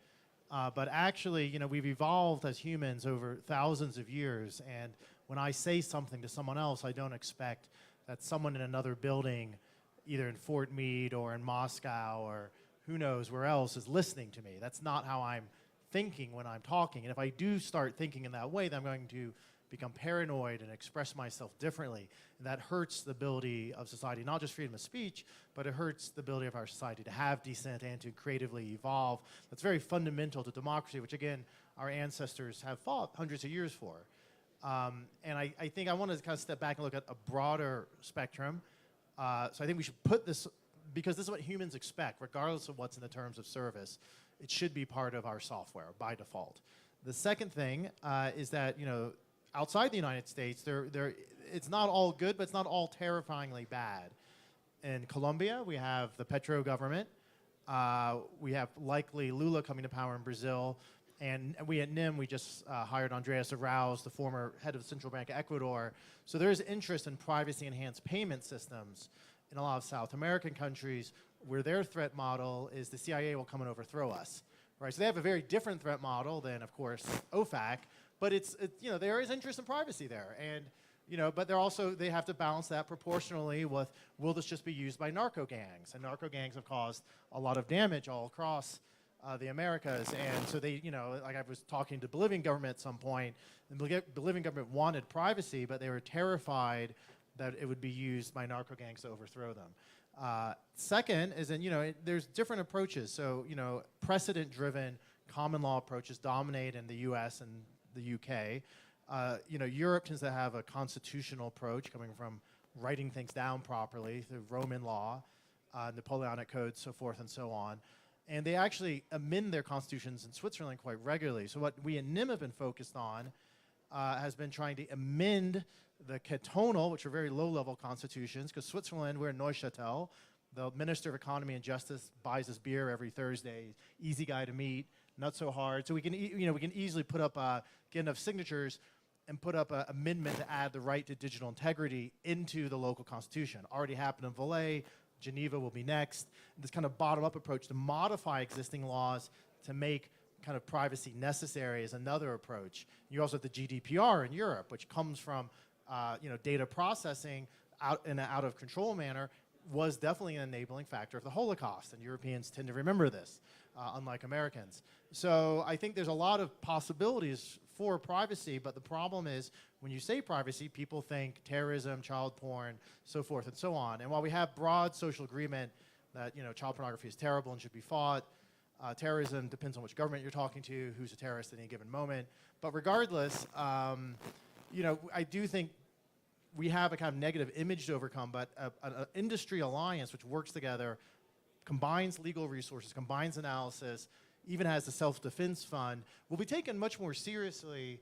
But actually, we've evolved as humans over thousands of years, and when I say something to someone else, I don't expect that someone in another building, either in Fort Meade or in Moscow or who knows where else, is listening to me. That's not how I'm thinking when I'm talking. And if I do start thinking in that way, then I'm going to become paranoid and express myself differently. And that hurts the ability of society, not just freedom of speech, but it hurts the ability of our society to have dissent and to creatively evolve. That's very fundamental to democracy, which again, our ancestors have fought hundreds of years for. And I think I want to kind of step back and look at a broader spectrum. So I think we should put this, because this is what humans expect, regardless of what's in the terms of service. It should be part of our software by default. The second thing is that, outside the United States, it's not all good, but it's not all terrifyingly bad. In Colombia, we have the Petro government. We have likely Lula coming to power in Brazil. And we at NIM, we just hired Andreas Arauz, the former head of the Central Bank of Ecuador. So there is interest in privacy-enhanced payment systems in a lot of South American countries where their threat model is the CIA will come and overthrow us. Right? So they have a very different threat model than, of course, OFAC. But there is interest in privacy there, and but they have to balance that proportionally with, will this just be used by narco gangs? And narco gangs have caused a lot of damage all across the Americas, and so they, like I was talking to the Bolivian government at some point, and the Bolivian government wanted privacy, but they were terrified that it would be used by narco gangs to overthrow them. Second is, there's different approaches. So, precedent-driven common law approaches dominate in the U.S. and the UK. Europe tends to have a constitutional approach coming from writing things down properly through Roman law, Napoleonic codes, so forth and so on. And they actually amend their constitutions in Switzerland quite regularly. So what we in NIM have been focused on has been trying to amend the cantonal, which are very low-level constitutions, because Switzerland, we're in Neuchâtel. The Minister of Economy and Justice buys us beer every Thursday. Easy guy to meet. Not so hard. So we can, we can easily put up, get enough signatures and put up an amendment to add the right to digital integrity into the local constitution. Already happened in Valais. Geneva will be next. This kind of bottom-up approach to modify existing laws to make kind of privacy necessary is another approach. You also have the GDPR in Europe, which comes from, data processing in an out-of-control manner, was definitely an enabling factor of the Holocaust, and Europeans tend to remember this, unlike Americans. So I think there's a lot of possibilities for privacy, but the problem is when you say privacy, people think terrorism, child porn, so forth and so on. And while we have broad social agreement that child pornography is terrible and should be fought, terrorism depends on which government you're talking to, who's a terrorist at any given moment. But regardless, I do think we have a kind of negative image to overcome, but an industry alliance which works together combines legal resources, combines analysis, even has a self-defense fund, will be taken much more seriously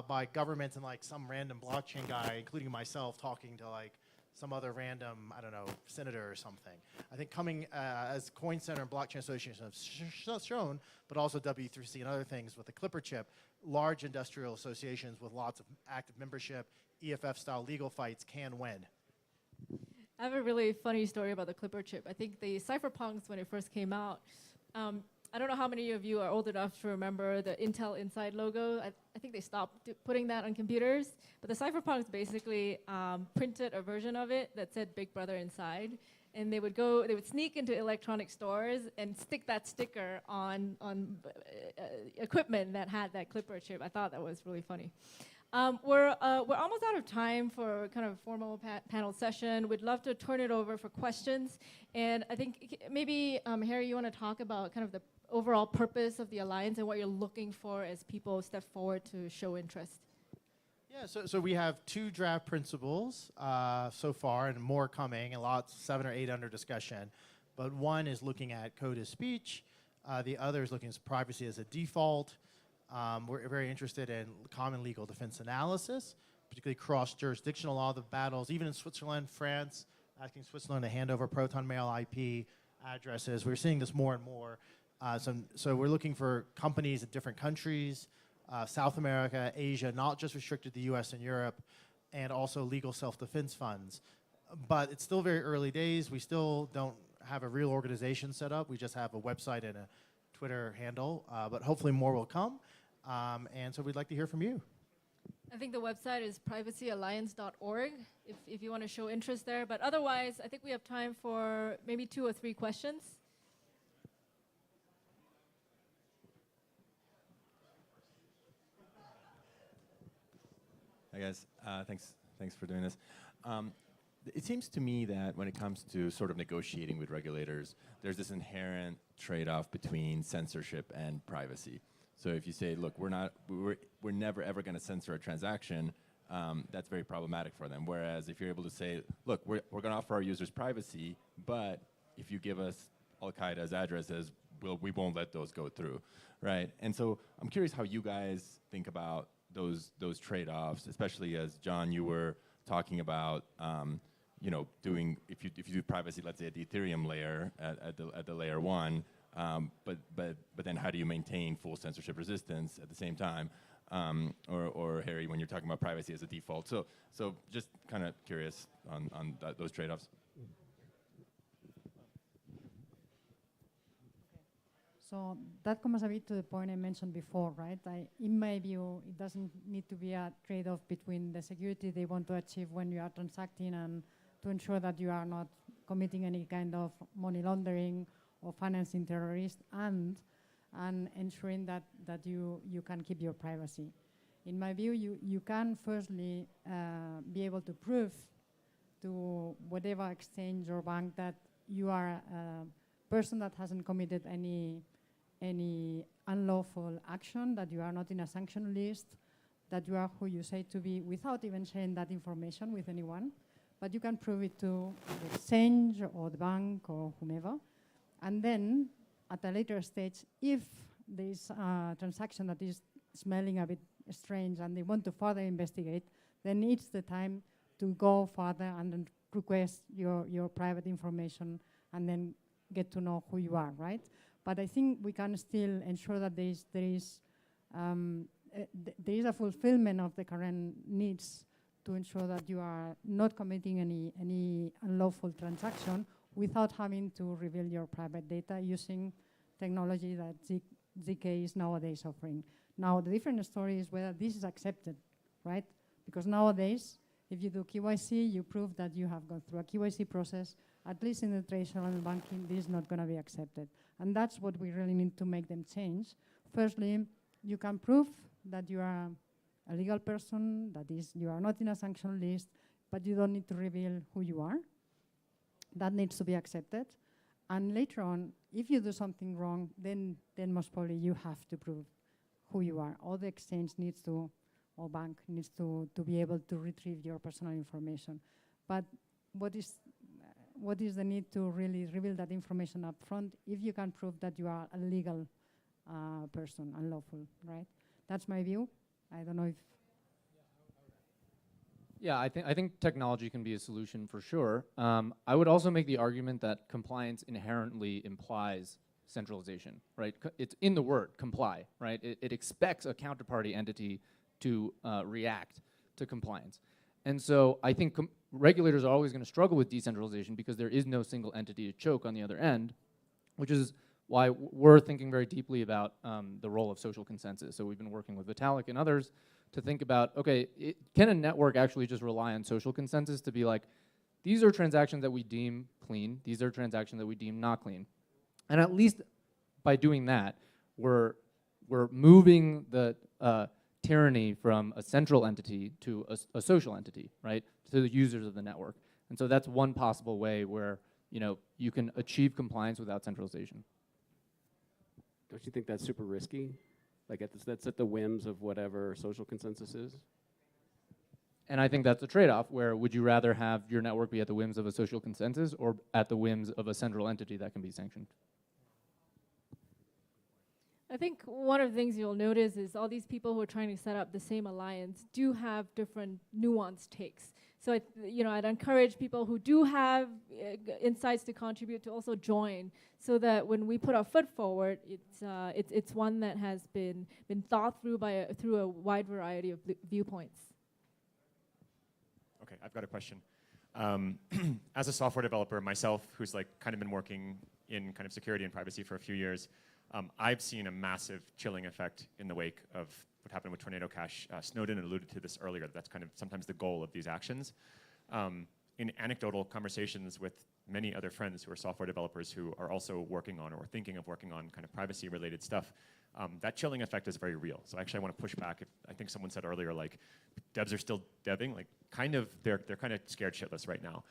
by governments and like some random blockchain guy, including myself, talking to like some other random, I don't know, senator or something. I think coming as Coin Center and Blockchain Association have shown, but also W3C and other things with the Clipper chip, large industrial associations with lots of active membership, EFF-style legal fights can win. I have a really funny story about the Clipper chip. I think the cypherpunks, when it first came out, I don't know how many of you are old enough to remember the Intel Inside logo. I think they stopped putting that on computers. But the cypherpunks basically printed a version of it that said Big Brother inside. And they would sneak into electronic stores and stick that sticker on equipment that had that Clipper chip. I thought that was really funny. We're almost out of time for kind of a formal panel session. We'd love to turn it over for questions. And I think maybe, Harry, you want to talk about kind of the overall purpose of the Alliance and what you're looking for as people step forward to show interest. Yeah, so we have 2 draft principles so far, and more coming, and lots, 7 or 8 under discussion. But one is looking at code as speech. The other is looking at privacy as a default. We're very interested in common legal defense analysis, particularly cross-jurisdictional law, the battles, even in Switzerland, France, asking Switzerland to hand over Proton Mail IP addresses. We're seeing this more and more. So we're looking for companies in different countries, South America, Asia, not just restricted to the US and Europe, and also legal self-defense funds. But it's still very early days. We still don't have a real organization set up. We just have a website and a Twitter handle, but hopefully more will come. And so we'd like to hear from you. I think the website is privacyalliance.org if you want to show interest there. But otherwise, I think we have time for maybe 2 or 3 questions. Hi guys, thanks for doing this. It seems to me that when it comes to sort of negotiating with regulators, there's this inherent trade-off between censorship and privacy. So if you say, look, we're never ever going to censor a transaction, that's very problematic for them. Whereas if you're able to say, look, we're going to offer our users privacy, but if you give us Al-Qaeda's addresses, we won't let those go through, right? And so I'm curious how you guys think about those trade-offs, especially as John, you were talking about, you know, doing if you do privacy, let's say at the Ethereum layer at the layer 1, but then how do you maintain full censorship resistance at the same time? Or Harry, when you're talking about privacy as a default, so just kind of curious on those trade-offs. So that comes a bit to the point I mentioned before, right? In my view, it doesn't need to be a trade-off between the security they want to achieve when you are transacting and to ensure that you are not committing any kind of money laundering or financing terrorists and ensuring that you can keep your privacy. In my view, you can firstly be able to prove to whatever exchange or bank that you are a person that hasn't committed any unlawful action, that you are not in a sanction list, that you are who you say to be without even sharing that information with anyone. But you can prove it to the exchange or the bank or whomever. And then at a later stage, if there is a transaction that is smelling a bit strange and they want to further investigate, then it's the time to go further and then request your private information and then get to know who you are, right? But I think we can still ensure that there is a fulfillment of the current needs to ensure that you are not committing any unlawful transaction without having to reveal your private data using technology that ZK is nowadays offering. Now, the different story is whether this is accepted, right? Because nowadays, if you do KYC, you prove that you have gone through a KYC process. At least in the traditional banking, this is not going to be accepted. And that's what we really need to make them change. Firstly, you can prove that you are a legal person, that is, you are not in a sanction list, but you don't need to reveal who you are. That needs to be accepted. And later on, if you do something wrong, then most probably you have to prove who you are. All the exchange needs to, or bank needs to be able to retrieve your personal information. But what is what is the need to really reveal that information up front if you can prove that you are a legal person, unlawful, right? That's my view. I don't know if. Yeah, I think technology can be a solution for sure. I would also make the argument that compliance inherently implies centralization, right? It's in the word, comply, right? It expects a counterparty entity to react to compliance. And so I think regulators are always going to struggle with decentralization because there is no single entity to choke on the other end, which is why we're thinking very deeply about the role of social consensus. So we've been working with Vitalik and others to think about, okay, can a network actually just rely on social consensus to be like, these are transactions that we deem clean, these are transactions that we deem not clean. And at least by doing that, we're moving the tyranny from a central entity to a social entity, right, to the users of the network. And so that's one possible way where you can achieve compliance without centralization. Don't you think that's super risky? Like that's at the whims of whatever social consensus is? And I think that's a trade-off where would you rather have your network be at the whims of a social consensus or at the whims of a central entity that can be sanctioned? I think one of the things you'll notice is all these people who are trying to set up the same alliance do have different nuanced takes. So I'd encourage people who do have insights to contribute to also join, so that when we put our foot forward, it's one that has been thought through through a wide variety of viewpoints. Okay, I've got a question. As a software developer myself, who's kind of been working in kind of security and privacy for a few years, I've seen a massive chilling effect in the wake of what happened with Tornado Cash. Snowden alluded to this earlier. That's kind of sometimes the goal of these actions. In anecdotal conversations with many other friends who are software developers who are also working on or thinking of working on kind of privacy-related stuff, that chilling effect is very real. So actually I want to push back. I think someone said earlier, devs are still deving. They're kind of scared shitless right now.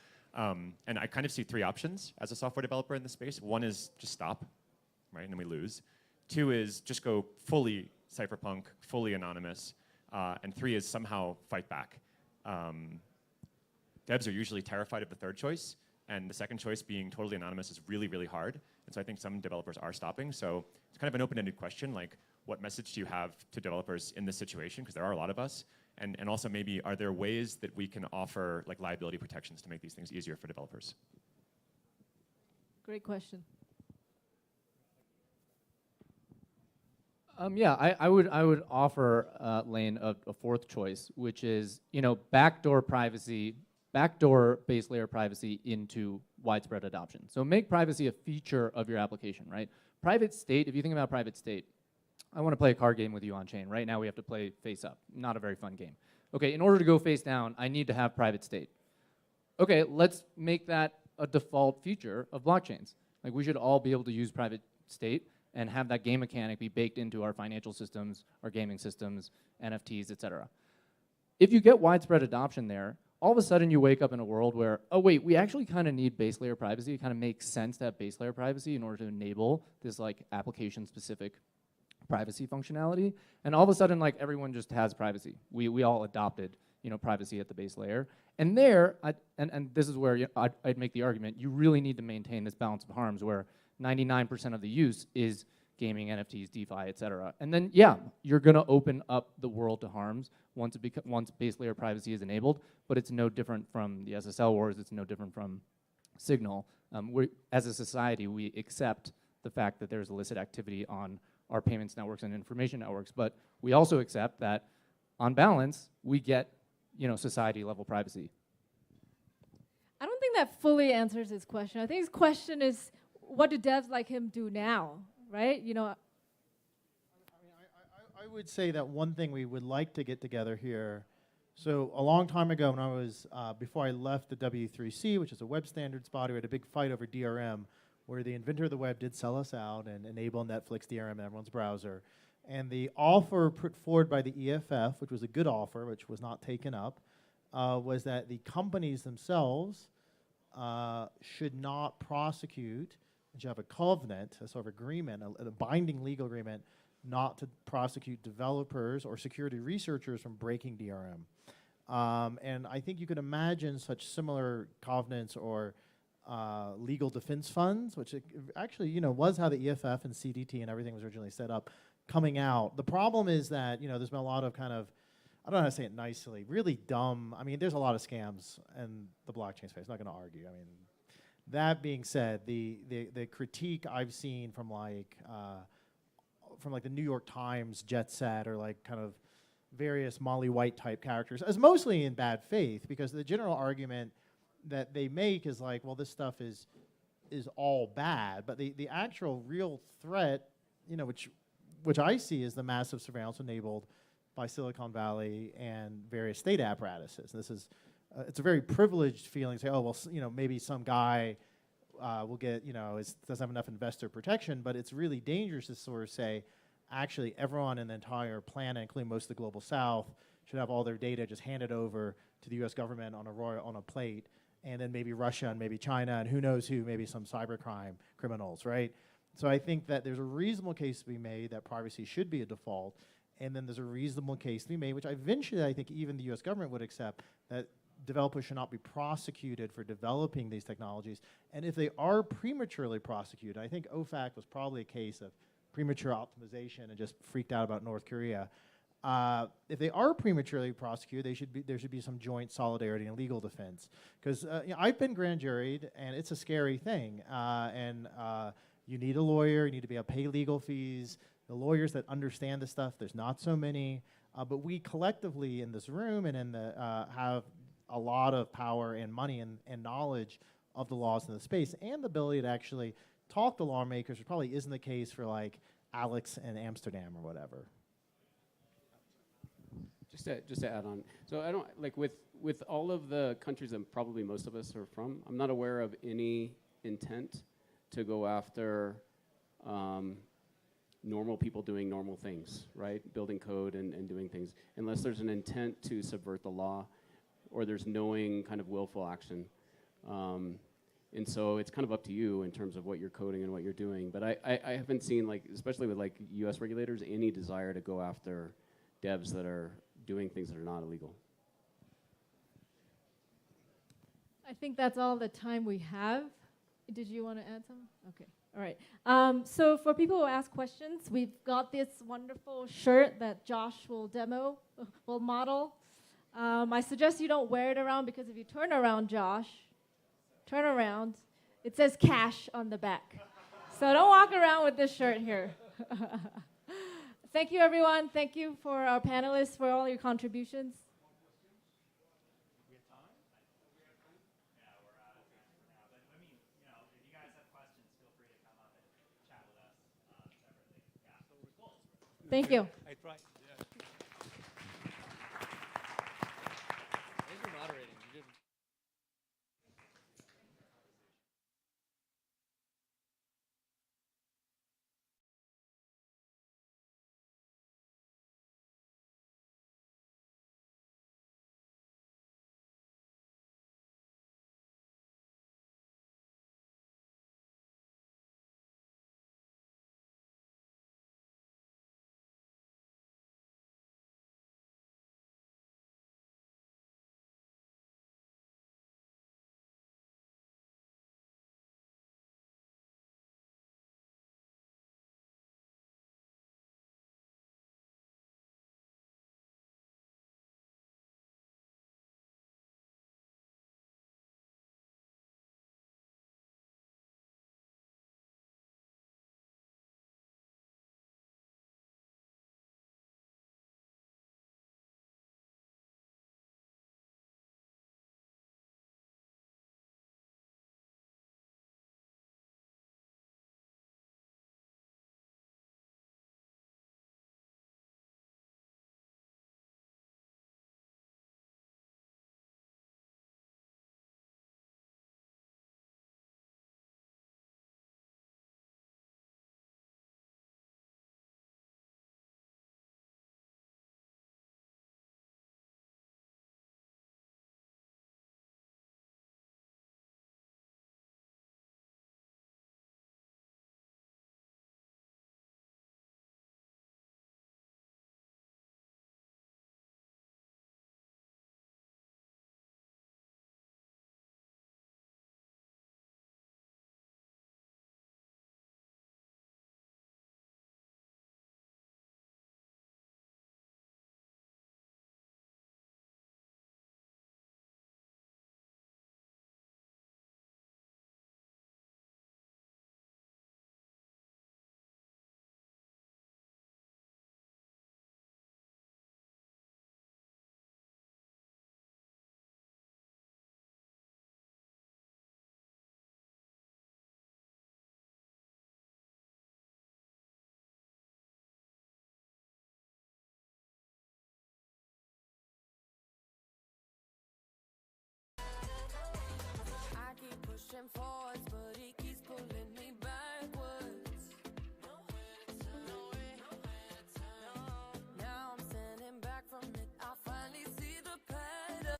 And I kind of see three options as a software developer in this space. One is just stop, right, and then we lose. Two is just go fully cypherpunk, fully anonymous. And three is somehow fight back. Devs are usually terrified of the third choice, and the second choice, being totally anonymous, is really, really hard. And so I think some developers are stopping. So it's kind of an open-ended question, what message do you have to developers in this situation? Because there are a lot of us. And also maybe, are there ways that we can offer liability protections to make these things easier for developers? Great question. Yeah, I would offer Lane a fourth choice, which is backdoor privacy, backdoor base layer privacy into widespread adoption. So make privacy a feature of your application, right? Private state. If you think about private state, I want to play a card game with you on chain. Right now we have to play face up. Not a very fun game. Okay, in order to go face down, I need to have private state. Okay, let's make that a default feature of blockchains. We should all be able to use private state and have that game mechanic be baked into our financial systems, our gaming systems, NFTs, et cetera. If you get widespread adoption there, all of a sudden you wake up in a world where, oh wait, we actually kind of need base layer privacy. It kind of makes sense to have base layer privacy in order to enable this application-specific privacy functionality. And all of a sudden, everyone just has privacy. We all adopted privacy at the base layer. And there, and this is where I'd make the argument, you really need to maintain this balance of harms where 99% of the use is gaming, NFTs, DeFi, et cetera. And then, yeah, you're going to open up the world to harms once base layer privacy is enabled, but it's no different from the SSL wars. It's no different from Signal. As a society, we accept the fact that there's illicit activity on our payments networks and information networks, but we also accept that, on balance, we get society-level privacy. I don't think that fully answers his question. I think his question is, what do devs like him do now, right? I would say that one thing we would like to get together here. So a long time ago, when I was before I left the W3C, which is a web standards body, we had a big fight over DRM, where the inventor of the web did sell us out and enable Netflix DRM in everyone's browser. And the offer put forward by the EFF, which was a good offer, which was not taken up, was that the companies themselves should not prosecute, and should have a covenant, a sort of agreement, a binding legal agreement, not to prosecute developers or security researchers from breaking DRM. And I think you could imagine such similar covenants or legal defense funds, which actually, you know, was how the EFF and CDT and everything was originally set up coming out. The problem is that, you know, there's been a lot of kind of, I don't know how to say it nicely, really dumb. I mean, there's a lot of scams in the blockchain space. I'm not going to argue. I mean, that being said, the critique I've seen from like the New York Times jet set or like kind of various Molly White type characters is mostly in bad faith, because the general argument that they make is like, well, this stuff is all bad, but the actual real threat, you know, which I see is the massive surveillance enabled by Silicon Valley and various state apparatuses. This is it's a very privileged feeling to say, oh, well, you know, maybe some guy will get, you know, doesn't have enough investor protection, but it's really dangerous to sort of say, actually, everyone in the entire planet, including most of the global south, should have all their data just handed over to the US government on a plate, and then maybe Russia and maybe China, and who knows who, maybe some cybercrime criminals, right? So I think that there's a reasonable case to be made that privacy should be a default, and then there's a reasonable case to be made, which eventually I think even the US government would accept, that developers should not be prosecuted for developing these technologies. And if they are prematurely prosecuted, I think OFAC was probably a case of premature optimization and just freaked out about North Korea. If they are prematurely prosecuted, there should be some joint solidarity and legal defense. Because you know, I've been grand juried, and it's a scary thing. You need a lawyer, you need to be able to pay legal fees. The lawyers that understand this stuff, there's not so many. But we collectively in this room and in the have a lot of power and money and knowledge of the laws in the space, and the ability to actually talk to lawmakers, which probably isn't the case for like Alex in Amsterdam or whatever. Just to add on, so I don't like with all of the countries that probably most of us are from, I'm not aware of any intent to go after normal people doing normal things, right? Building code and doing things, unless there's an intent to subvert the law, or there's knowing kind of willful action. And so it's kind of up to you in terms of what you're coding and what you're doing. But I haven't seen, like, especially with like US regulators, any desire to go after devs that are doing things that are not illegal. I think that's all the time we have. Did you want to add something? Okay. All right. So for people who ask questions, we've got this wonderful shirt that Josh will model. I suggest you don't wear it around, because if you turn around, Josh, turn around, it says cash on the back. So don't walk around with this shirt here. Thank you, everyone. Thank you for our panelists for all your contributions. Thank you. I tried. pause, but he keeps pulling me backwards. Nowhere to turn, nowhere to turn. Now I'm standing back from it. I finally see the pattern.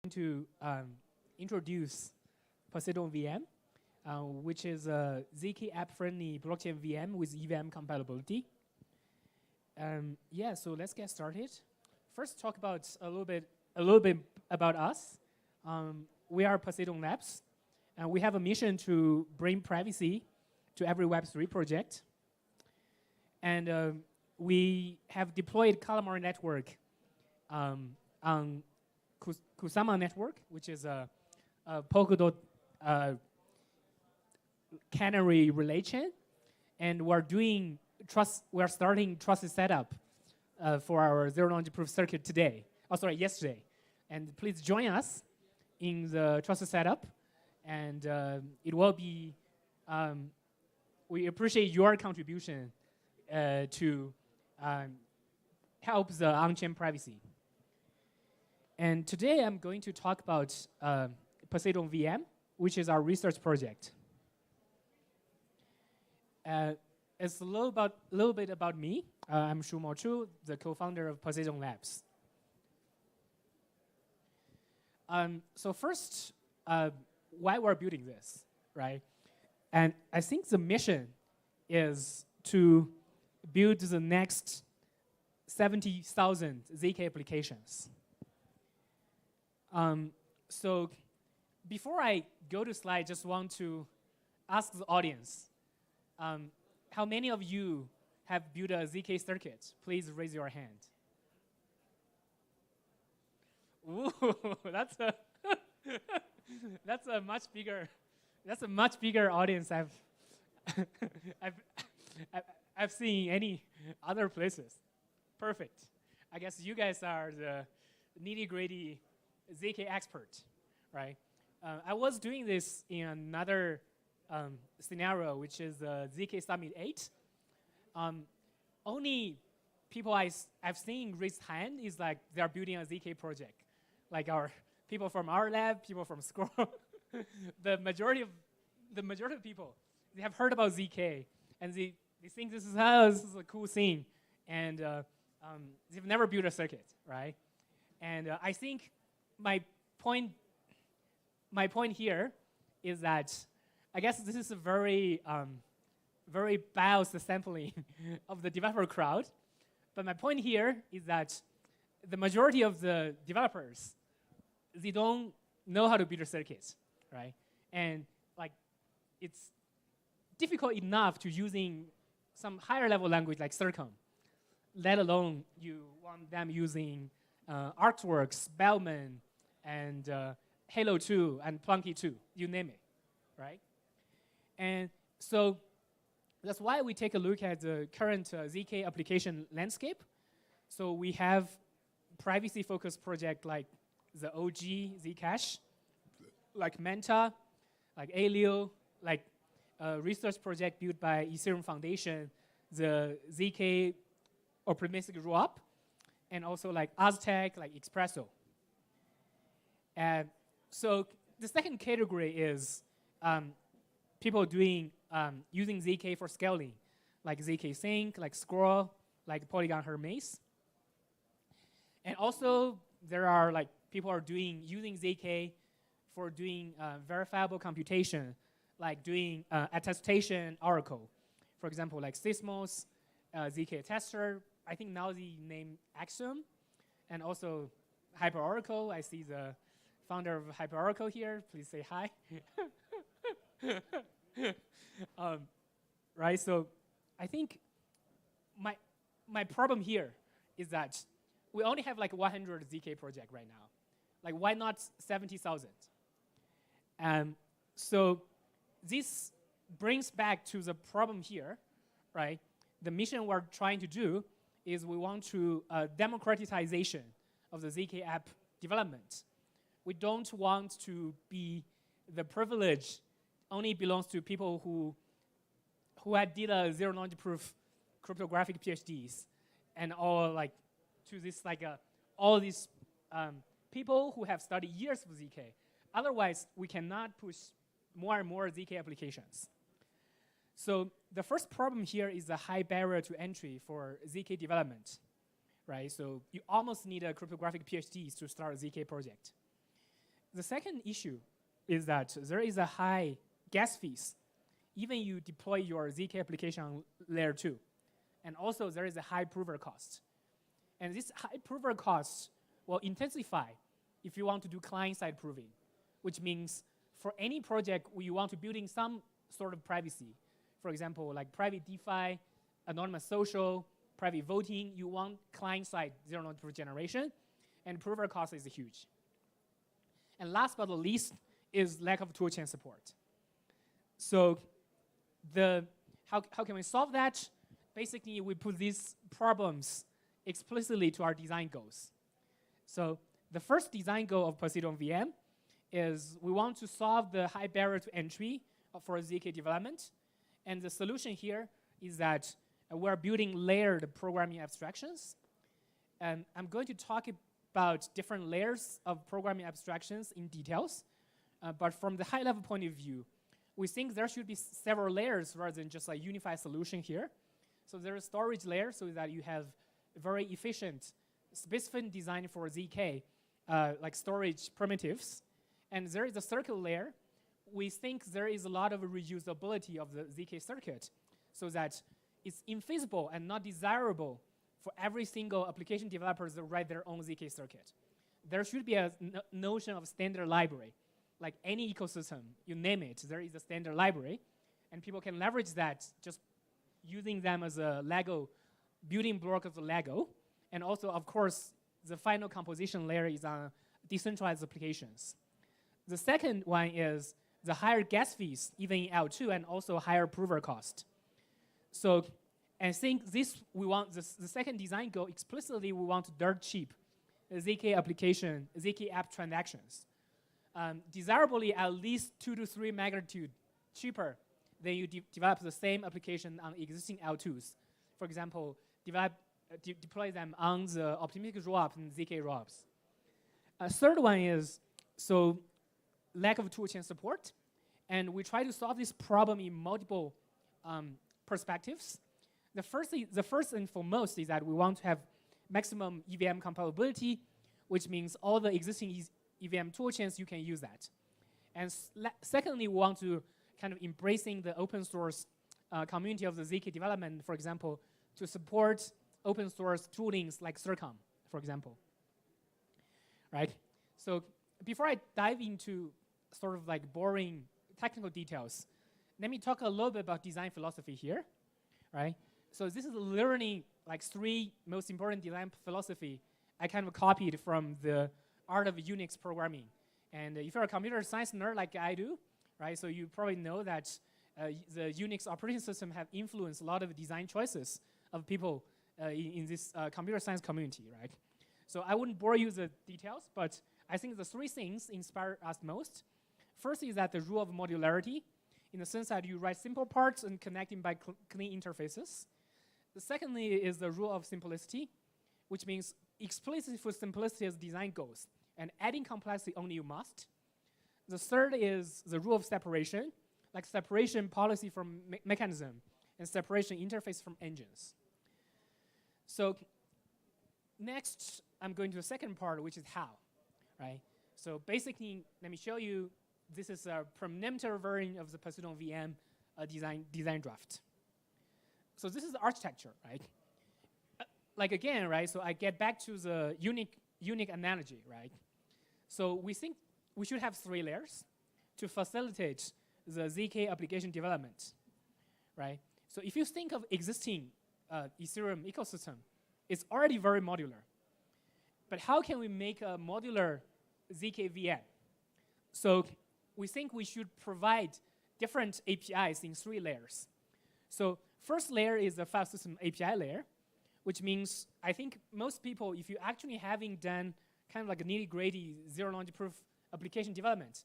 to introduce Poseidon VM, which is a ZK app-friendly blockchain VM with EVM compatibility. Yeah, so let's get started. First, talk about a little bit about us. We are Poseidon Labs, and we have a mission to bring privacy to every Web3 project. And we have deployed Calamar network on Kusama network, which is a Polkadot canary relay chain, and we're starting trusted setup for our zero-knowledge proof circuit today. Oh, sorry, yesterday. And please join us in the trusted setup, and it will be. We appreciate your contribution to help the on-chain privacy. And today I'm going to talk about Poseidon VM, which is our research project. It's a little bit about me. I'm Shumo Chu, the co-founder of Poseidon Labs. So first, why we're building this, right? And I think the mission is to build the next 70,000 ZK applications. So before I go to slide, just want to ask the audience, how many of you have built a ZK circuit? Please raise your hand. Ooh, that's a much bigger audience I've seen any other places. Perfect. I guess you guys are the nitty-gritty ZK expert, right? I was doing this in another scenario, which is ZK Summit 8. Only people I've seen raise hand is like they're building a ZK project. Like our people from our lab, people from Scroll. the majority of people, they have heard about ZK, and they think this is a cool thing, and they've never built a circuit, right? And I think my point here is that I guess this is a very biased sampling of the developer crowd, but my point here is that the majority of the developers, they don't know how to build a circuit, right? And like, it's difficult enough to using some higher level language like Circum, let alone you want them using Arcworks, Bellman, and Halo 2 and Plunky 2, you name it, right? And so that's why we take a look at the current ZK application landscape. So we have privacy-focused project like the OG ZCash, like Manta, like Alio, like a research project built by Ethereum Foundation, the ZK optimistic rollup, and also like Aztec, like Espresso. And so the second category is people doing using ZK for scaling, like ZK Sync, like Scroll, like Polygon Hermes. And also there are like people are using ZK for doing verifiable computation, like doing attestation Oracle. For example, like Sysmos, ZK Tester. I think now the name Axiom, and also Hyper Oracle. I see the founder of Hyper Oracle here. Please say hi. Right. So I think my problem here is that we only have like 100 ZK project right now. Like, why not 70,000? So this brings back to the problem here, right? The mission we're trying to do is we want to democratization of the ZK app development. We don't want to be the privilege only belongs to people who had did a zero-knowledge proof cryptographic PhDs, and all like to this like all these people who have studied years of ZK. Otherwise, we cannot push more and more ZK applications. So the first problem here is the high barrier to entry for ZK development, right? So you almost need a cryptographic PhD to start a ZK project. the second issue is that there is a high gas fees, even you deploy your ZK application on layer 2. And also there is a high prover cost. And this high prover cost will intensify if you want to do client-side proving, which means for any project where you want to build in some sort of privacy, for example, like private DeFi, anonymous social, private voting, you want client-side zero-knowledge proof generation, and prover cost is huge. And last but not least is lack of toolchain support. So how can we solve that? Basically, we put these problems explicitly to our design goals. So the first design goal of Poseidon VM is we want to solve the high barrier to entry for ZK development. And the solution here is that we're building layered programming abstractions. And I'm going to talk about different layers of programming abstractions in details. But from the high-level point of view, we think there should be several layers rather than just a unified solution here. So there's a storage layer so that you have very efficient, specific design for ZK, like storage primitives. And there is a circuit layer. We think there is a lot of reusability of the ZK circuit so that it's infeasible and not desirable for every single application developer to write their own ZK circuit. There should be a notion of standard library. Like any ecosystem, you name it, there is a standard library. And people can leverage that just using them as a Lego, building block of the Lego. And also, of course, the final composition layer is on decentralized applications. The second one is the higher gas fees, even in L2, and also higher prover cost. So I think this, we want the second design goal explicitly, we want dirt cheap ZK application, ZK app transactions. Desirably at least 2 to 3 magnitude cheaper than you develop the same application on existing L2s. For example, deploy them on the optimistic rollup and ZK rollups. Third one is lack of toolchain support. And we try to solve this problem in multiple perspectives. The first and foremost is that we want to have maximum EVM compatibility, which means all the existing EVM toolchains, you can use that. And secondly, we want to kind of embracing the open source community of the ZK development, for example, to support open source toolings like Sreeram, for example. Right? So before I dive into sort of like boring technical details, let me talk a little bit about design philosophy here. Right? So this is learning like 3 most important design philosophy I kind of copied from the art of Unix programming. And if you're a computer science nerd like I do, right, so you probably know that the Unix operating system have influenced a lot of design choices of people in this computer science community, right? So I wouldn't bore you with the details, but I think the 3 things inspire us most. First is that the rule of modularity, in the sense that you write simple parts and connecting by clean interfaces. The secondly is the rule of simplicity, which means explicitly for simplicity as design goals, and adding complexity only you must. The third is the rule of separation, like separation policy from mechanism, and separation interface from engines. So next, I'm going to the second part, which is how, right? So basically, let me show you, this is a preliminary version of the Poseidon VM design draft. So this is the architecture, right? Like again, right, so I get back to the unique analogy, right? So we think we should have 3 layers to facilitate the ZK application development, right? So if you think of existing Ethereum ecosystem, it's already very modular. But how can we make a modular zkEVM? So we think we should provide different APIs in 3 layers. So first layer is the file system API layer, which means I think most people, if you actually having done kind of like a nitty-gritty zero-knowledge proof application development,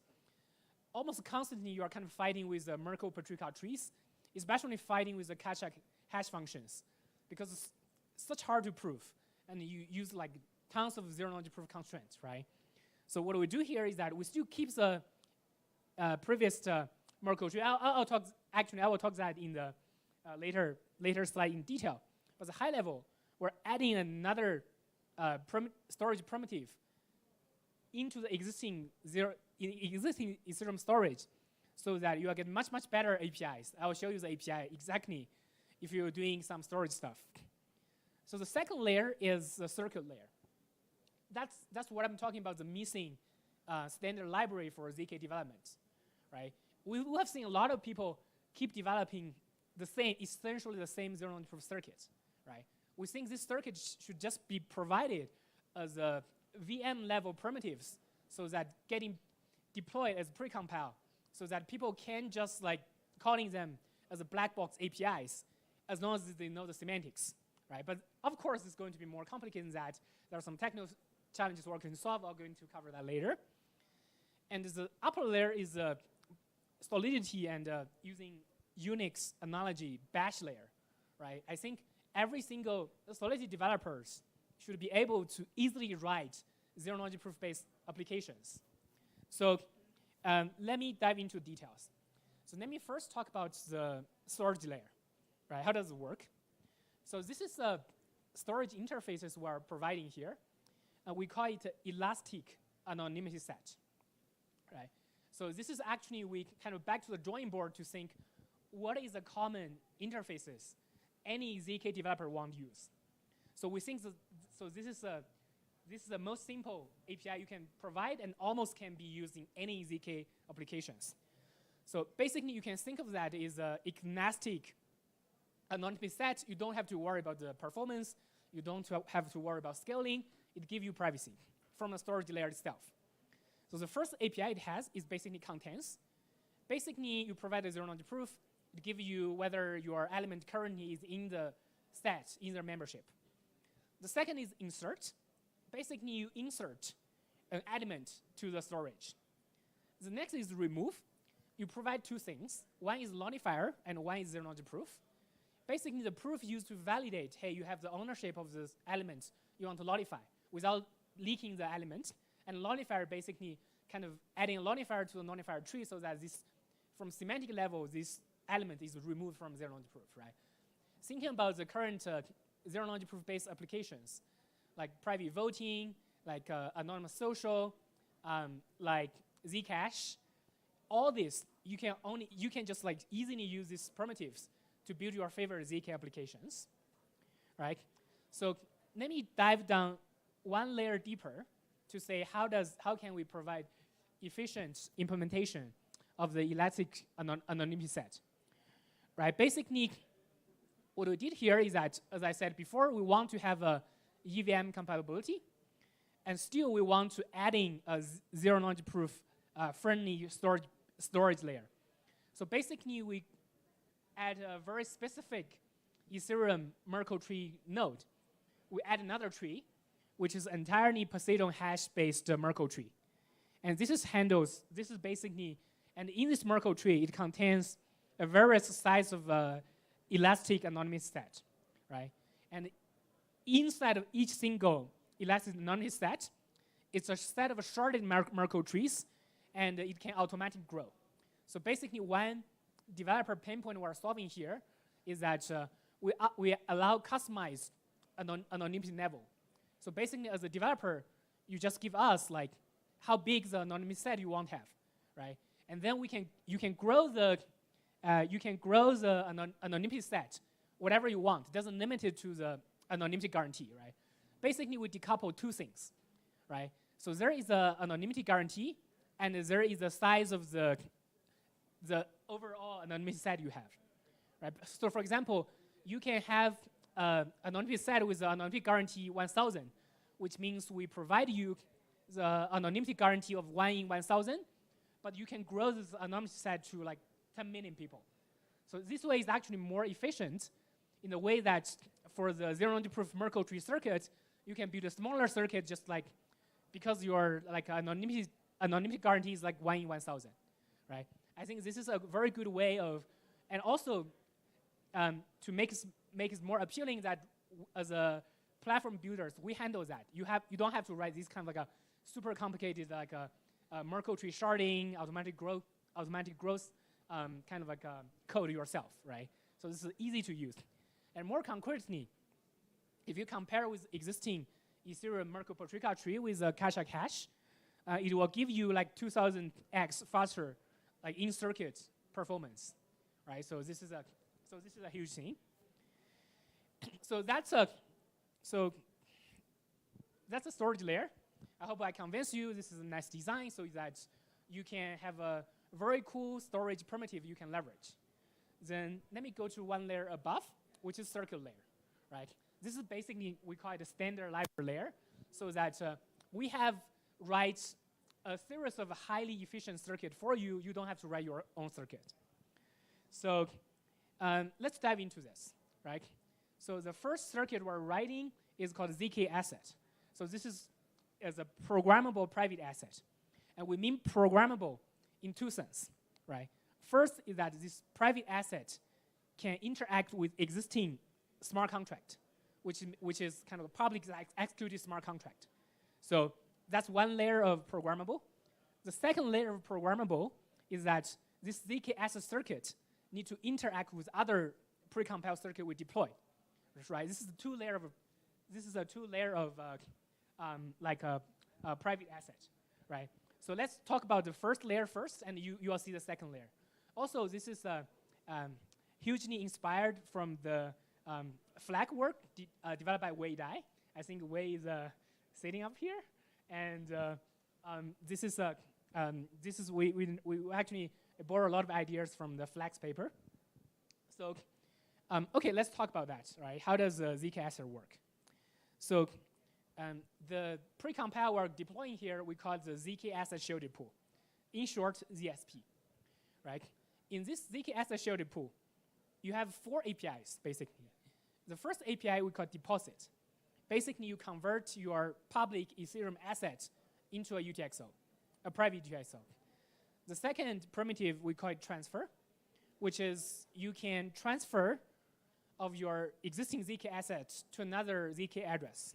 almost constantly you are kind of fighting with the Merkle-Petrarca trees, especially fighting with the hash functions, because it's such hard to prove, and you use like tons of zero-knowledge proof constraints, right? So what we do here is that we still keep the previous Merkle tree. I will talk that in the later slide in detail. But the high level, we're adding another storage primitive into the existing Ethereum storage, so that you will get much better APIs. I will show you the API exactly if you're doing some storage stuff. So the second layer is the circuit layer. That's what I'm talking about, the missing standard library for ZK development, right? We have seen a lot of people keep developing essentially the same zero-knowledge proof circuits, right? We think this circuit should just be provided as a VM level primitives, so that getting deployed as precompile, so that people can just like calling them as a black box APIs, as long as they know the semantics, right? But of course, it's going to be more complicated than that. There are some technical challenges we're going to solve. I'm going to cover that later. And the upper layer is solidity and using Unix analogy bash layer, right? I think every single solidity developers should be able to easily write zero-knowledge proof-based applications. So let me dive into details. So let me first talk about the storage layer, right? How does it work? So this is a storage interfaces we're providing here. We call it elastic anonymity set, right? So this is actually, we kind of back to the drawing board to think, what is the common interfaces any ZK developer want to use? So we think this is the most simple API you can provide and almost can be used in any ZK applications. So basically, you can think of that as a elastic anonymity set. You don't have to worry about the performance. You don't have to worry about scaling. It gives you privacy from the storage layer itself. So the first API it has is basically contents. Basically, you provide a zero-knowledge proof. It gives you whether your element currently is in the set, in the membership. The second is insert. Basically, you insert an element to the storage. The next is remove. You provide two things. One is nullifier, and one is zero-knowledge proof. Basically, the proof used to validate, hey, you have the ownership of this element you want to nullify without leaking the element. And nullifier basically kind of adding a nullifier to the nullifier tree so that this, from semantic level, this element is removed from zero-knowledge proof, right? Thinking about the current zero-knowledge proof-based applications, like private voting, like anonymous social, like ZCash, all this, you can just like easily use these primitives to build your favorite ZK applications, right? So let me dive down one layer deeper to say how can we provide efficient implementation of the elastic anonymity set, right? Basically, what we did here is that, as I said before, we want to have a EVM compatibility, and still we want to add in a zero-knowledge proof friendly storage layer. So basically, we add a very specific Ethereum Merkle tree node. We add another tree, which is entirely Poseidon hash-based Merkle tree. And this is basically, and in this Merkle tree, it contains a various size of elastic anonymity set, right? And inside of each single elastic anonymity set, it's a set of sharded Merkle trees, and it can automatically grow. So basically, one developer pain point we're solving here is that we allow customized anonymity level. So basically, as a developer, you just give us like how big the anonymity set you want to have, right? And then you can grow the anonymity set whatever you want. It doesn't limit it to the anonymity guarantee, right? Basically, we decouple two things, right? So there is an anonymity guarantee, and there is the size of the overall anonymity set you have, right? So for example, you can have anonymity set with the anonymity guarantee 1,000, which means we provide you the anonymity guarantee of 1 in 1,000, but you can grow this anonymity set to like 10 million people. So this way is actually more efficient in the way that for the zero-knowledge proof Merkle tree circuit, you can build a smaller circuit just like because your like anonymity guarantee is like 1 in 1,000, right? I think this is a very good way of, and also to make it more appealing that as a platform builders, we handle that. You don't have to write this kind of like a super complicated like a Merkle tree sharding, automatic growth kind of like code yourself, right? So this is easy to use. And more concretely, if you compare with existing Ethereum Merkle Patrika tree with a Kasha cache, it will give you like 2000x faster, like in-circuit performance, right? So this is a huge thing. So that's a storage layer. I hope I convince you this is a nice design so that you can have a very cool storage primitive you can leverage. Then let me go to one layer above, which is circuit layer, right? This is basically, we call it a standard library layer, so that we have write a series of highly efficient circuit for you. You don't have to write your own circuit. So let's dive into this, right? So the first circuit we're writing is called ZK asset. So this is as a programmable private asset. And we mean programmable in two senses, right? First is that this private asset can interact with existing smart contract, which is kind of a public executed smart contract. So that's one layer of programmable. The second layer of programmable is that this ZK asset circuit need to interact with other precompiled circuit we deploy, right? This is a two-layer of like a private asset, right? So let's talk about the first layer first, and you will see the second layer. Also, this is hugely inspired from the flag work developed by Wei Dai. I think Wei is sitting up here, and we actually borrow a lot of ideas from the flags paper. So, okay, let's talk about that. Right? How does ZK asset work? So, the precompile we're deploying here, we call the ZK asset shielded pool. In short, ZSP. Right? In this ZK asset shielded pool, you have 4 APIs basically. The first API we call deposit. Basically, you convert your public Ethereum asset into a UTXO, a private UTXO. The second primitive we call it transfer, which is you can transfer of your existing ZK asset to another ZK address.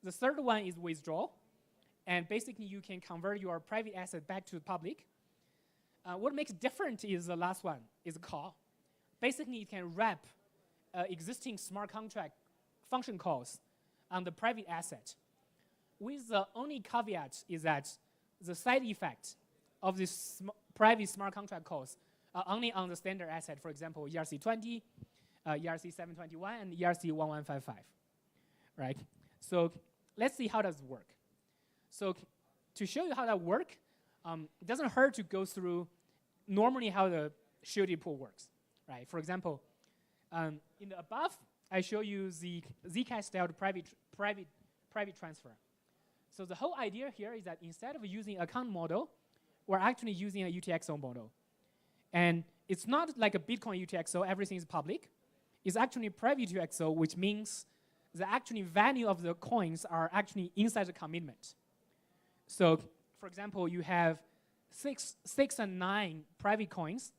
The third one is withdrawal, and basically you can convert your private asset back to public. What makes it different is the last one, is a call. Basically, you can wrap existing smart contract function calls on the private asset. With the only caveat is that the side effect of this private smart contract calls are only on the standard asset, for example, ERC20, ERC721, and ERC1155, right? So let's see how does it work. So to show you how that works, it doesn't hurt to go through normally how the shielded pool works, right? For example, in the above, I show you the ZCash style private transfer. So the whole idea here is that instead of using account model, we're actually using a UTXO model. And it's not like a Bitcoin UTXO, everything is public. It's actually private UTXO, which means the actual value of the coins are actually inside the commitment. So for example, you have 6 and 9 private coins,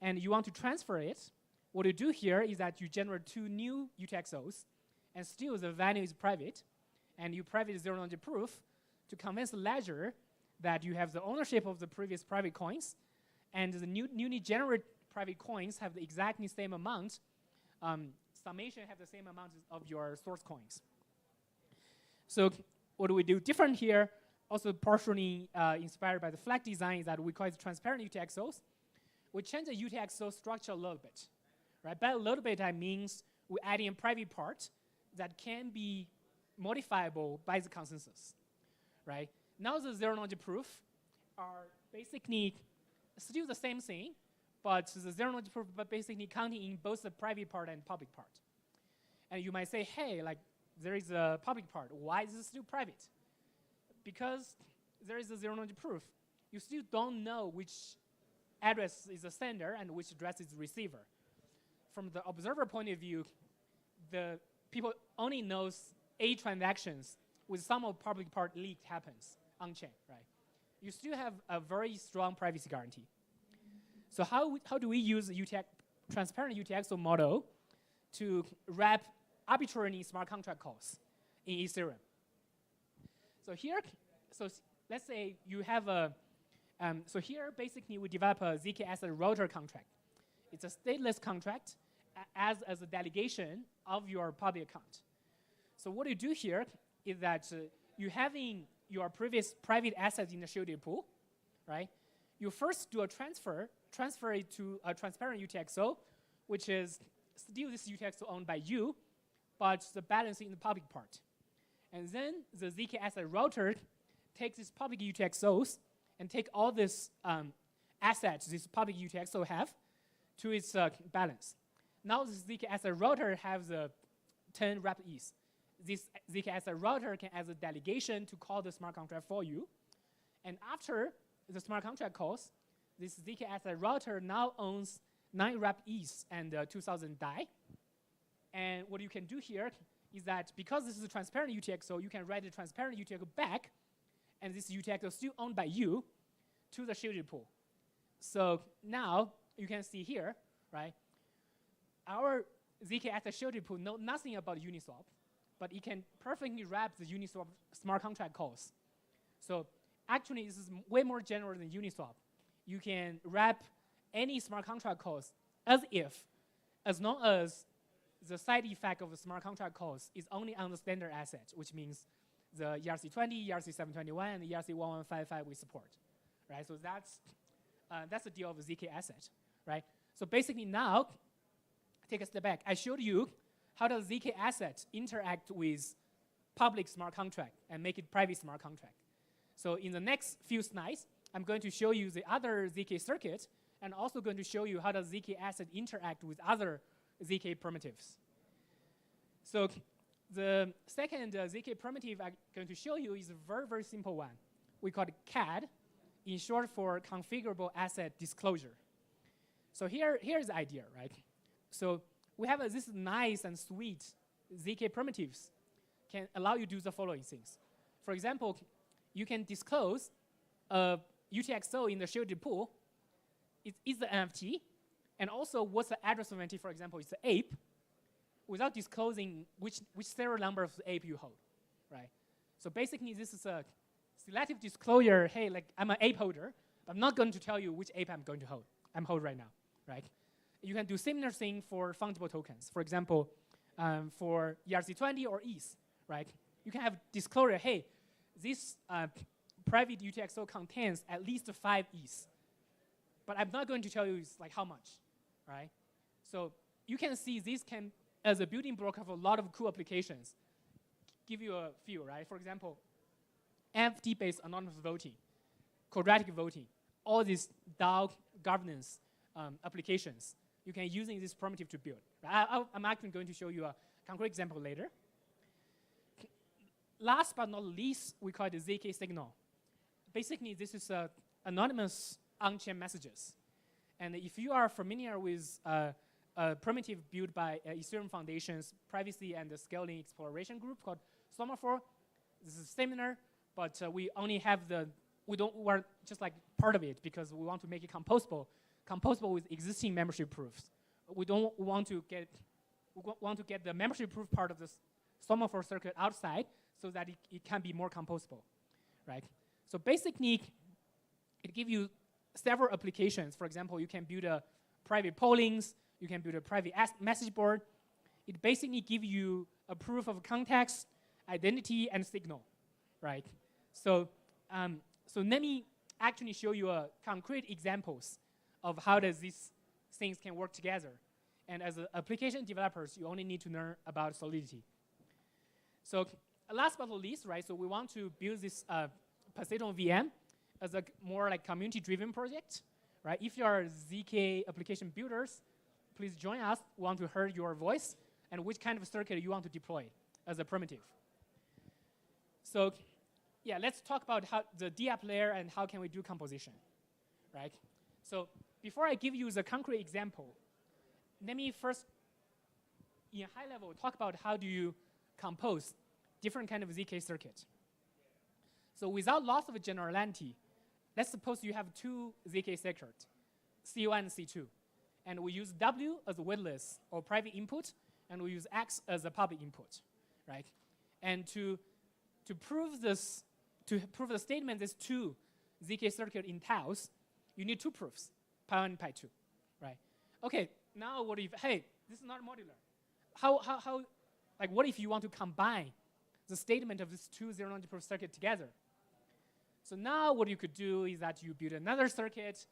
and you want to transfer it. What you do here is that you generate 2 new UTXOs, and still the value is private, and you private zero-knowledge proof to convince the ledger that you have the ownership of the previous private coins, and the newly generated private coins have the exactly same amount. Summation have the same amount of your source coins. So what do we do different here? Also partially inspired by the flag design is that we call it transparent UTXOs. We change the UTXO structure a little bit. Right? By a little bit, I means we add in private part that can be modifiable by the consensus. Right? Now the zero-knowledge proof are basically still the same thing, but the zero-knowledge proof but basically counting in both the private part and public part. And you might say, hey, like there is a public part. Why is it still private? Because there is a zero-knowledge proof. You still don't know which address is the sender and which address is the receiver. From the observer point of view, the people only knows A transactions with some of public part leak happens on-chain, right? You still have a very strong privacy guarantee. So how do we use the transparent UTXO model to wrap arbitrary smart contract calls in Ethereum? So here, let's say you have a, so here basically we develop a ZK asset router contract. It's a stateless contract as a delegation of your public account. So what you do here is that you're having your previous private assets in the shielded pool, right? You first do a transfer it to a transparent UTXO, which is still this UTXO owned by you, but the balance in the public part. And then the ZK asset router takes these public UTXOs and take all these assets this public UTXO have to its balance. Now this ZK asset router has the 10 wrapped ETH. This ZK asset router can as a delegation to call the smart contract for you. And after the smart contract calls, this ZK asset router now owns 9 wrapped ETH and 2,000 DAI. And what you can do here is that because this is a transparent UTXO, you can write the transparent UTXO back, and this UTXO is still owned by you to the shielded pool. So now you can see here, right? Our ZK asset shielded pool know nothing about Uniswap, but it can perfectly wrap the Uniswap smart contract calls. So actually, this is way more general than Uniswap. You can wrap any smart contract calls as long as the side effect of the smart contract calls is only on the standard asset, which means the ERC20, ERC721, and the ERC1155 we support, right? So that's the deal of the ZK asset, right? So basically now, take a step back. I showed you how does ZK asset interact with public smart contract and make it private smart contract. So in the next few slides, I'm going to show you the other ZK circuit, and also going to show you how does ZK asset interact with other ZK primitives. So the second ZK primitive I'm going to show you is a very, very simple one. We call it CAD, in short for configurable asset disclosure. So here's the idea, right? So we have this nice and sweet ZK primitives can allow you to do the following things. For example, you can disclose a UTXO in the shielded pool. It is the NFT, and also what's the address of NFT, for example, it's the ape, without disclosing which serial number of the ape you hold, right? So basically, this is a selective disclosure. Hey, like I'm an ape holder. I'm not going to tell you which ape I'm going to hold. I'm hold right now, right? You can do similar thing for fungible tokens. For example, for ERC20 or ETH, right? You can have disclosure. Hey, this private UTXO contains at least 5 ETH, but I'm not going to tell you it's like how much, right? So you can see this can, as a building block of a lot of cool applications, give you a few, right? For example, NFT-based anonymous voting, quadratic voting, all these DAO governance applications, you can using this primitive to build. I'm actually going to show you a concrete example later. Last but not least, we call it the ZK signal. Basically, this is anonymous on-chain messages. And if you are familiar with a primitive built by Ethereum Foundation's privacy and scaling exploration group called Somaphore, this is similar, but we only have we're just like part of it because we want to make it composable with existing membership proofs. We don't want to get the membership proof part of this Somaphore circuit outside so that it can be more composable, right? So basically, it gives you several applications. For example, you can build a private pollings, you can build a private message board. It basically gives you a proof of context, identity, and signal, right? So, so let me actually show you concrete examples of how does these things can work together. And as application developers, you only need to learn about Solidity. So last but not least, right, so we want to build this Poseidon VM as a more like community-driven project, right? If you are ZK application builders, please join us. We want to hear your voice and which kind of circuit you want to deploy as a primitive. So yeah, let's talk about how the DApp layer and how can we do composition, right? So before I give you the concrete example, let me first, in a high level, talk about how do you compose different kind of ZK circuit. So without loss of generality, let's suppose you have 2 ZK circuits, C1 and C2. And we use W as a waitlist or private input, and we use X as a public input, right? And to prove this, to prove the statement there's 2 ZK circuit in tails, you need 2 proofs, pi1 and pi2, right? Okay, now what if, hey, this is not modular. How like what if you want to combine the statement of these 2 zero-knowledge proof circuit together, So now what you could do is that you build another circuit,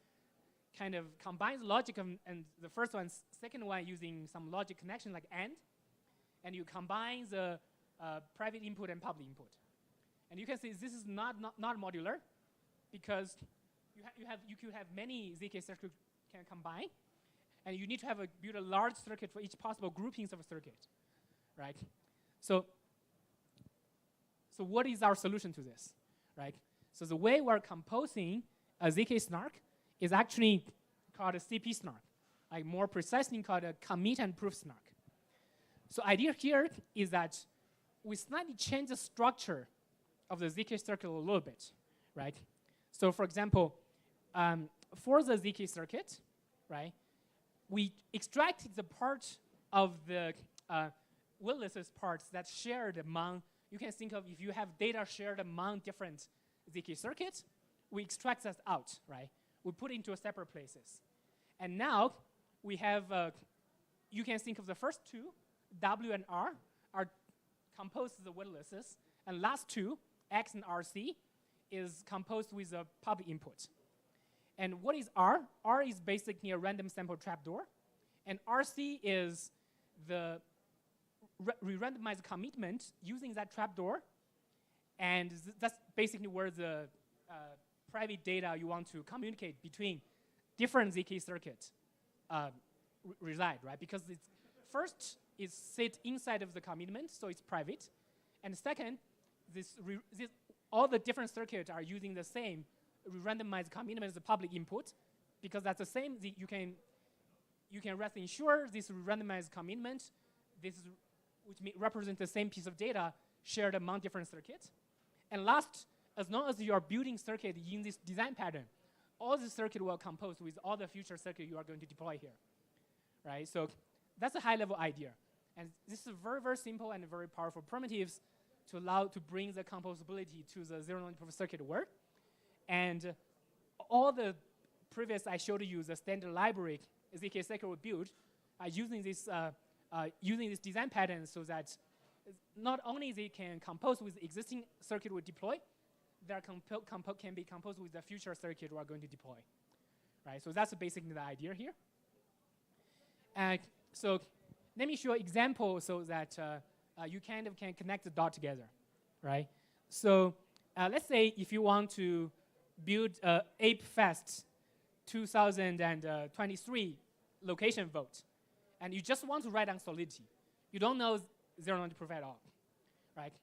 kind of combines logic and the first one, second one using some logic connection like AND, and you combine the private input and public input. And you can see this is not modular because you could have many ZK circuits can combine, and you need to build a large circuit for each possible groupings of a circuit, right? So what is our solution to this, right? So the way we're composing a ZK snark is actually called a CP snark, like more precisely called a commit and proof snark. So idea here is that we slightly change the structure of the ZK circuit a little bit, right? So for example, for the ZK circuit, right, we extracted the part of the witnesses parts that's shared among, you can think of if you have data shared among different ZK circuits, we extract that out, right? We put it into separate places. And now we have, you can think of the first two, W and R, are composed with the witnesses, and last two, X and RC, is composed with a public input. And what is R? R is basically a random sample trapdoor, and RC is the re-randomized commitment using that trapdoor, and that's basically where the private data you want to communicate between different ZK circuits reside, right? Because it's first is sit inside of the commitment, so it's private, and second, all the different circuits are using the same randomized commitment as the public input, because that's the same. You can rest ensure this randomized commitment, which represents the same piece of data shared among different circuits. And last, as long as you are building circuit in this design pattern, all the circuit will compose with all the future circuit you are going to deploy here, right? So that's a high-level idea. And this is very, very simple and very powerful primitives to allow to bring the composability to the zero-knowledge proof of circuit work. And all the previous I showed you, the standard library ZK circuit we built, are using this design pattern so that not only they can compose with existing circuit we deploy, they can be composed with the future circuit we are going to deploy, right? So that's basically the idea here. And so let me show an example so that you kind of can connect the dot together, right? So let's say if you want to build Ape Fest 2023 location vote, and you just want to write down solidity. You don't know zero-knowledge proof at all, right?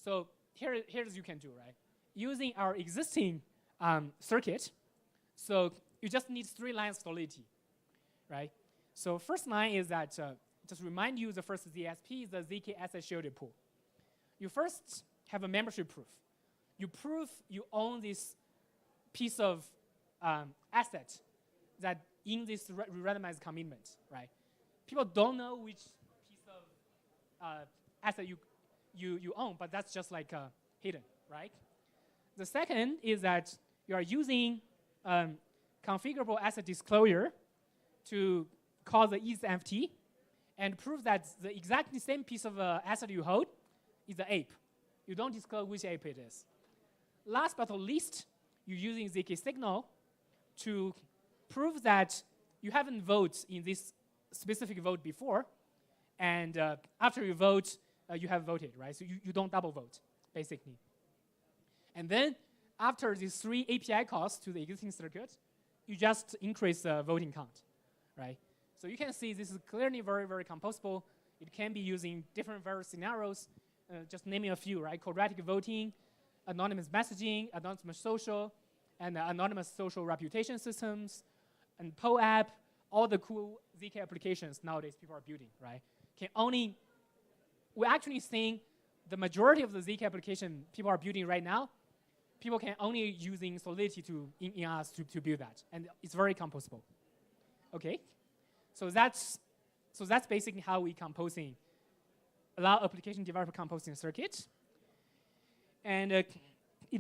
So here's you can do, right? Using our existing circuit, so you just need 3 lines of solidity, right? So first line is that, just remind you the first ZSP is the ZK asset shielded pool. You first have a membership proof. You prove you own this piece of asset that in this randomized commitment, right? People don't know which piece of asset you own, but that's just like hidden, right? The second is that you are using configurable asset disclosure to call the ETH and prove that the exactly same piece of asset you hold is the ape. You don't disclose which ape it is. Last but not least, you're using ZK signal to prove that you haven't voted in this specific vote before, and after you vote, you have voted, right? So you don't double vote, basically. And then after these 3 API calls to the existing circuit, you just increase the voting count, right? So you can see this is clearly very, very composable. It can be used in different various scenarios, just naming a few, right? Quadratic voting, anonymous messaging, anonymous social, and anonymous social reputation systems, and POAP, all the cool ZK applications nowadays people are building, right? We're actually seeing the majority of the ZK application people are building right now, people can only using Solidity in us to build that, and it's very composable. Okay, so that's basically how we composing, allow application developer composing circuits. And in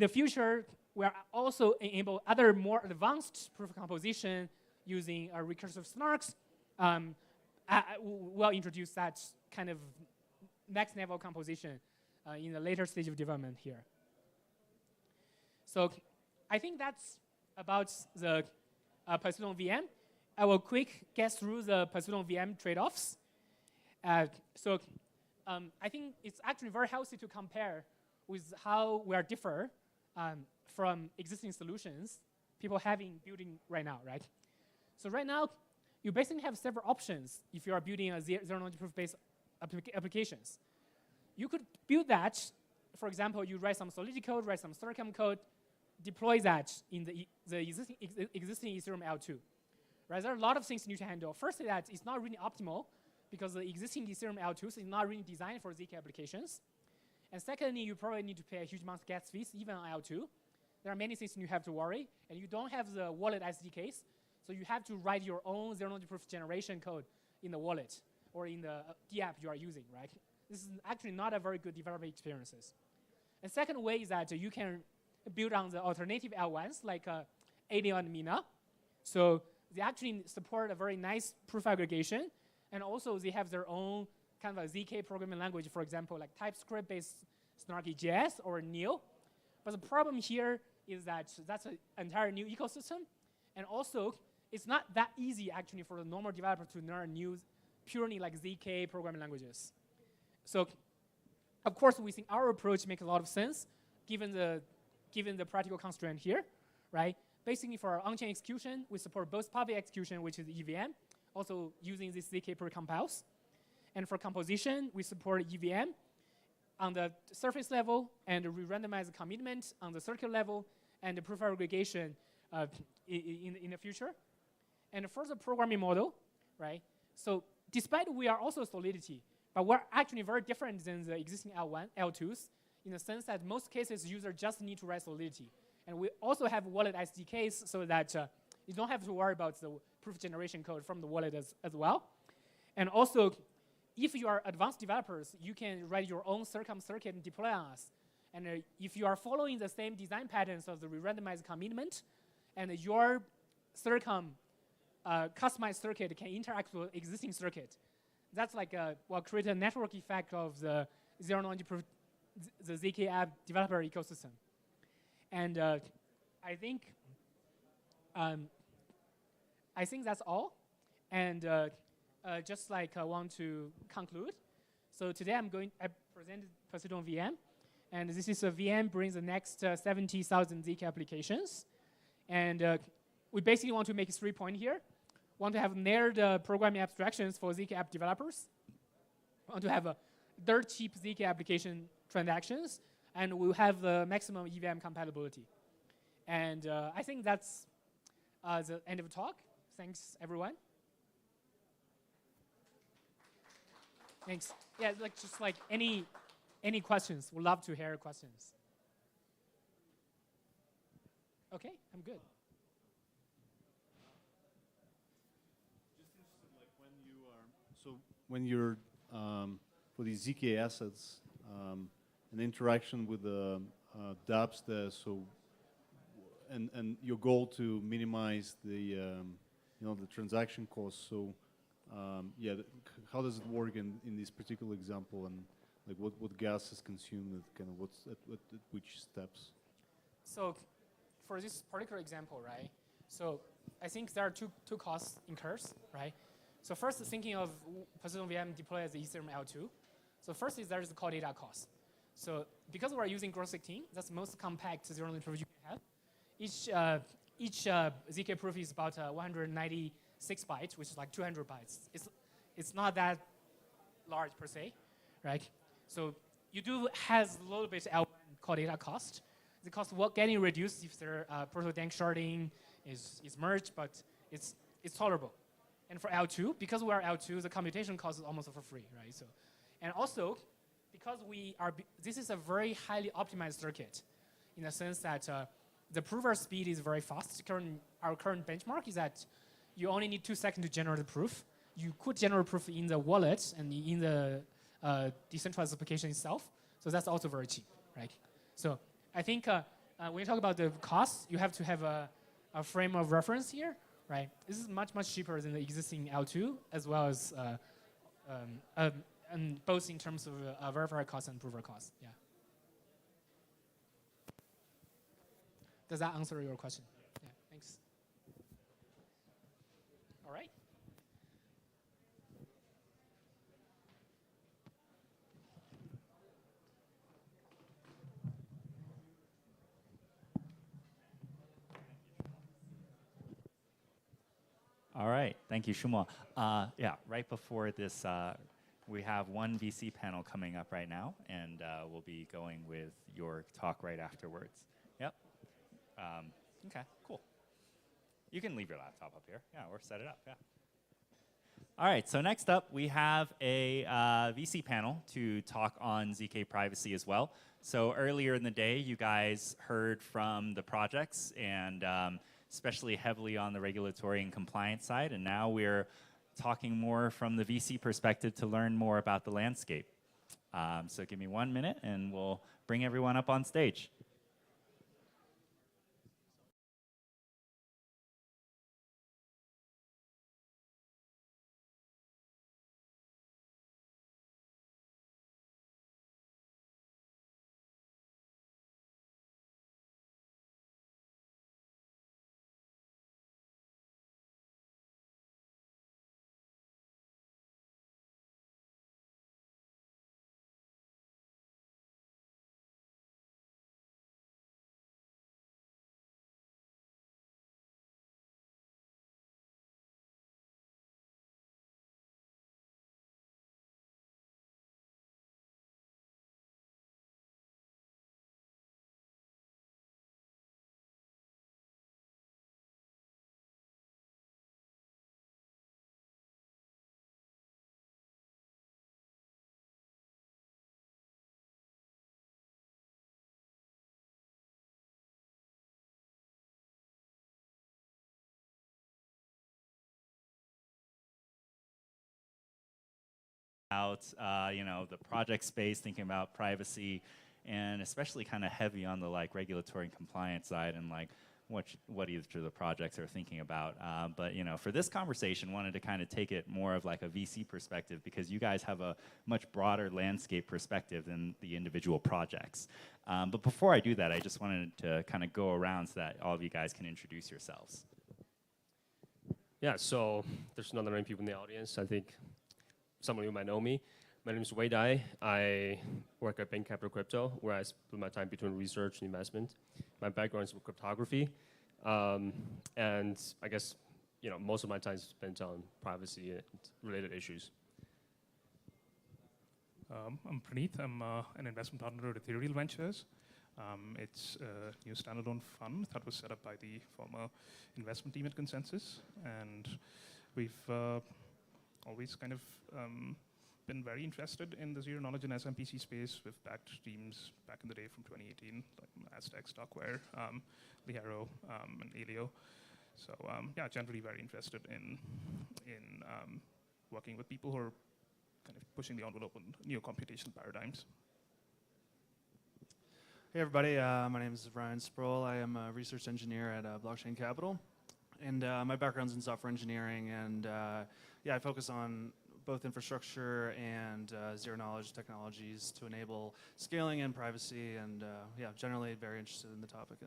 the future, we are also enable other more advanced proof of composition using recursive snarks. We'll introduce that kind of next level composition in the later stage of development here. So I think that's about the Poseidon VM. I will quick get through the Poseidon VM trade-offs. I think it's actually very healthy to compare with how we are differ from existing solutions people having building right now, right? So right now, you basically have several options if you are building a zero-knowledge proof-based applications. You could build that. For example, you write some Solidity code, write some Sreeram code, deploy that in the existing Ethereum L2. Right? There are a lot of things you need to handle. Firstly, that it's not really optimal because the existing Ethereum L2s is not really designed for ZK applications. And secondly, you probably need to pay a huge amount of gas fees, even on L2. There are many things you have to worry, and you don't have the wallet SDKs, so you have to write your own zero-knowledge proof generation code in the wallet or in the DApp you are using, right? This is actually not a very good developer experiences. And second way is that you can build on the alternative L1s like Alien and Mina. So they actually support a very nice proof aggregation, and also they have their own kind of a ZK programming language, for example, like TypeScript-based Snarky.js or Neo. But the problem here is that that's an entire new ecosystem, and also it's not that easy actually for the normal developer to learn new purely like ZK programming languages. So of course, we think our approach makes a lot of sense given the practical constraint here, right? Basically, for our on-chain execution, we support both public execution, which is EVM, also using this ZK pre-compiles. And for composition, we support EVM on the surface level and re-randomize the commitment on the circuit level and the proof aggregation in the future. And for the programming model, right? So despite we are also Solidity, but we're actually very different than the existing L1, L2s in the sense that most cases users just need to write Solidity. And we also have wallet SDKs so that you don't have to worry about the proof generation code from the wallet as well. And also, if you are advanced developers, you can write your own Sreeram circuit and deploy on us. And if you are following the same design patterns of the re-randomized commitment, and your Sreeram customized circuit can interact with existing circuit, that's like will create a network effect of the zero-knowledge proof, the ZK app developer ecosystem. And I think that's all. And just like I want to conclude. So today I presented Poseidon VM, and this is a VM brings the next 70,000 ZK applications. And we basically want to make 3 points here. Want to have nailed programming abstractions for ZK app developers. Want to have a dirt cheap ZK application transactions, and we'll have the maximum EVM compatibility. And I think that's the end of the talk. Thanks, everyone. Thanks. Yeah, like just like any questions. We'd love to hear questions. Okay, I'm good. Just interested, like when you are when you're for these ZK assets, an interaction with the dApps there. So and your goal to minimize the the transaction costs. So yeah, how does it work in this particular example, and like what gas is consumed, and kind of what's at which steps? So for this particular example, right? So I think there are two costs incurs, right? So first, thinking of Poseidon VM deploy as the Ethereum L2. So first is there's the call data cost. So because we're using Gross 16, that's the most compact zero-knowledge proof you can have. Each ZK proof is about 196 bytes, which is like 200 bytes. It's not that large per se, right? So you do has a little bit L1 call data cost. The cost will getting reduced if their proto-dank sharding is merged, but it's tolerable. And for L2, because we are L2, the computation cost is almost for free, right? So, and also because this is a very highly optimized circuit, in the sense that the prover speed is very fast. Our current benchmark is that you only need 2 seconds to generate the proof. You could generate proof in the wallet and in the decentralized application itself. So that's also very cheap, right? So I think when you talk about the cost, you have to have a frame of reference here, right? This is much cheaper than the existing L2, as well as and both in terms of verifier cost and prover cost. Yeah. Does that answer your question? Yeah, thanks. All right. All right, thank you, Shumo. Yeah, right before this, we have one VC panel coming up right now, and we'll be going with your talk right afterwards. Yep. Okay, cool. You can leave your laptop up here, yeah, or set it up, yeah. All right, so next up, we have a VC panel to talk on ZK privacy as well. So earlier in the day, you guys heard from the projects and especially heavily on the regulatory and compliance side. And now we're talking more from the VC perspective to learn more about the landscape. So give me 1 minute and we'll bring everyone up on stage. Out, you know, the project space, thinking about privacy, and especially kind of heavy on the like regulatory and compliance side, and like what each of the projects are thinking about. But you know, for this conversation, wanted to kind of take it more of like a VC perspective because you guys have a much broader landscape perspective than the individual projects. But before I do that, I just wanted to kind of go around so that all of you guys can introduce yourselves. Yeah, so there's not that many people in the audience. I think some of you might know me. My name is Wei Dai. I work at Bain Capital Crypto, where I split my time between research and investment. My background is with cryptography, and I guess most of my time is spent on privacy and related issues. I'm Praneeth. I'm an investment partner at Ethereal Ventures. It's a new standalone fund that was set up by the former investment team at Consensus, and we've always kind of been very interested in the zero knowledge and SMPC space. We've backed teams back in the day from 2018, like Aztec, Stockware, Ligero, and Elio. So yeah, generally very interested in working with people who are kind of pushing the envelope on new computational paradigms. Hey everybody, my name is Ryan Sproul. I am a research engineer at Blockchain Capital, and my background's in software engineering, and yeah, I focus on both infrastructure and zero knowledge technologies to enable scaling and privacy, and yeah, generally very interested in the topic.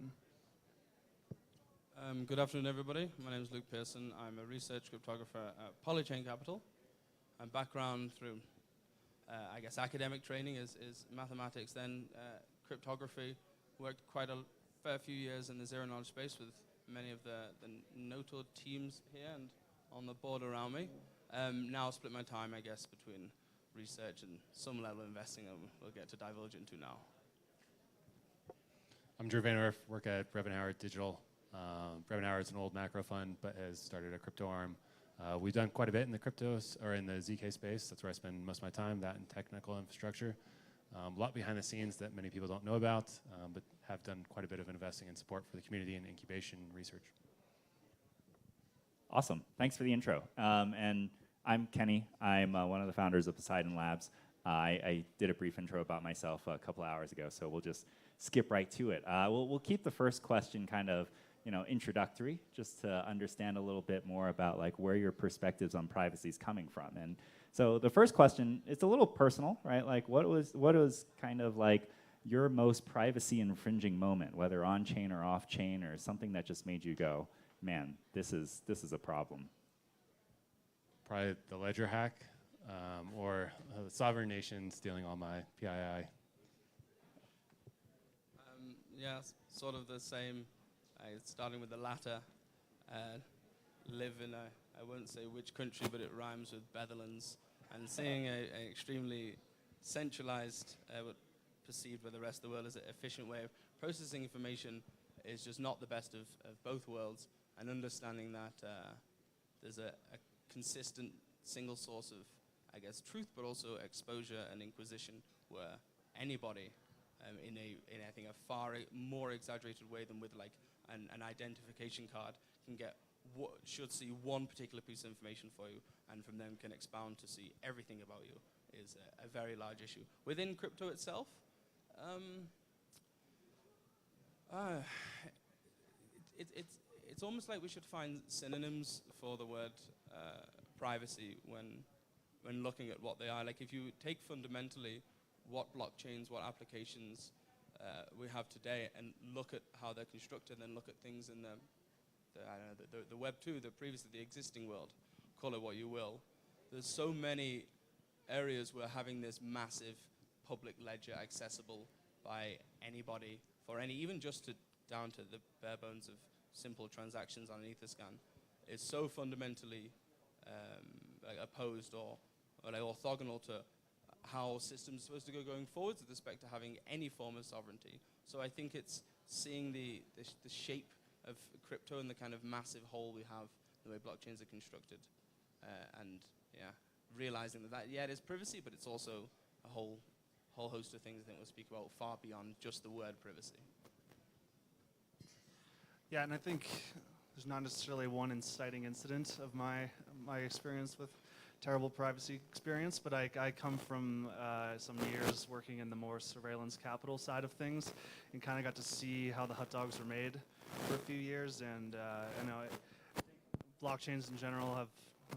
And good afternoon, everybody. My name is Luke Pearson. I'm a research cryptographer at Polychain Capital. My background through, I guess, academic training is mathematics, then cryptography. Worked quite a fair few years in the zero knowledge space with many of the notable teams here and on the board around me. Now split my time, I guess, between research and some level of investing, and we'll get to divulge into now. I'm Drew Van Erf, work at Braven Digital. Braven is an old macro fund, but has started a crypto arm. We've done quite a bit in the cryptos, or in the ZK space. That's where I spend most of my time, that and technical infrastructure. A lot behind the scenes that many people don't know about, but have done quite a bit of investing and support for the community and incubation research. Awesome, thanks for the intro. And I'm Kenny. I'm one of the founders of Poseidon Labs. I did a brief intro about myself a couple hours ago, so we'll just skip right to it. We'll keep the first question kind of introductory, just to understand a little bit more about like where your perspectives on privacy is coming from. And so the first question, it's a little personal, right? Like what was kind of like your most privacy infringing moment, whether on chain or off chain, or something that just made you go, man, this is a problem? Probably the ledger hack, or the sovereign nation stealing all my PII. Yeah, sort of the same. Starting with the latter. Live in I won't say which country, but it rhymes with Netherlands. And seeing an extremely centralized, perceived by the rest of the world as an efficient way of processing information is just not the best of both worlds. And understanding that there's a consistent single source of, I guess, truth, but also exposure and inquisition, where anybody in I think a far more exaggerated way than with like an identification card can get should see one particular piece of information for you, and from them can expound to see everything about you, is a very large issue. Within crypto itself, it's almost like we should find synonyms for the word privacy when looking at what they are. Like if you take fundamentally what blockchains, what applications we have today, and look at how they're constructed, and then look at things in the Web 2, the existing world, call it what you will. There's so many areas where having this massive public ledger accessible by anybody for any, even just down to the bare bones of simple transactions on an Etherscan, is so fundamentally opposed or like orthogonal to how systems are supposed to go going forwards with respect to having any form of sovereignty. So I think it's seeing the shape of crypto and the kind of massive hole we have, the way blockchains are constructed, and yeah, realizing that it is privacy, but it's also a whole host of things I think we'll speak about far beyond just the word privacy. Yeah, and I think there's not necessarily one inciting incident of my experience with terrible privacy experience, but I come from some years working in the more surveillance capital side of things, and kind of got to see how the hot dogs were made for a few years. And I know blockchains in general have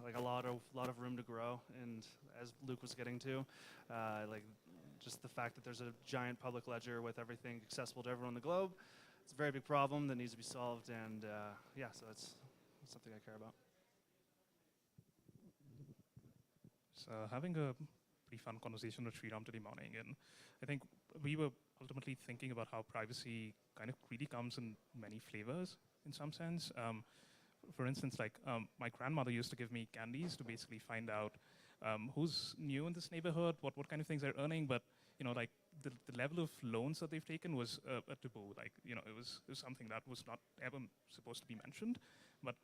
like a lot of room to grow. And as Luke was getting to, like just the fact that there's a giant public ledger with everything accessible to everyone on the globe, it's a very big problem that needs to be solved. And yeah, so that's something I care about. So having a pretty fun conversation with Sreeram today morning, and I think we were ultimately thinking about how privacy kind of really comes in many flavors in some sense. For instance, like my grandmother used to give me candies to basically find out who's new in this neighborhood, what kind of things they're earning, but like the level of loans that they've taken was a taboo. Like it was something that was not ever supposed to be mentioned. But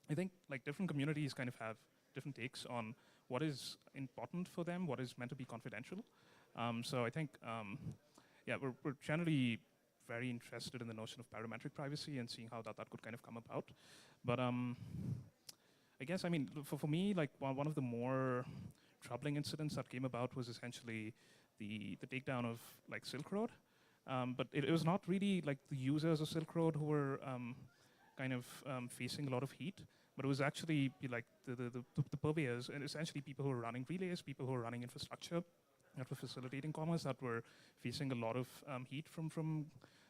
I think like different communities kind of have different takes on what is important for them, what is meant to be confidential. So I think, yeah, we're generally very interested in the notion of parametric privacy and seeing how that could kind of come about. But I guess, I mean, for me, like one of the more troubling incidents that came about was essentially the takedown of like Silk Road. But it was not really like the users of Silk Road who were kind of facing a lot of heat, but it was actually like the purveyors, and essentially people who were running relays, people who were running infrastructure that were facilitating commerce, that were facing a lot of heat from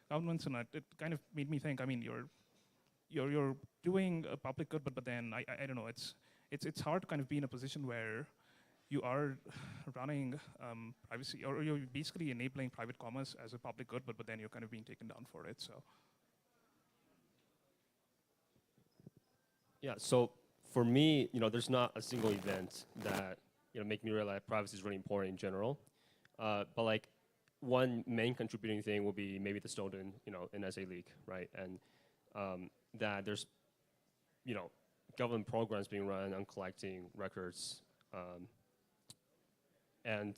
governments. And it kind of made me think, I mean, you're doing a public good, but then I don't know, it's hard to kind of be in a position where you are running privacy, or you're basically enabling private commerce as a public good, but then you're kind of being taken down for it. So. Yeah, so for me, there's not a single event that make me realize privacy is really important in general. But like one main contributing thing will be maybe the Snowden, NSA leak, right? And that there's, government programs being run on collecting records, and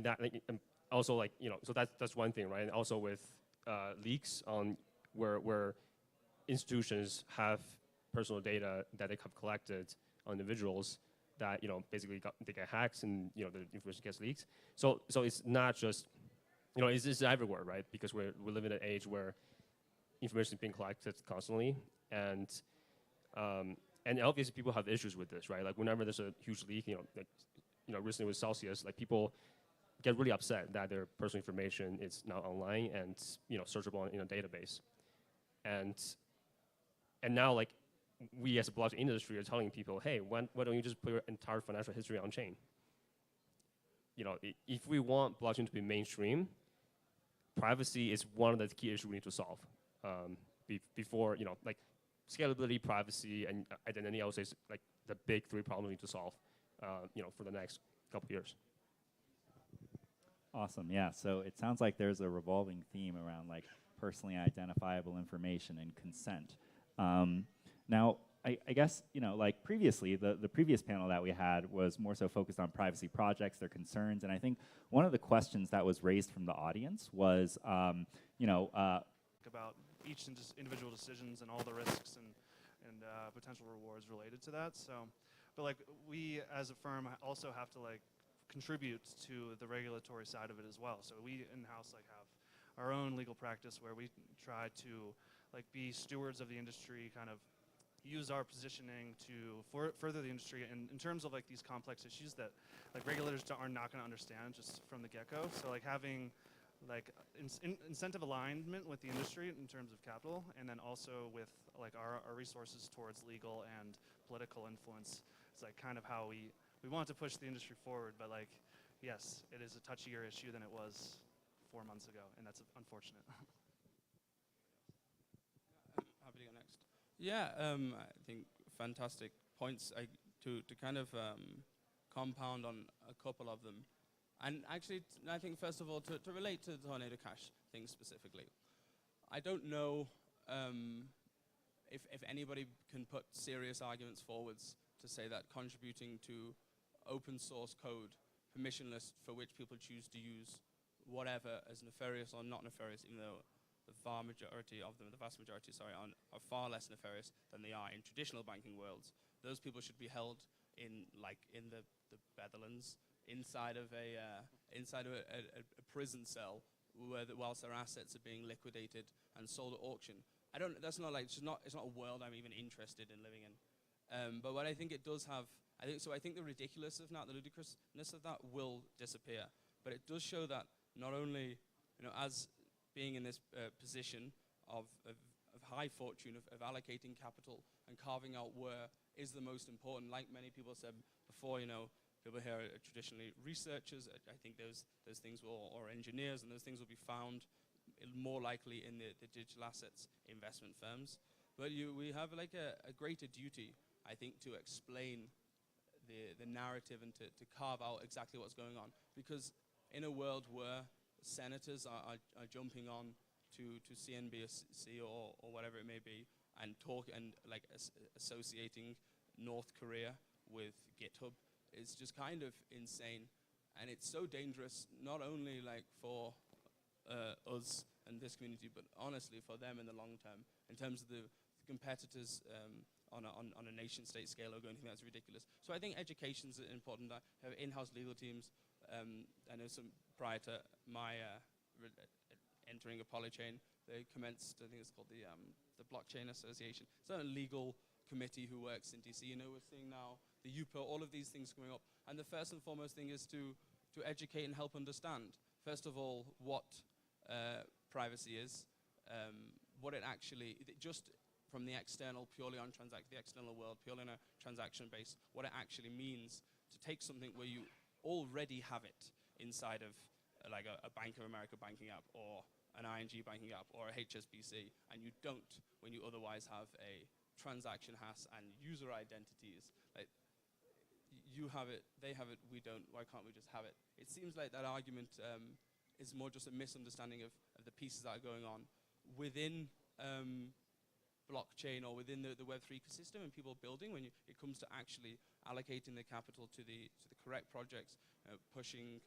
that and also like so that's one thing, right? And also with leaks on where institutions have personal data that they have collected on individuals that basically they get hacked and the information gets leaked. So it's not just it's everywhere, right? Because we live in an age where information is being collected constantly, and obviously people have issues with this, right? Like whenever there's a huge leak, recently with Celsius, like people get really upset that their personal information is now online and searchable in a database. And now like we as a blockchain industry are telling people, hey, why don't you just put your entire financial history on chain? If we want blockchain to be mainstream, privacy is one of the key issues we need to solve. Before, like scalability, privacy, and identity, I would say is like the big three problems we need to solve, for the next couple of years. Awesome. Yeah. So it sounds like there's a revolving theme around like personally identifiable information and consent. Now, I guess, like previously, the previous panel that we had was more so focused on privacy projects, their concerns. And I think one of the questions that was raised from the audience was, about each individual decisions and all the risks and potential rewards related to that. So, but like we as a firm also have to like contribute to the regulatory side of it as well. So we in-house like have our own legal practice where we try to like be stewards of the industry, kind of use our positioning to further the industry in terms of like these complex issues that like regulators are not going to understand just from the get-go. So like having like incentive alignment with the industry in terms of capital, and then also with like our resources towards legal and political influence. It's like kind of how we want to push the industry forward, but like, yes, it is a touchier issue than it was 4 months ago, and that's unfortunate. Happy to go next. Yeah, I think fantastic points to kind of compound on a couple of them. And actually, I think first of all, to relate to the Tornado Cash thing specifically, I don't know if anybody can put serious arguments forwards to say that contributing to open source code, permissionless, for which people choose to use whatever as nefarious or not nefarious, even though the vast majority of them, are far less nefarious than they are in traditional banking worlds. Those people should be held in the Netherlands, inside of a prison cell, whilst their assets are being liquidated and sold at auction. It's not a world I'm even interested in living in. But what I think it does have, I think the ridiculousness of that, the ludicrousness of that will disappear. But it does show that not only, as being in this position of high fortune, of allocating capital and carving out where is the most important, like many people said before, people here are traditionally researchers. I think those things or engineers, and those things will be found more likely in the digital assets investment firms. But we have like a greater duty, I think, to explain the narrative and to carve out exactly what's going on. Because in a world where senators are jumping on to CNBC or whatever it may be and associating North Korea with GitHub, it's just kind of insane. And it's so dangerous, not only like for us and this community, but honestly for them in the long term, in terms of the competitors on a nation state scale are going to think that's ridiculous. So I think education's important. I have in-house legal teams. I know some prior to my entering a Polychain, they commenced, I think it's called the Blockchain Association. It's a legal committee who works in DC. We're seeing now the UPA, all of these things coming up. And the first and foremost thing is to educate and help understand, first of all, what privacy is, what it actually, just from the external, purely on the external world, purely on a transaction base, what it actually means to take something where you already have it inside of like a Bank of America banking app or an ING banking app or a HSBC, and you don't when you otherwise have a transaction hash and user identities. Like, you have it, they have it, we don't. Why can't we just have it? It seems like that argument is more just a misunderstanding of the pieces that are going on within blockchain or within the Web3 ecosystem and people building. When it comes to actually allocating the capital to the correct projects, pushing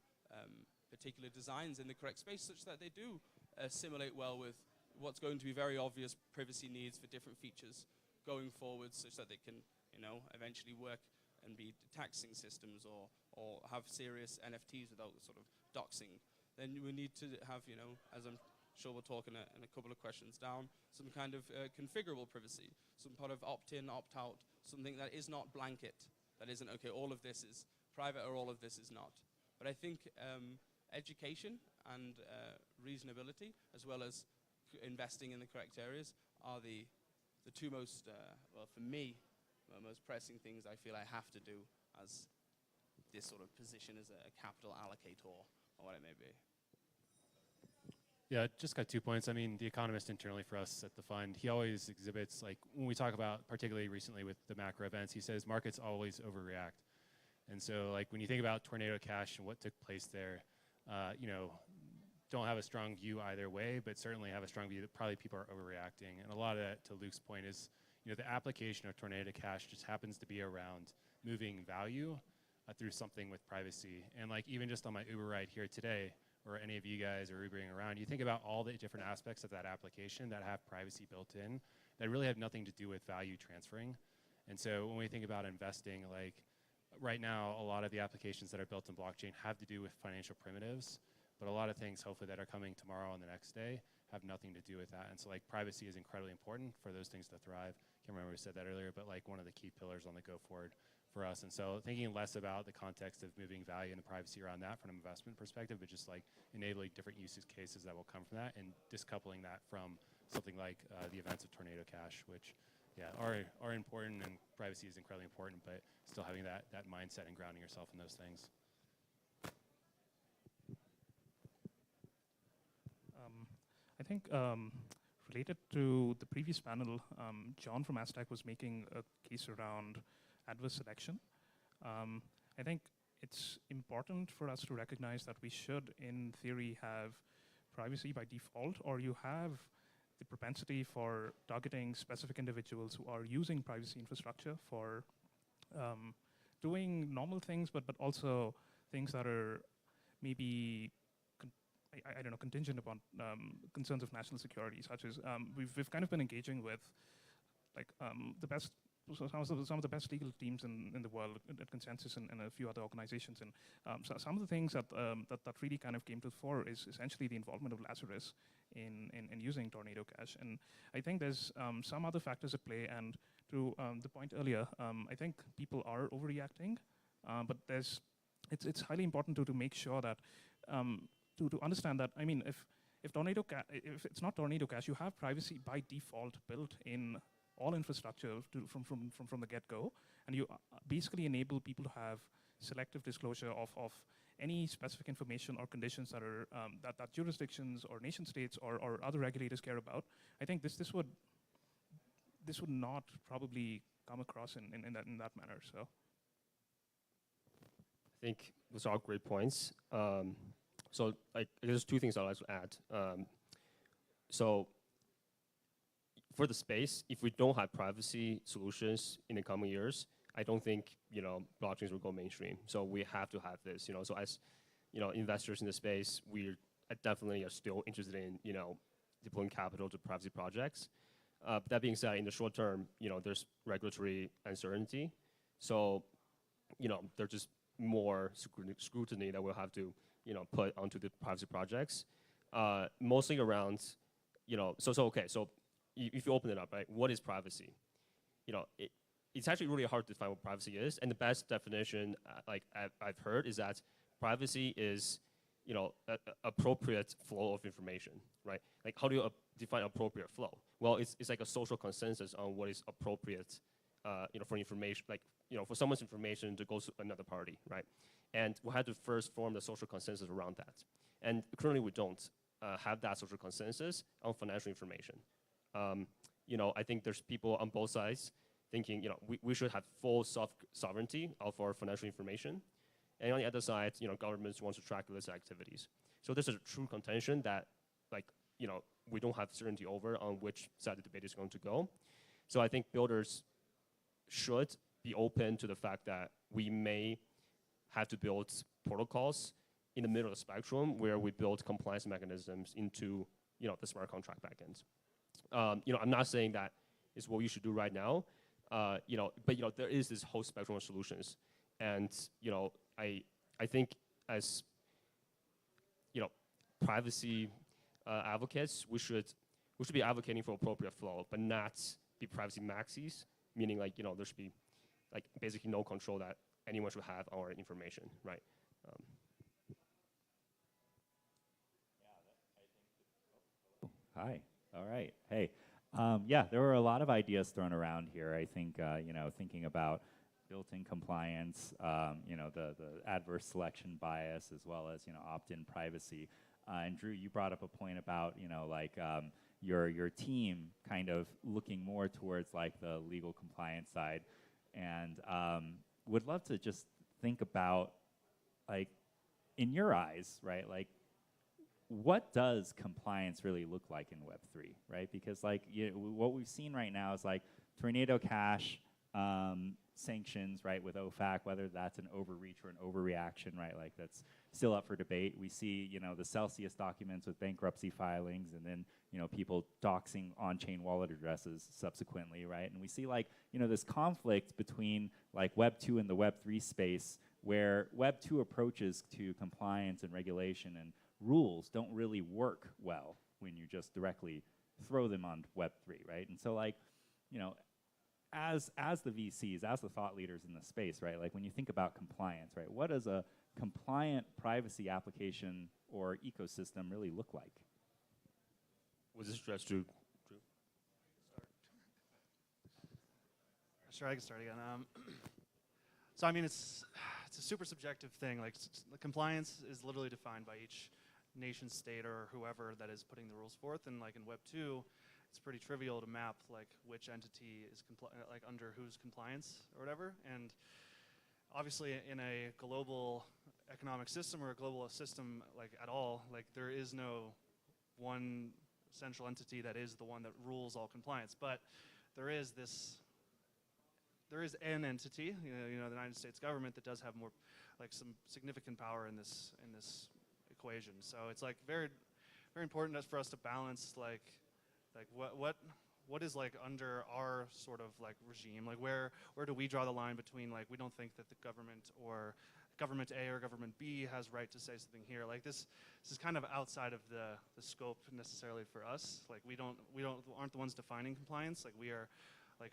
particular designs in the correct space such that they do assimilate well with what's going to be very obvious privacy needs for different features going forward, such that they can, eventually work and be taxing systems or have serious NFTs without sort of doxing. Then we need to have, as I'm sure we'll talk in a couple of questions down, some kind of configurable privacy, some part of opt-in, opt-out, something that is not blanket, that isn't, okay, all of this is private or all of this is not. But I think education and reasonability, as well as investing in the correct areas, are the two most, well, for me, most pressing things I feel I have to do as this sort of position as a capital allocator, or what it may be. Yeah, just got 2 points. I mean, the economist internally for us at the fund, he always exhibits, like, when we talk about, particularly recently with the macro events, he says markets always overreact. And so, like, when you think about Tornado Cash and what took place there, you know, don't have a strong view either way, but certainly have a strong view that probably people are overreacting. And a lot of that, to Luke's point, is, you know, the application of Tornado Cash just happens to be around moving value through something with privacy. And, like, even just on my Uber ride here today, or any of you guys are Ubering around, you think about all the different aspects of that application that have privacy built in that really have nothing to do with value transferring. And so when we think about investing, like right now, a lot of the applications that are built in blockchain have to do with financial primitives, but a lot of things hopefully that are coming tomorrow and the next day have nothing to do with that. And so like privacy is incredibly important for those things to thrive. Can't remember who said that earlier, but like one of the key pillars on the go forward for us. And so thinking less about the context of moving value and the privacy around that from an investment perspective, but just like enabling different use cases that will come from that and discoupling that from something like the events of Tornado Cash, which yeah, are important, and privacy is incredibly important, but still having that mindset and grounding yourself in those things. I think related to the previous panel, John from Aztec was making a case around adverse selection. I think it's important for us to recognize that we should, in theory, have privacy by default, or you have the propensity for targeting specific individuals who are using privacy infrastructure for doing normal things, but also things that are maybe I don't know, contingent upon concerns of national security, such as we've kind of been engaging with like some of the best legal teams in the world at Consensus and a few other organizations. And so some of the things that really kind of came to the fore is essentially the involvement of Lazarus in using Tornado Cash. And I think there's some other factors at play. And to the point earlier, I think people are overreacting, but it's highly important to make sure that to understand that, I mean, if it's not Tornado Cash, you have privacy by default built in all infrastructure from the get-go, and you basically enable people to have selective disclosure of any specific information or conditions that are that jurisdictions or nation states or other regulators care about. I think this would not probably come across in that manner. So I think those are all great points. So there's two things I'd like to add. So for the space, if we don't have privacy solutions in the coming years, I don't think, you know, blockchains will go mainstream. So we have to have this, you know. So as, you know, investors in the space, we definitely are still interested in, you know, deploying capital to privacy projects. That being said, in the short term, you know, there's regulatory uncertainty. So, you know, there's just more scrutiny that we'll have to, you know, put onto the privacy projects. Mostly around, you know, so if you open it up, right, what is privacy? You know, it's actually really hard to define what privacy is. And the best definition, like I've heard, is that privacy is, you know, appropriate flow of information, right? Like, how do you define appropriate flow? Well, it's like a social consensus on what is appropriate, you know, for information, like, you know, for someone's information to go to another party, right? And we had to first form the social consensus around that. And currently we don't have that social consensus on financial information. You know, I think there's people on both sides thinking, you know, we should have full sovereignty of our financial information. And on the other side, you know, governments want to track illicit activities. So there's a true contention that, like, you know, we don't have certainty over on which side the debate is going to go. So I think builders should be open to the fact that we may have to build protocols in the middle of the spectrum where we build compliance mechanisms into, you know, the smart contract backends. You know, I'm not saying that is what you should do right now, you know, but, you know, there is this whole spectrum of solutions. And, you know, I think as, you know, privacy advocates, we should be advocating for appropriate flow, but not be privacy maxis, meaning, like, you know, there should be, like, basically no control that anyone should have our information, right? Hi. All right. Hey. Yeah, there were a lot of ideas thrown around here. I think, you know, thinking about built-in compliance, you know, the adverse selection bias, as well as, you know, opt-in privacy. And Drew, you brought up a point about, you know, like your team kind of looking more towards like the legal compliance side, and would love to just think about, like, in your eyes, right? Like, what does compliance really look like in Web3, right? Because like what we've seen right now is like Tornado Cash sanctions, right, with OFAC, whether that's an overreach or an overreaction, right? Like that's still up for debate. We see, you know, the Celsius documents with bankruptcy filings, and then, you know, people doxing on-chain wallet addresses subsequently, right? And we see like, you know, this conflict between like Web 2 and the Web 3 space, where Web 2 approaches to compliance and regulation and rules don't really work well when you just directly throw them on Web3, right? And so like, you know, as the VCs, as the thought leaders in the space, right? Like when you think about compliance, right? What does a compliant privacy application or ecosystem really look like? Was this addressed to Drew? Sure, I can start again. So I mean, it's a super subjective thing. Like compliance is literally defined by each nation state or whoever that is putting the rules forth. And like in Web 2, it's pretty trivial to map like which entity is like under whose compliance or whatever. And obviously in a global economic system or a global system like at all, like there is no one central entity that is the one that rules all compliance. But there is an entity, you know, the United States government, that does have more, like some significant power in this equation. So it's like very, very important for us to balance like what is like under our sort of like regime, like where do we draw the line between like we don't think that the government or government A or government B has right to say something here. Like this is kind of outside of the scope necessarily for us. Like we aren't the ones defining compliance. Like we are like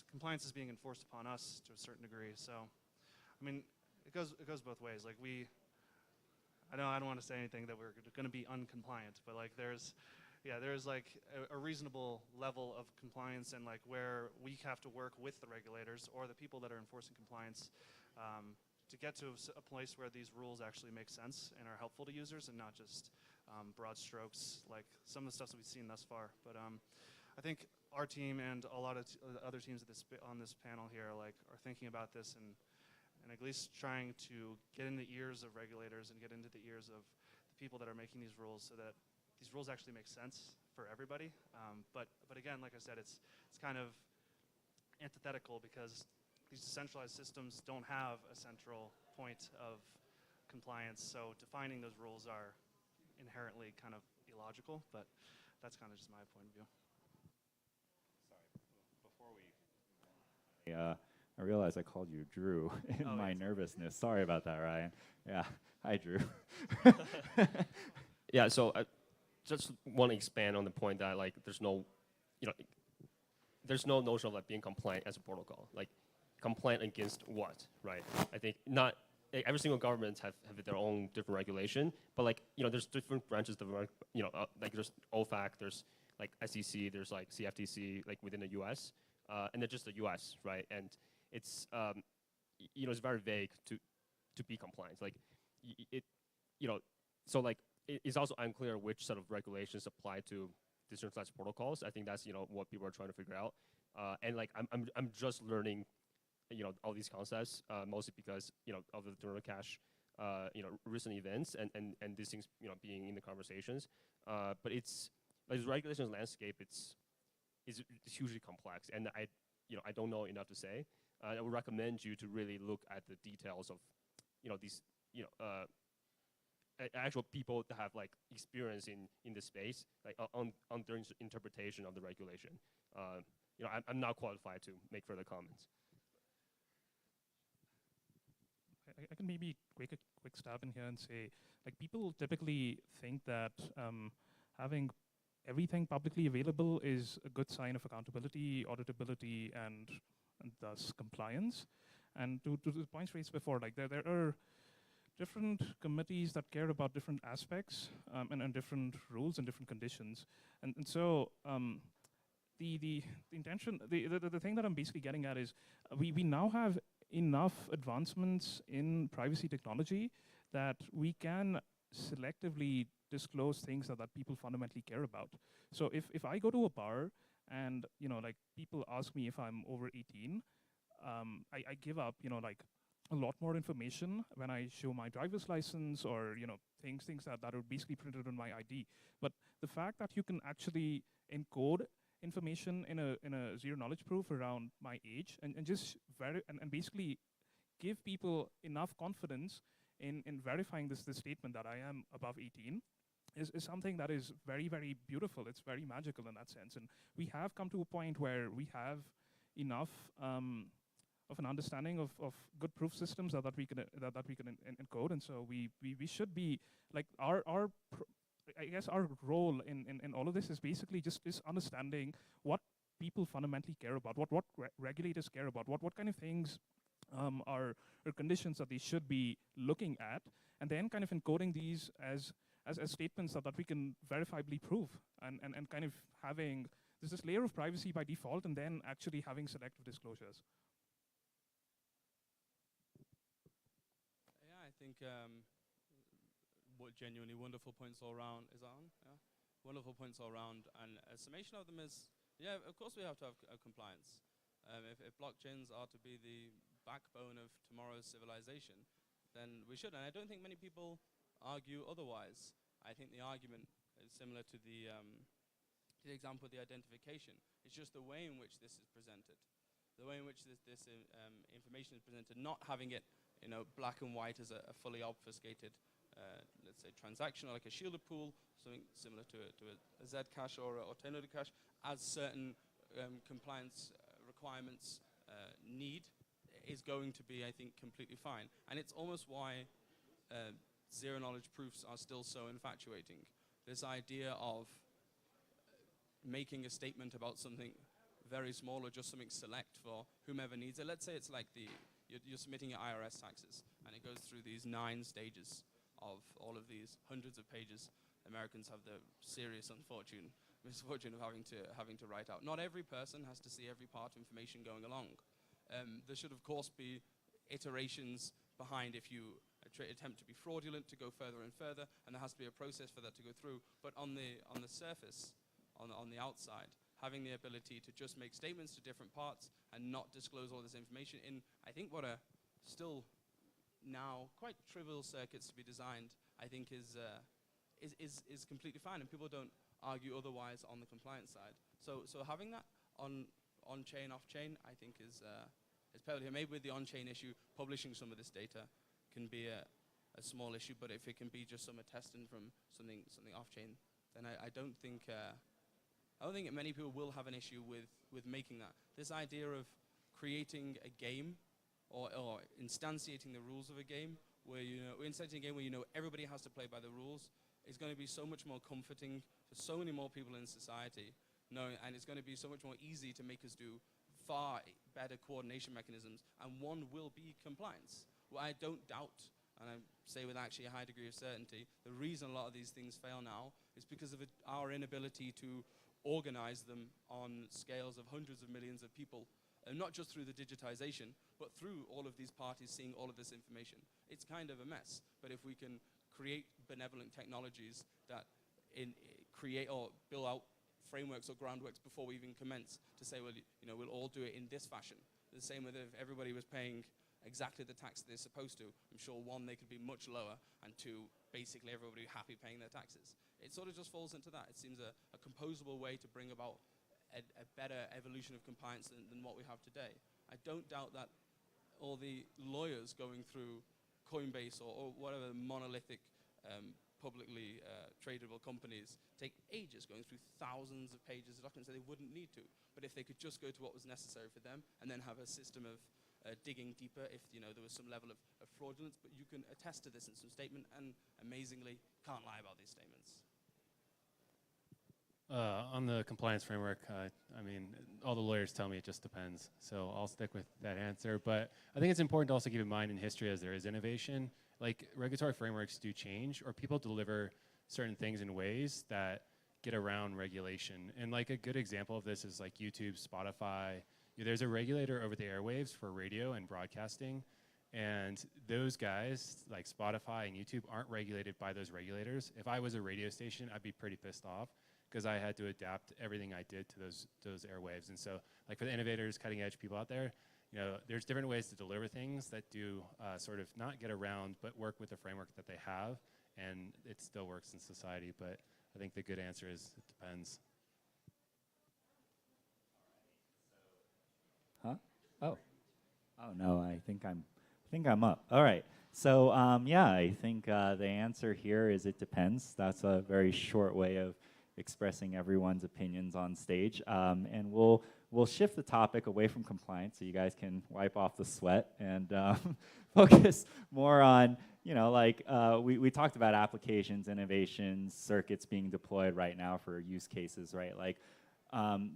compliance is being enforced upon us to a certain degree. So, I mean, it goes both ways. Like I don't want to say anything that we're going to be uncompliant, but like there's like a reasonable level of compliance, and like where we have to work with the regulators or the people that are enforcing compliance to get to a place where these rules actually make sense and are helpful to users, and not just broad strokes like some of the stuff that we've seen thus far. But I think our team and a lot of other teams on this panel here like are thinking about this and at least trying to get in the ears of regulators and get into the ears of the people that are making these rules, so that these rules actually make sense for everybody. But again, like I said, it's kind of antithetical because these decentralized systems don't have a central point of compliance. So defining those rules are inherently kind of illogical. But that's kind of just my point of view. I realized I called you Drew in my nervousness. Sorry about that, Ryan. Yeah. Hi, Drew. Yeah, so I just want to expand on the point that like there's no notion of like being compliant as a protocol. Like compliant against what, right? I think not every single government have their own different regulation, but like there's different branches of like there's OFAC, there's like SEC, there's like CFTC like within the U.S. And then just the U.S., right? And it's it's very vague to be compliant. Like so like it's also unclear which set of regulations apply to decentralized protocols. I think that's what people are trying to figure out. And like I'm just learning all these concepts mostly because of the Tornado Cash recent events and these things being in the conversations. But it's like the regulations landscape. It's hugely complex, and I don't know enough to say. I would recommend you to really look at the details of these actual people that have like experience in the space, like on their interpretation of the regulation. I'm not qualified to make further comments. I can maybe take a quick stab in here and say, like, people typically think that having everything publicly available is a good sign of accountability, auditability, and thus compliance. And to the points raised before, like there are different committees that care about different aspects and different rules and different conditions. And so the intention, the thing that I'm basically getting at is we now have enough advancements in privacy technology that we can selectively disclose things that people fundamentally care about. So if I go to a bar and like people ask me if I'm over 18, I give up like a lot more information when I show my driver's license or things that are basically printed on my ID. But the fact that you can actually encode information in a zero knowledge proof around my age and just and basically give people enough confidence in verifying this statement that I am above 18 is something that is very, very beautiful. It's very magical in that sense. And we have come to a point where we have enough of an understanding of good proof systems that we can encode. And so we should be like I guess our role in all of this is basically just this understanding what people fundamentally care about, what regulators care about, what kind of things are conditions that they should be looking at, and then kind of encoding these as statements that we can verifiably prove, and kind of having this layer of privacy by default, and then actually having selective disclosures. Yeah, I think what genuinely wonderful points all around is on. Yeah, wonderful points all around, and a summation of them is, yeah, of course we have to have compliance. If blockchains are to be the backbone of tomorrow's civilization, then we should. And I don't think many people argue otherwise. I think the argument is similar to the example of the identification. It's just the way in which this is presented, the way in which this information is presented, not having it, black and white as a fully obfuscated, let's say, transaction, or like a shielded pool, something similar to a ZCash or alternative cash, as certain compliance requirements need, is going to be, I think, completely fine. And it's almost why zero knowledge proofs are still so infatuating. This idea of making a statement about something very small or just something select for whomever needs it. Let's say it's like you're submitting your IRS taxes, and it goes through these 9 stages of all of these hundreds of pages. Americans have the serious misfortune of having to write out. Not every person has to see every part of information going along. There should, of course, be iterations behind if you attempt to be fraudulent, to go further and further, and there has to be a process for that to go through. But on the surface, on the outside, having the ability to just make statements to different parts and not disclose all this information in, I think, what are still now quite trivial circuits to be designed, I think is completely fine, and people don't argue otherwise on the compliance side. So having that on-chain, off-chain, I think is perfectly. Maybe with the on-chain issue, publishing some of this data can be a small issue, but if it can be just some attesting from something off-chain, then I don't think many people will have an issue with making that. This idea of creating a game or instantiating the rules of a game where everybody has to play by the rules is going to be so much more comforting for so many more people in society. And it's going to be so much more easy to make us do far better coordination mechanisms, and one will be compliance. What I don't doubt, and I say with actually a high degree of certainty, the reason a lot of these things fail now is because of our inability to organize them on scales of hundreds of millions of people, and not just through the digitization, but through all of these parties seeing all of this information. It's kind of a mess, but if we can create benevolent technologies that create or build out frameworks or groundworks before we even commence to say, well, we'll all do it in this fashion. The same with if everybody was paying exactly the tax they're supposed to. I'm sure, 1, they could be much lower, and 2, basically everybody happy paying their taxes. It sort of just falls into that. It seems a composable way to bring about a better evolution of compliance than what we have today. I don't doubt that all the lawyers going through Coinbase or whatever monolithic publicly tradable companies take ages going through thousands of pages of documents that they wouldn't need to. But if they could just go to what was necessary for them and then have a system of digging deeper if there was some level of fraudulence, but you can attest to this in some statement, and amazingly can't lie about these statements. On the compliance framework, I mean, all the lawyers tell me it just depends. So I'll stick with that answer. But I think it's important to also keep in mind in history as there is innovation, like regulatory frameworks do change, or people deliver certain things in ways that get around regulation. And like a good example of this is like YouTube, Spotify. There's a regulator over the airwaves for radio and broadcasting, and those guys like Spotify and YouTube aren't regulated by those regulators. If I was a radio station, I'd be pretty pissed off because I had to adapt everything I did to those airwaves. And so like for the innovators, cutting edge people out there, there's different ways to deliver things that do sort of not get around, but work with the framework that they have, and it still works in society. But I think the good answer is it depends. Huh? Oh. Oh no, I think I'm up. All right. So yeah, I think the answer here is it depends. That's a very short way of expressing everyone's opinions on stage. And we'll shift the topic away from compliance so you guys can wipe off the sweat and focus more on, we talked about applications, innovations, circuits being deployed right now for use cases, right? Like,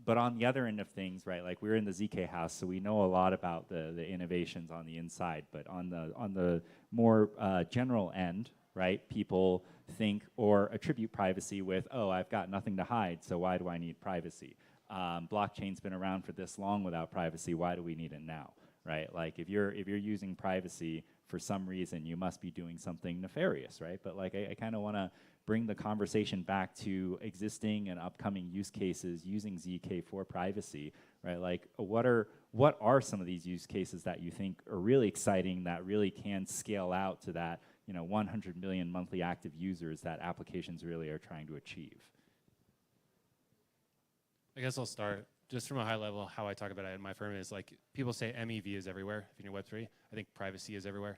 but on the other end of things, right, like we're in the ZK house, so we know a lot about the innovations on the inside, but on the more general end, right, people think or attribute privacy with, oh, I've got nothing to hide, so why do I need privacy? Blockchain's been around for this long without privacy, why do we need it now, right? Like if you're using privacy for some reason, you must be doing something nefarious, right? But like I kind of want to bring the conversation back to existing and upcoming use cases using ZK for privacy, right? Like what are some of these use cases that you think are really exciting that really can scale out to that 100 million monthly active users that applications really are trying to achieve? I guess I'll start just from a high level. How I talk about it in my firm is like people say MEV is everywhere. If you're in Web3, I think privacy is everywhere.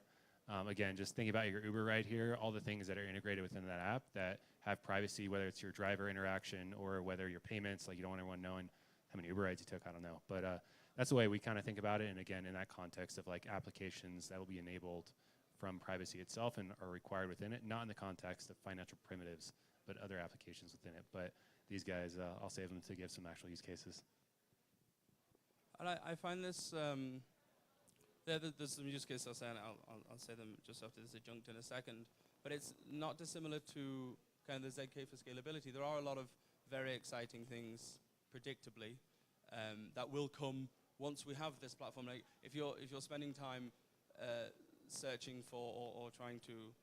Again, just think about your Uber ride here, all the things that are integrated within that app that have privacy, whether it's your driver interaction or whether your payments, like you don't want everyone knowing how many Uber rides you took, I don't know. But that's the way we kind of think about it. And again, in that context of like applications that will be enabled from privacy itself and are required within it, not in the context of financial primitives, but other applications within it. But these guys, I'll save them to give some actual use cases. And I find this, there's some use cases I'll say, and I'll say them just after this adjunct in a second, but it's not dissimilar to kind of the ZK for scalability. There are a lot of very exciting things, predictably, that will come once we have this platform. Like if you're spending time searching for or trying to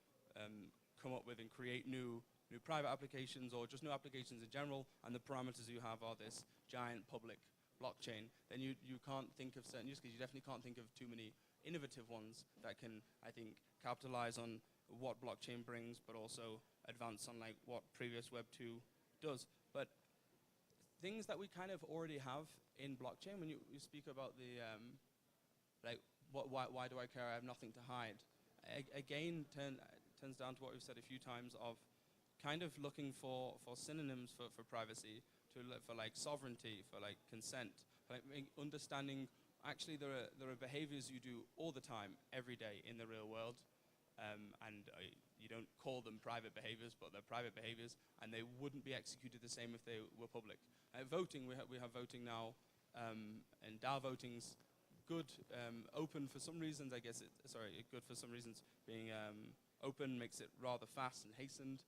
come up with and create new private applications or just new applications in general, and the parameters you have are this giant public blockchain, then you can't think of certain use cases. You definitely can't think of too many innovative ones that can, I think, capitalize on what blockchain brings, but also advance on like what previous Web 2 does. But things that we kind of already have in blockchain, when you speak about the like why do I care? I have nothing to hide. Again, turns down to what we've said a few times of kind of looking for synonyms for privacy, for like sovereignty, for like consent, for like understanding actually there are behaviors you do all the time, every day in the real world, and you don't call them private behaviors, but they're private behaviors, and they wouldn't be executed the same if they were public. Voting, we have voting now, and DAO voting's good, open for some reasons, I guess good for some reasons. Being open makes it rather fast and hastened,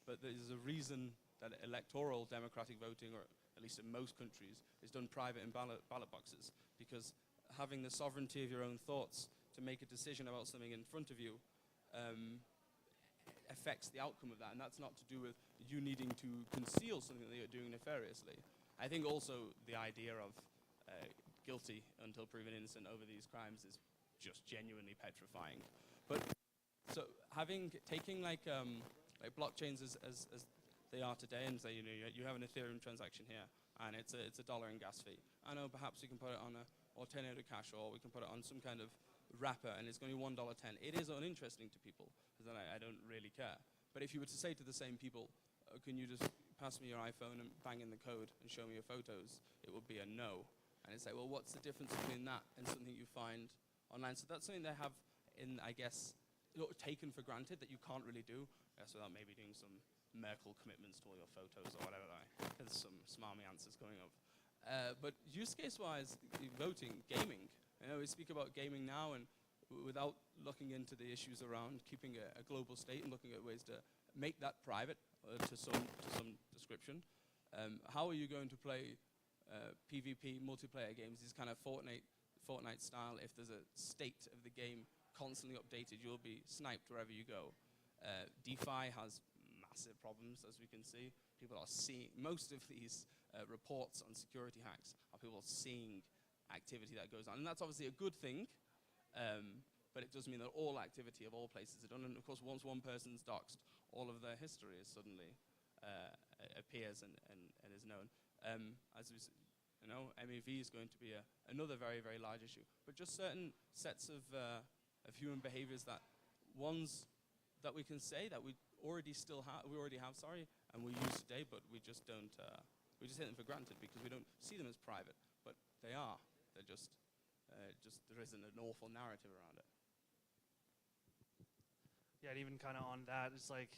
but there's a reason that electoral democratic voting, or at least in most countries, is done private in ballot boxes, because having the sovereignty of your own thoughts to make a decision about something in front of you affects the outcome of that, and that's not to do with you needing to conceal something that you're doing nefariously. I think also the idea of guilty until proven innocent over these crimes is just genuinely petrifying. But so taking like blockchains as they are today, and say you have an Ethereum transaction here, and it's a $1 in gas fee. I know perhaps you can put it on a alternative cash, or we can put it on some kind of wrapper, and it's going to be $1.10. It is uninteresting to people, because then I don't really care. But if you were to say to the same people, can you just pass me your iPhone and bang in the code and show me your photos, it would be a no. And it's like, well, what's the difference between that and something you find online? So that's something they have in, I guess, taken for granted that you can't really do, without maybe doing some Merkel commitments to all your photos or whatever. There's some smarmy answers coming up. But use case-wise, voting, gaming. We speak about gaming now, and without looking into the issues around keeping a global state and looking at ways to make that private to some description. How are you going to play PvP multiplayer games, these kind of Fortnite style? If there's a state of the game constantly updated, you'll be sniped wherever you go. DeFi has massive problems, as we can see. People are seeing, most of these reports on security hacks are people seeing activity that goes on. And that's obviously a good thing, but it does mean that all activity of all places are done. And of course, once one person's doxxed, all of their history is suddenly appears and is known. As we you know, MEV is going to be another very, very large issue. But just certain sets of human behaviors that ones that we can say that we already have, and we use today, but we just don't, we just take them for granted because we don't see them as private, but they are. They're just there isn't an awful narrative around it. Yeah, and even kind of on that, it's like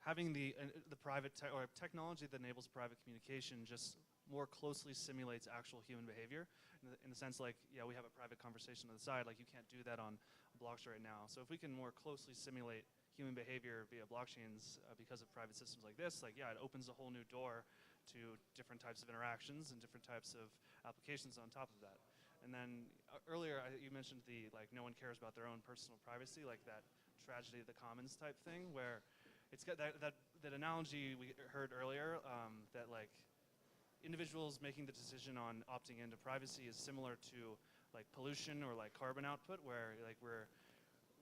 having the private or technology that enables private communication just more closely simulates actual human behavior in the sense like, yeah, we have a private conversation on the side, like you can't do that on a blockchain right now. So if we can more closely simulate human behavior via blockchains because of private systems like this, like, yeah, it opens a whole new door to different types of interactions and different types of applications on top of that. And then earlier you mentioned the, like, no one cares about their own personal privacy, like that tragedy of the commons type thing, where it's got that analogy we heard earlier, that like individuals making the decision on opting into privacy is similar to like pollution or like carbon output, where like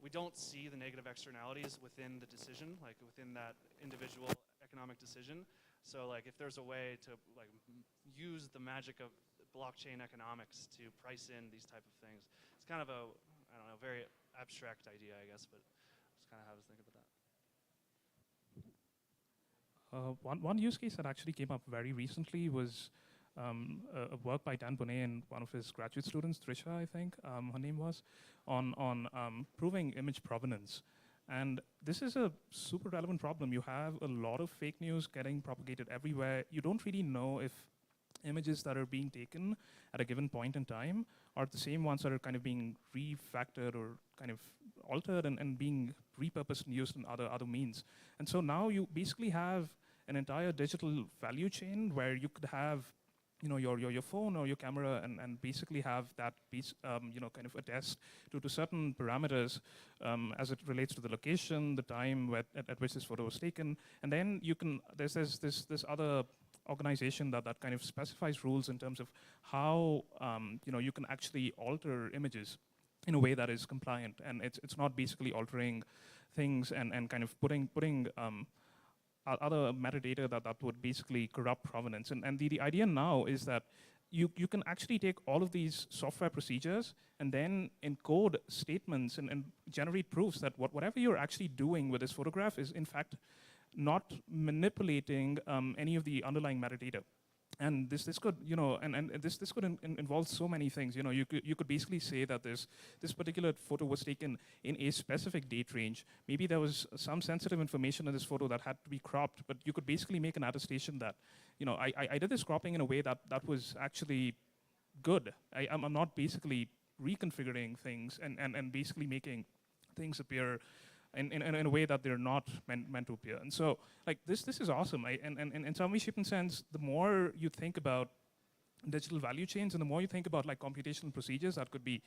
we don't see the negative externalities within the decision, like within that individual economic decision. So like if there's a way to like use the magic of blockchain economics to price in these type of things, it's kind of a, I don't know, very abstract idea, I guess, but that's kind of how I was thinking about that. One use case that actually came up very recently was a work by Dan Bonet and one of his graduate students, Trisha, I think her name was, on proving image provenance. And this is a super relevant problem. You have a lot of fake news getting propagated everywhere. You don't really know if images that are being taken at a given point in time are the same ones that are kind of being refactored or kind of altered and being repurposed and used in other means. And so now you basically have an entire digital value chain where you could have, you know, your phone or your camera and basically have that piece, you know, kind of attest to certain parameters as it relates to the location, the time at which this photo was taken, and then you can, there's this other organization that kind of specifies rules in terms of how you know, you can actually alter images in a way that is compliant, and it's not basically altering things and kind of putting other metadata that would basically corrupt provenance. And the idea now is that you can actually take all of these software procedures and then encode statements and generate proofs that whatever you're actually doing with this photograph is in fact not manipulating any of the underlying metadata. And this could, you know, and this could involve so many things. You know, you could basically say that this particular photo was taken in a specific date range. Maybe there was some sensitive information in this photo that had to be cropped, but you could basically make an attestation that, you know, I did this cropping in a way that was actually good. I'm not basically reconfiguring things and basically making things appear in a way that they're not meant to appear. And so, like, this is awesome. And in some way, shape, and sense, the more you think about digital value chains and the more you think about, like, computational procedures that could be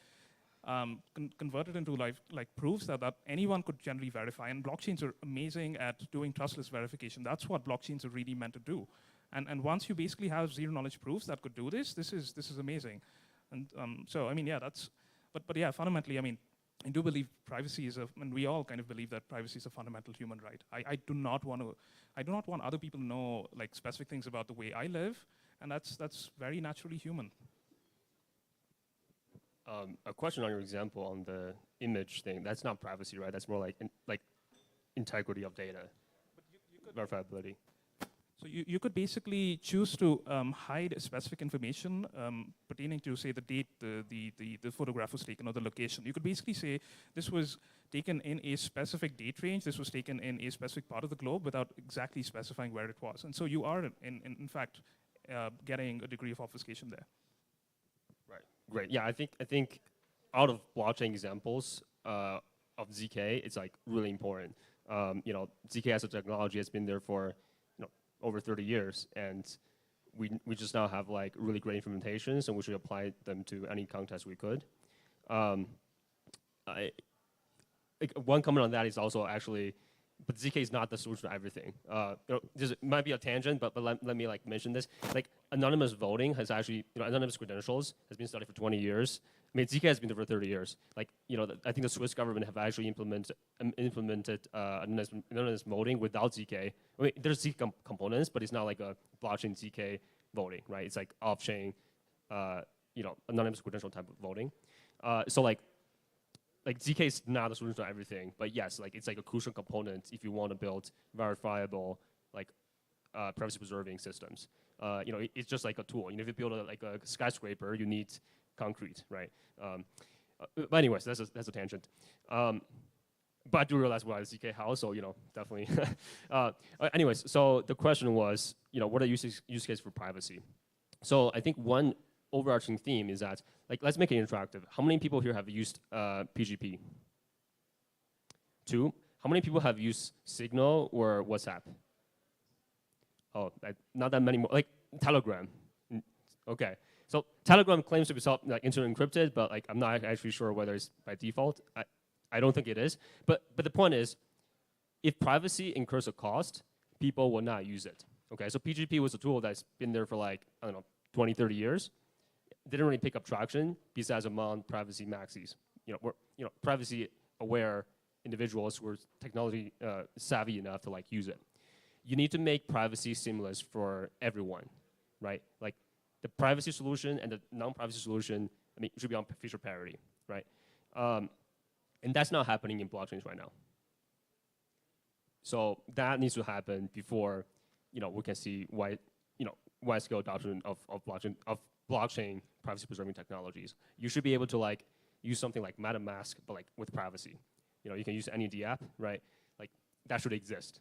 converted into, like proofs that anyone could generally verify. And blockchains are amazing at doing trustless verification. That's what blockchains are really meant to do. And once you basically have zero-knowledge proofs that could do this is amazing. And so, I mean, yeah, that's, but yeah, fundamentally, I mean, I do believe privacy is and we all kind of believe that privacy is a fundamental human right. I do not want other people to know, like, specific things about the way I live, and that's very naturally human. A question on your example on the image thing. That's not privacy, right? That's more like integrity of data, verifiability. So you could basically choose to hide specific information pertaining to, say, the date the photograph was taken or the location. You could basically say this was taken in a specific date range, this was taken in a specific part of the globe without exactly specifying where it was. And so you are, in fact, getting a degree of obfuscation there. Right. Great. Yeah, I think out of blockchain examples, of ZK, it's like really important. ZK as a technology has been there for over 30 years, and we just now have like really great implementations, and we should apply them to any context we could. One comment on that is also actually, but ZK is not the solution to everything. This might be a tangent, but let me like mention this. Like anonymous voting has actually, anonymous credentials has been studied for 20 years. I mean, ZK has been there for 30 years. Like, I think the Swiss government have actually implemented anonymous voting without ZK. I mean, there's ZK components, but it's not like a blockchain ZK voting, right? It's like off-chain, anonymous credential type of voting. So like ZK is not a solution to everything, but yes, like it's like a crucial component if you want to build verifiable, like privacy-preserving systems. It's just like a tool. If you build a skyscraper, you need concrete, right? But anyways, that's a tangent. But I do realize what is ZK House, so definitely. Anyways, so the question was, what are use cases for privacy? So I think one overarching theme is that, like, let's make it interactive. How many people here have used PGP? 2. How many people have used Signal or WhatsApp? Oh, not that many more. Like Telegram. Okay. So Telegram claims to be internet encrypted, but like I'm not actually sure whether it's by default. I don't think it is. But the point is, if privacy incurs a cost, people will not use it. Okay. So PGP was a tool that's been there for like, I don't know, 20, 30 years. Didn't really pick up traction besides among privacy maxis. Privacy aware individuals who are technology savvy enough to like use it. You need to make privacy seamless for everyone, right? Like the privacy solution and the non-privacy solution, I mean, should be on feature parity, right? And that's not happening in blockchains right now. So that needs to happen before, we can see wide-scale adoption of blockchain privacy-preserving technologies. You should be able to like use something like MetaMask, but like with privacy. You can use any app, right? Like that should exist.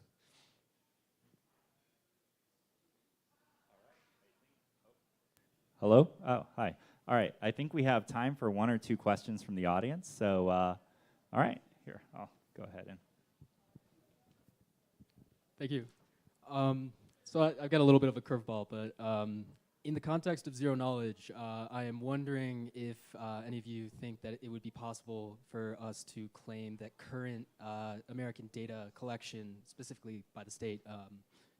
Hello? Oh, hi. All right. I think we have time for 1 or 2 questions from the audience. So, all right, here, I'll go ahead and. Thank you. So I've got a little bit of a curveball, but in the context of zero knowledge, I am wondering if any of you think that it would be possible for us to claim that current American data collection, specifically by the state,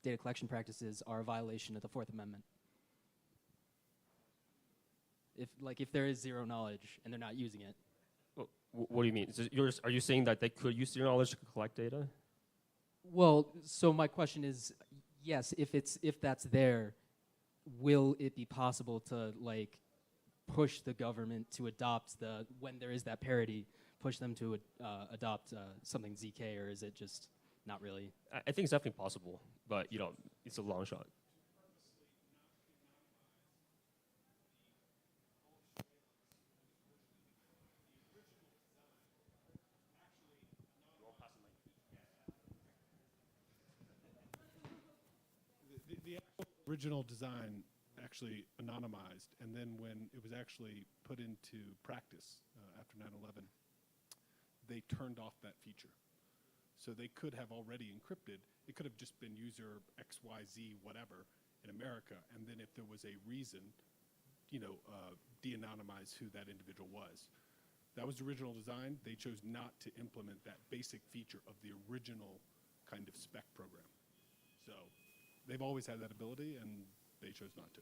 data collection practices are a violation of the Fourth Amendment. If there is zero knowledge and they're not using it. What do you mean? So are you saying that they could use zero knowledge to collect data? Well, so my question is, yes, if that's there, will it be possible to like push the government to adopt when there is that parity, push them to adopt something ZK, or is it just not really? I think it's definitely possible, but it's a long shot. The original design actually anonymized, and then when it was actually put into practice after 9/11, they turned off that feature. So they could have already encrypted. It could have just been user XYZ whatever in America, and then if there was a reason, de-anonymize who that individual was. That was the original design. They chose not to implement that basic feature of the original kind of spec program. So they've always had that ability, and they chose not to.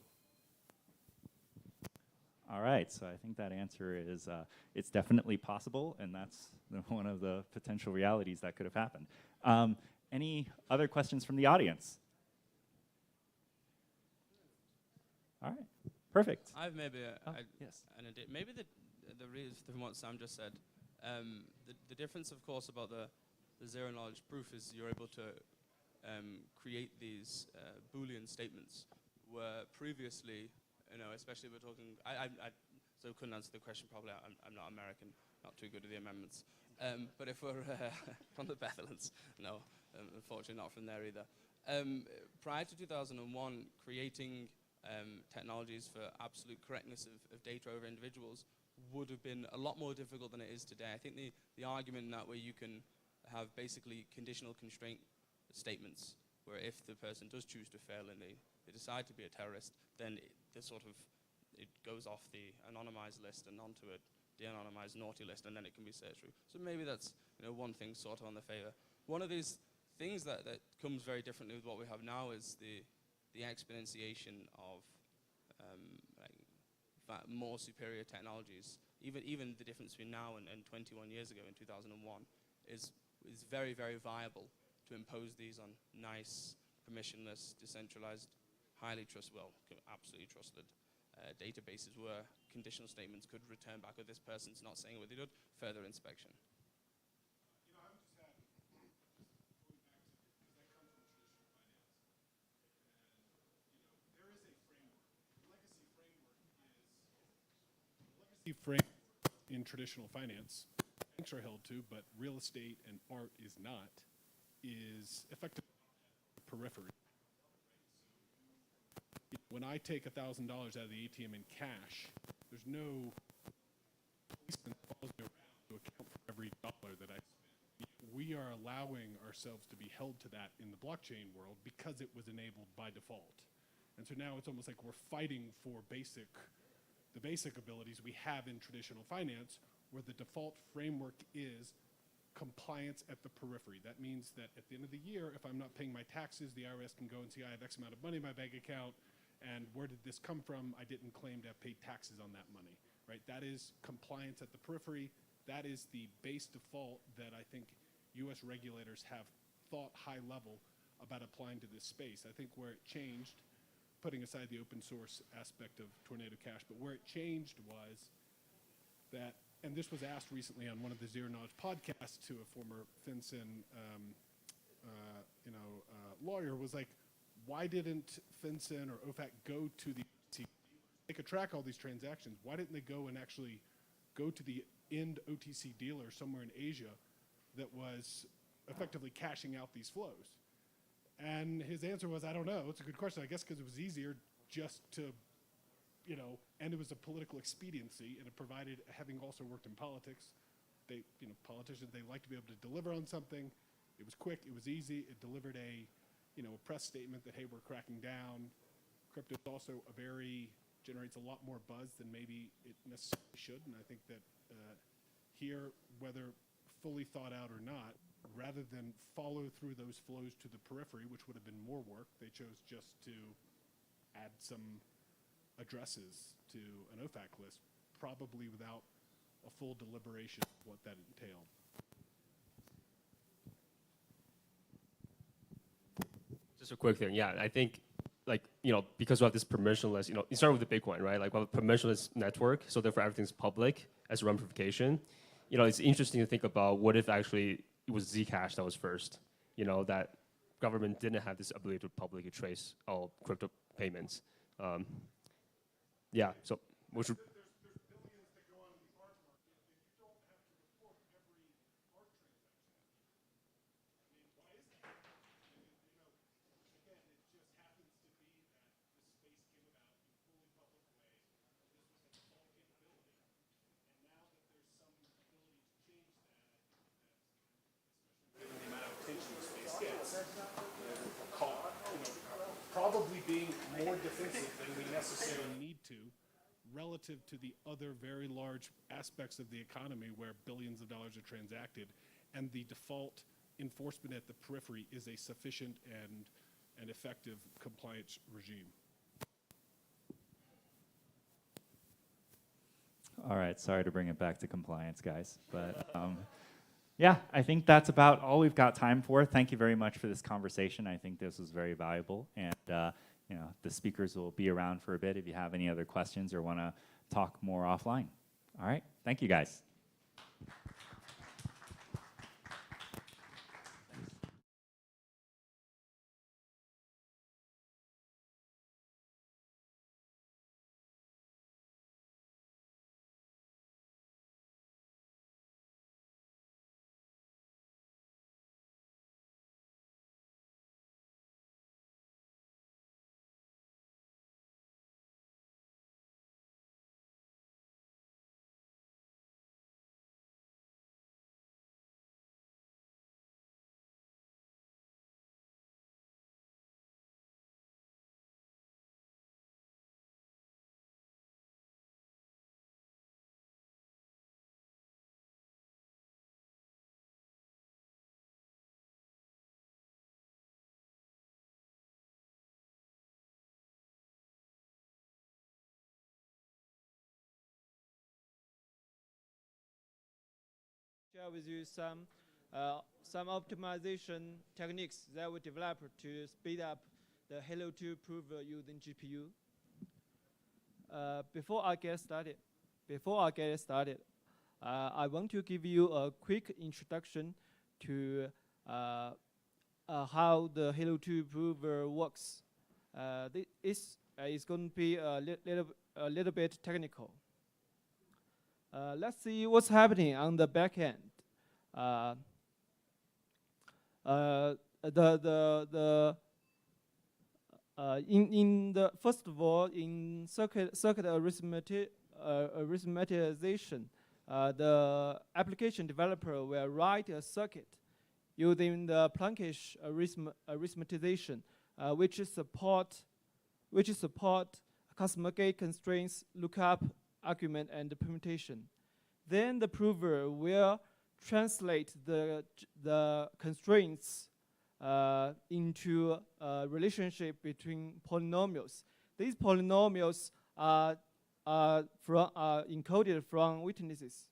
All right, so I think that answer is it's definitely possible, and that's one of the potential realities that could have happened. Any other questions from the audience? All right, perfect. I've maybe yes. Maybe the reason from what Sam just said, the difference, of course, about the zero knowledge proof is you're able to create these Boolean statements where previously, especially we're talking, so couldn't answer the question properly. I'm not American, not too good at the amendments. But if we're from the Netherlands, no, unfortunately not from there either. Prior to 2001, creating technologies for absolute correctness of data over individuals would have been a lot more difficult than it is today. I think the argument in that way you can have basically conditional constraint statements, where if the person does choose to fail and they decide to be a terrorist, then it goes off the anonymized list and onto a de-anonymized naughty list, and then it can be searched through. So maybe that's one thing sort of on the favor. One of these things that comes very differently with what we have now is the exponentiation of more superior technologies. Even the difference between now and 21 years ago in 2001 is very, very viable to impose these on nice, permissionless, decentralized, highly absolutely trusted databases where conditional statements could return back, or this person's not saying what they did, further inspection. Framework in traditional finance, banks are held to, but real estate and art is not, is effectively periphery. When I take $1,000 out of the ATM in cash, there's no policeman that follows me around to account for every dollar that I spend. We are allowing ourselves to be held to that in the blockchain world because it was enabled by default. And so now it's almost like we're fighting for the basic abilities we have in traditional finance, where the default framework is compliance at the periphery. That means that at the end of the year, if I'm not paying my taxes, the IRS can go and see I have X amount of money in my bank account, and where did this come from? I didn't claim to have paid taxes on that money, right? That is compliance at the periphery. That is the base default that I think US regulators have thought high level about applying to this space. I think where it changed, putting aside the open source aspect of Tornado Cash, but where it changed was that, and this was asked recently on one of the Zero Knowledge podcasts to a former FinCEN lawyer, was like, why didn't FinCEN or OFAC go to the OTC? They could track all these transactions. Why didn't they go and actually go to the end OTC dealer somewhere in Asia that was effectively cashing out these flows? And his answer was, I don't know. It's a good question. I guess because it was easier just to, and it was a political expediency, and it provided, having also worked in politics, politicians, they like to be able to deliver on something. It was quick, it was easy, it delivered a press statement that, hey, we're cracking down. Crypto is also generates a lot more buzz than maybe it necessarily should, and I think that here, whether fully thought out or not, rather than follow through those flows to the periphery, which would have been more work, they chose just to add some addresses to an OFAC list, probably without a full deliberation of what that entailed. Just a quick thing, yeah. I think, because we have this permissionless, you start with the Bitcoin, right? Like, we have a permissionless network, so therefore everything's public as ramification. It's interesting to think about what if actually it was ZCash that was first, that government didn't have this ability to publicly trace all crypto payments. Yeah, so we should. Probably being more defensive than we necessarily need to, relative to the other very large aspects of the economy where billions of dollars are transacted, and the default enforcement at the periphery is a sufficient and effective compliance regime. All right, sorry to bring it back to compliance, guys, but yeah, I think that's about all we've got time for. Thank you very much for this conversation. I think this was very valuable, and the speakers will be around for a bit if you have any other questions or want to talk more offline. All right, thank you, guys. share with you some optimization techniques that we developed to speed up the Halo 2 proof using GPU. Before I get started, I want to give you a quick introduction to how the Halo 2 prover works. This is going to be a little bit technical. Let's see what's happening on the back end. First of all, in circuit arithmetization, the application developer will write a circuit using the Planck arithmetization, which support customer gate constraints, lookup, argument, and permutation. Then the prover will translate the constraints into a relationship between polynomials. These polynomials are encoded from witnesses.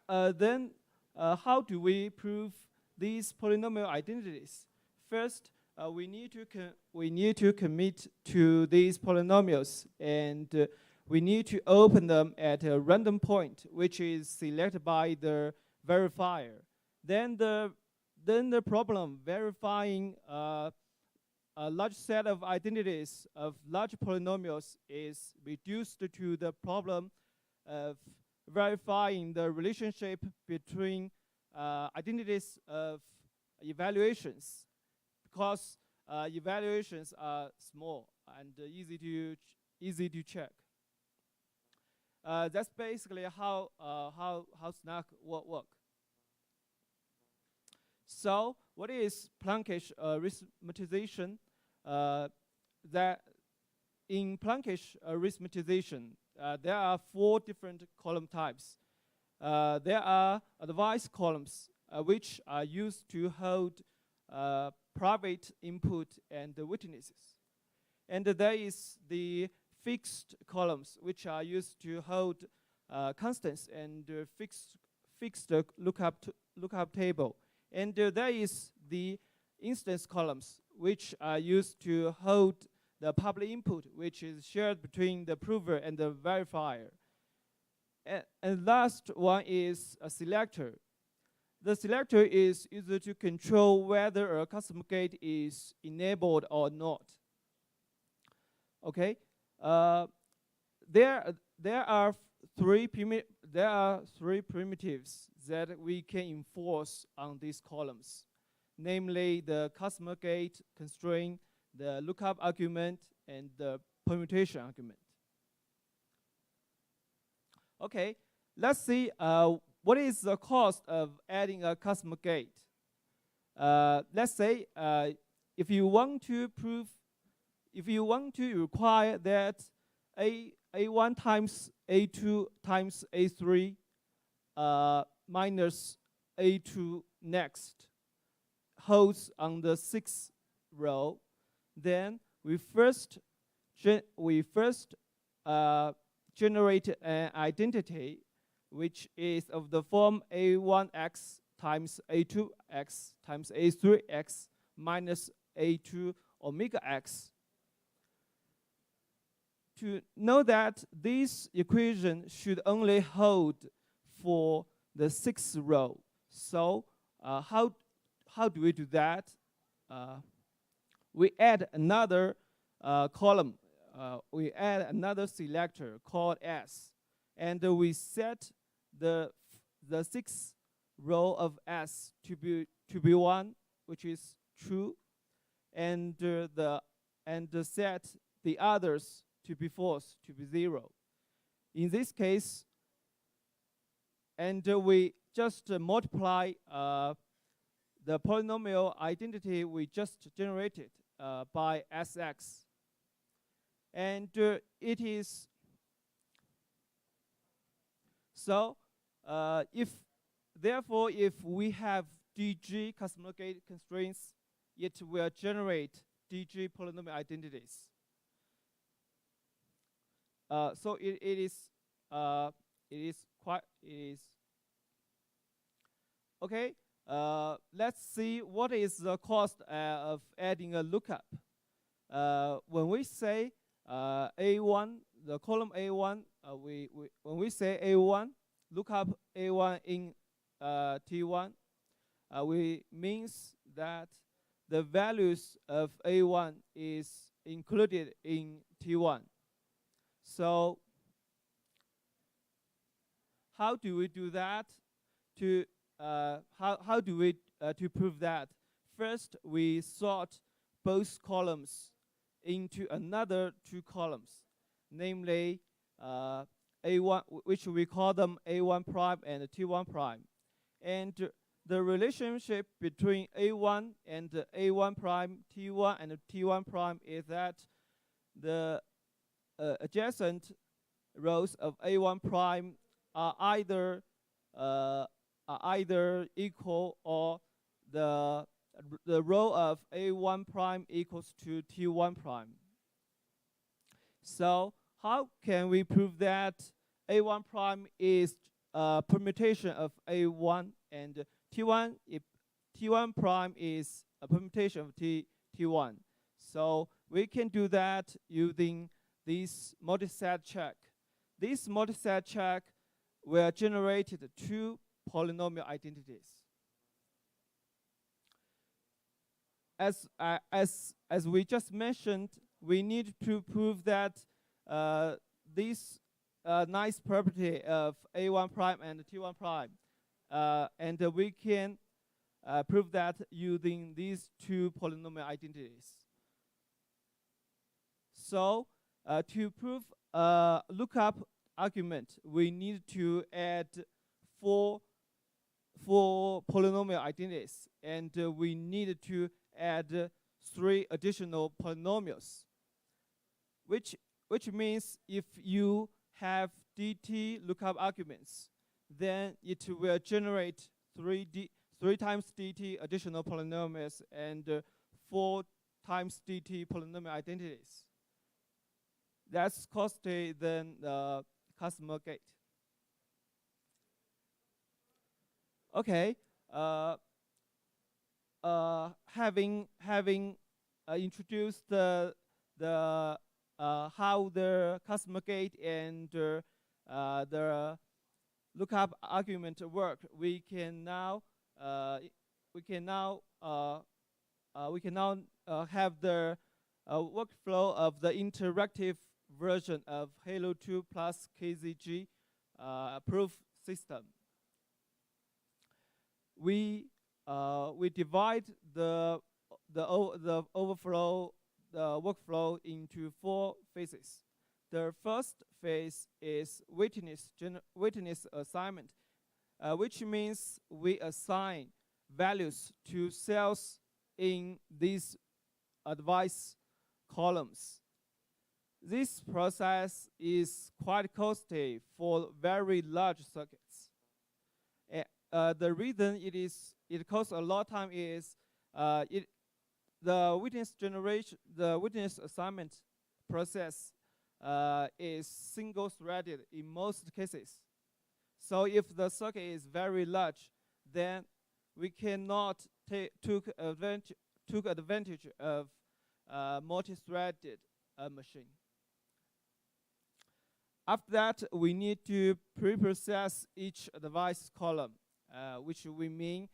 Then, how do we prove these polynomial identities? First, we need to commit to these polynomials, and we need to open them at a random point, which is selected by the verifier. Then the problem verifying a large set of identities of large polynomials is reduced to the problem of verifying the relationship between identities of evaluations, because evaluations are small and easy to check. That's basically how Snack work. So, what is Planck arithmetization? That in Planck arithmetization, there are 4 different column types. There are advice columns, which are used to hold private input and witnesses. And there is the fixed columns, which are used to hold constants and fixed lookup table. And there is the instance columns, which are used to hold the public input, which is shared between the prover and the verifier. And last one is a selector. The selector is used to control whether a custom gate is enabled or not. Okay, there are three primitives that we can enforce on these columns, namely the customer gate constraint, the lookup argument, and the permutation argument. Okay, let's see what is the cost of adding a customer gate. Let's say if you want to require that A1 times A2 times A3 minus A2 next holds on the 6th row, then we first generate an identity which is of the form A1x times A2x times A3x minus A2 omega x. To know that this equation should only hold for the 6th row. So how do we do that? We add another column. We add another selector called S, and we set the 6th row of S to be 1, which is true, and set the others to be false, to be 0. In this case, and we just multiply the polynomial identity we just generated by Sx. And it is, so if we have DG customer gate constraints, it will generate DG polynomial identities. So it is Okay, let's see what is the cost of adding a lookup. When we say A1, the column A1, when we say A1, lookup A1 in T1, we means that the values of A1 is included in T1. So how do we do that? How do we to prove that? First, we sort both columns into another two columns, namely A1, which we call them A1 prime and T1 prime. And the relationship between A1 and A1 prime, T1 and T1 prime is that the adjacent rows of A1 prime are either equal, or the row of A1 prime equals to T1 prime. So how can we prove that A1 prime is a permutation of A1 and T1 if T1 prime is a permutation of T1? So we can do that using this multi-set check. This multi-set check will generate two polynomial identities. As we just mentioned, we need to prove that this nice property of A1 prime and T1 prime, and we can prove that using these two polynomial identities. So to prove lookup argument, we need to add four polynomial identities, and we need to add 3 additional polynomials, which means if you have dt lookup arguments, then it will generate 3 times dt additional polynomials and 4 times dt polynomial identities. That's costly than the customer gate. Okay, having introduced the how the customer gate and the lookup argument work, we can now have the workflow of the interactive version of Halo 2 plus KZG proof system. We divide the workflow into 4 phases. The first phase is witness assignment, which means we assign values to cells in these advice columns. This process is quite costly for very large circuits. The reason it costs a lot of time is the witness assignment process is single-threaded in most cases. So if the circuit is very large, then we cannot took advantage of multi-threaded machine. After that, we need to pre-process each device column, which we mean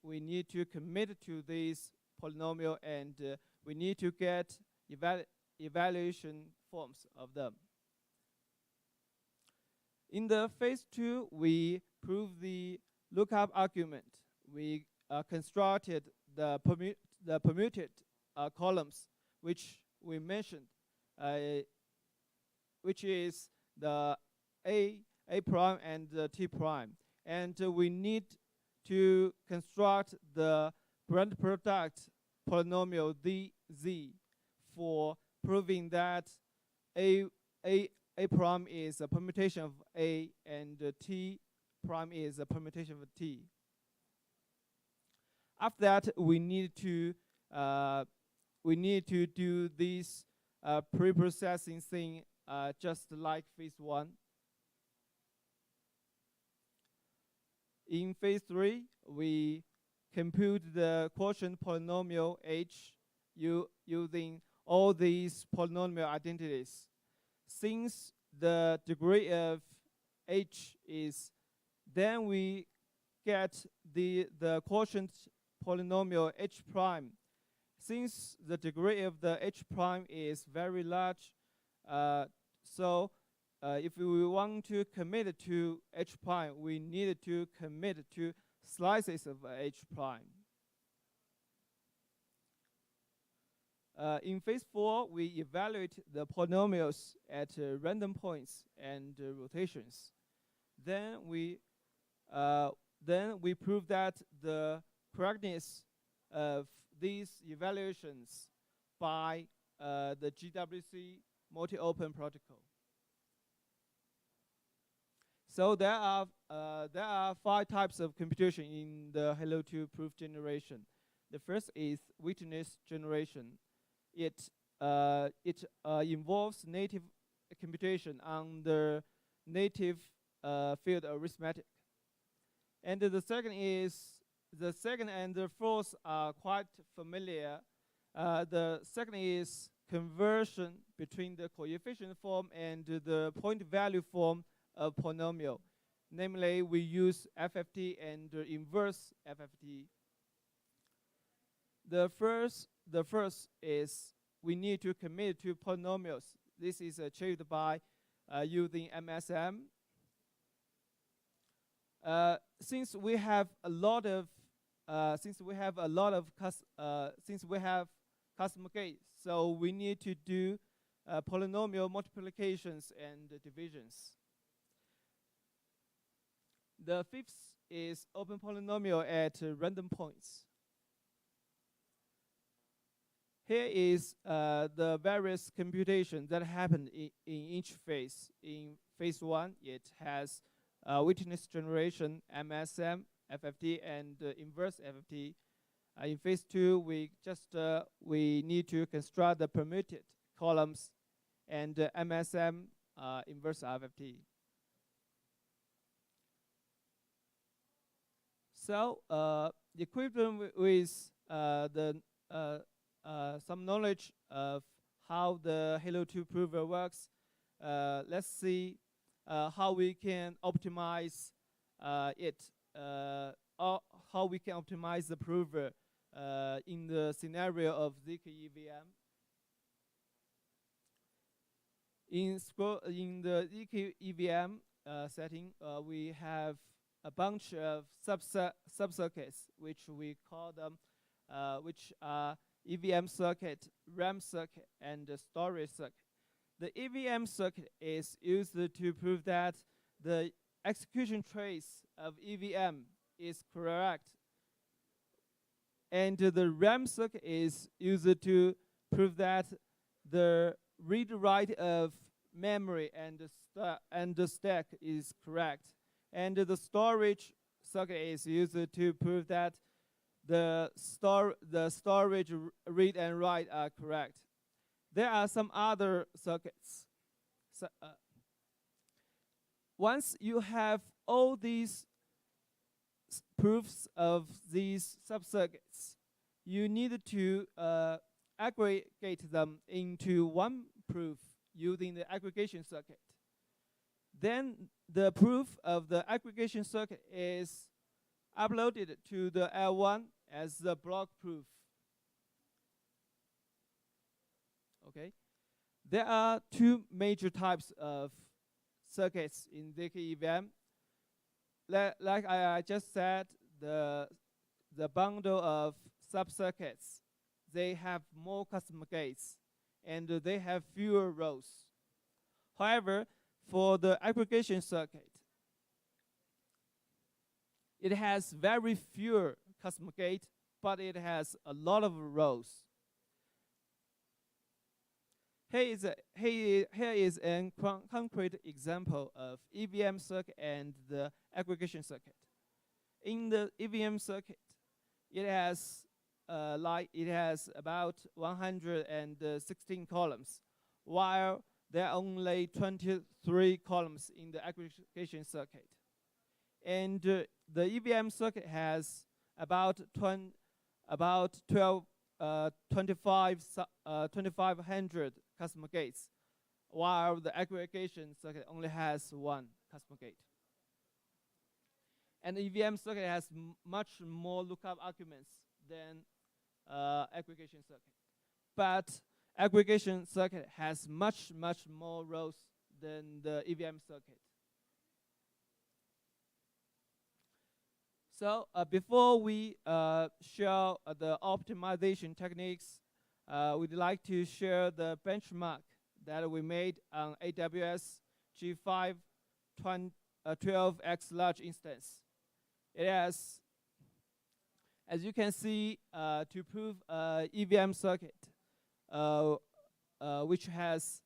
we need to commit to this polynomial, and we need to get evaluation forms of them. In the phase 2, we prove the lookup argument. We constructed the permuted columns, which we mentioned, which is the A prime and the T prime. And we need to construct the grand product polynomial DZ for proving that A prime is a permutation of A and T prime is a permutation of T. After that, we need to do this pre-processing thing just like phase 1. In phase 3, we compute the quotient polynomial h using all these polynomial identities. Since the degree of h is, then we get the quotient polynomial h prime. Since the degree of the h prime is very large, if we want to commit to h prime, we need to commit to slices of h prime. In phase 4, we evaluate the polynomials at random points and rotations. Then we prove that the correctness of these evaluations by the GWC multi-open protocol. So there are 5 types of computation in the Halo 2 proof generation. The first is witness generation. It involves native computation on the native field arithmetic. And the second and the fourth are quite familiar. The second is conversion between the coefficient form and the point value form of polynomial. Namely, we use FFT and inverse FFT. The first is we need to commit to polynomials. This is achieved by using MSM. Since we have customer gates, so we need to do polynomial multiplications and divisions. The fifth is open polynomial at random points. Here is the various computations that happen in each phase. In phase 1, it has witness generation, MSM, FFT, and inverse FFT. In phase 2, we need to construct the permuted columns and MSM inverse FFT. So, equivalent with some knowledge of how the Halo 2 prover works, let's see how we can optimize or how we can optimize the prover in the scenario of zkEVM. In the zkEVM setting, we have a bunch of subcircuits, which we call them, which are EVM circuit, RAM circuit, and the storage circuit. The EVM circuit is used to prove that the execution trace of EVM is correct. And the RAM circuit is used to prove that the read-write of memory and the stack is correct. And the storage circuit is used to prove that the storage read and write are correct. There are some other circuits. So, once you have all these proofs of these subcircuits, you need to aggregate them into one proof using the aggregation circuit. Then the proof of the aggregation circuit is uploaded to the L1 as the block proof. Okay, there are 2 major types of circuits in zkEVM. Like I just said, the bundle of subcircuits, they have more customer gates and they have fewer rows. However, for the aggregation circuit, it has very few customer gates, but it has a lot of rows. Here is a concrete example of EVM circuit and the aggregation circuit. In the EVM circuit, it has about 116 columns, while there are only 23 columns in the aggregation circuit. And the EVM circuit has about 2,500 customer gates, while the aggregation circuit only has one customer gate. And the EVM circuit has much more lookup arguments than aggregation circuit. But aggregation circuit has much more rows than the EVM circuit. So before we show the optimization techniques, we'd like to share the benchmark that we made on AWS G5 12x large instance. It has, as you can see, to prove EVM circuit, which has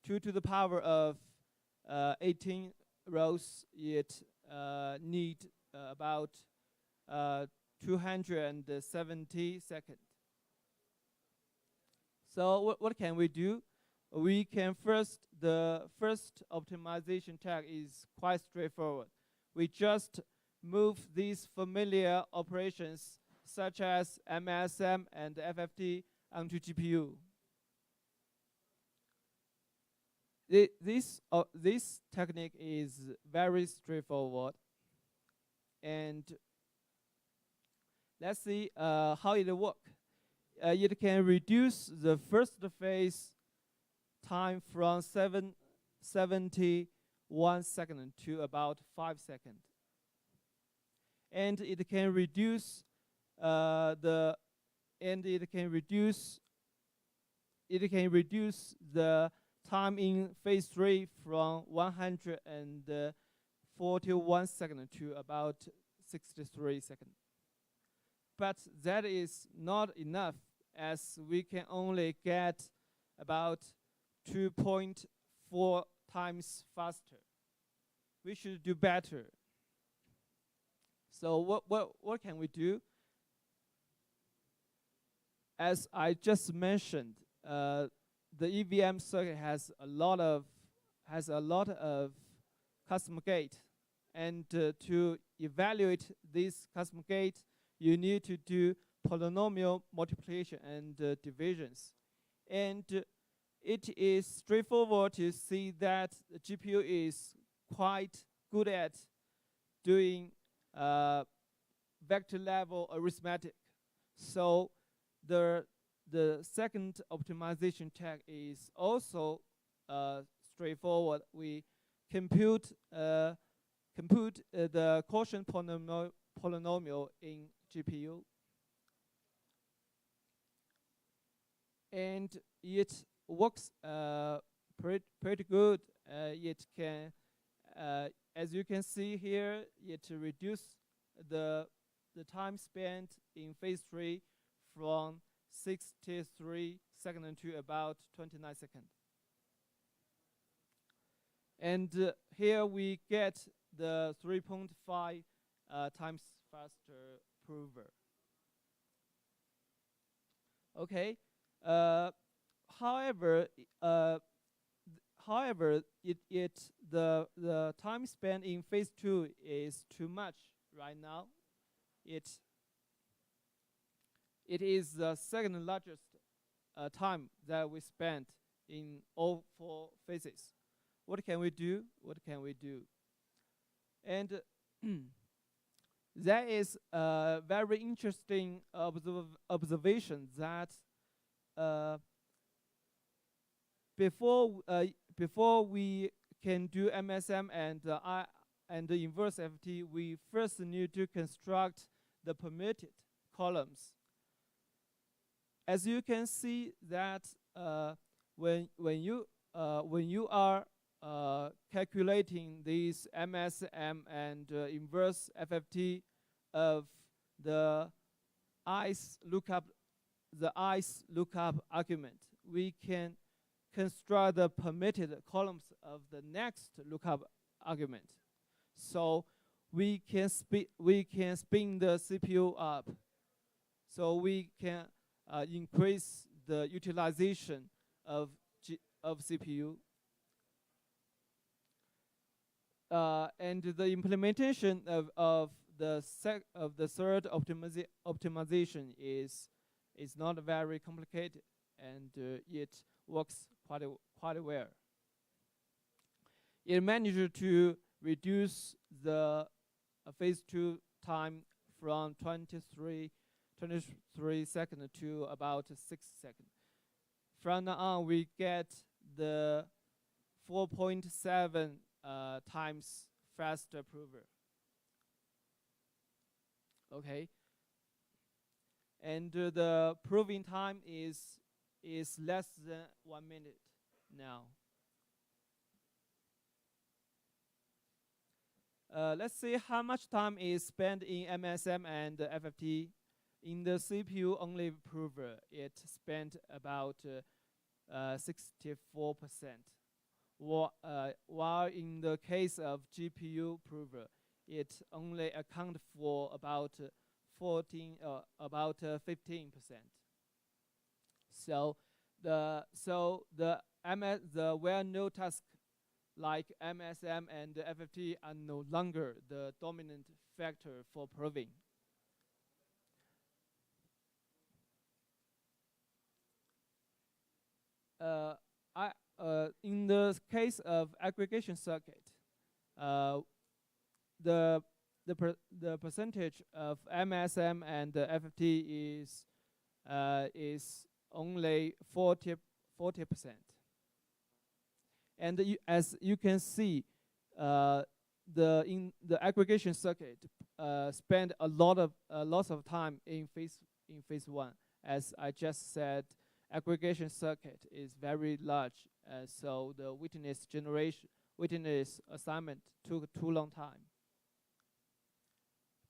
2 to the power of 18 rows, it need about 270 seconds. So what can we do? We can the first optimization tag is quite straightforward. We just move these familiar operations such as MSM and FFT onto GPU. This technique is very straightforward. And let's see how it works. It can reduce the first phase time from 71 seconds to about 5 seconds. And it can reduce the time in phase 3 from 141 seconds to about 63 seconds. But that is not enough, as we can only get about 2.4 times faster. We should do better. So what can we do? As I just mentioned, the EVM circuit has a lot of customer gate, and to evaluate this customer gate, you need to do polynomial multiplication and divisions. And it is straightforward to see that the GPU is quite good at doing vector level arithmetic. So the second optimization tag is also straightforward. We compute the quotient polynomial in GPU, and it works pretty good. It can, as you can see here, it reduces the time spent in phase 3 from 63 seconds to about 29 seconds. And here we get the 3.5 times faster prover. Okay. However, the time spent in phase 2 is too much right now. It is the second largest time that we spent in all 4 phases. What can we do? And there is a very interesting observation that before we can do MSM and the inverse FT, we first need to construct the permitted columns. As you can see that when you are calculating these MSM and inverse FFT of the ICE lookup argument, we can construct the permitted columns of the next lookup argument. So we can spin the CPU up. So we can increase the utilization of CPU. and the implementation of the third optimization is not very complicated, and it works quite well. It managed to reduce the phase 2 time from 23 seconds to about 6 seconds. From now on, we get the 4.7 times faster approval. Okay, and the proving time is less than 1 minute now. Let's see how much time is spent in MSM and FFT. In the CPU only prover, it spent about 64%, while in the case of GPU prover, it only account for about 15%. So the well-known tasks like MSM and FFT are no longer the dominant factor for proving. In the case of aggregation circuit, the percentage of MSM and FFT is only 40%. And as you can see, in the aggregation circuit spend a lot of time in phase 1. As I just said, aggregation circuit is very large, so the witness assignment took too long time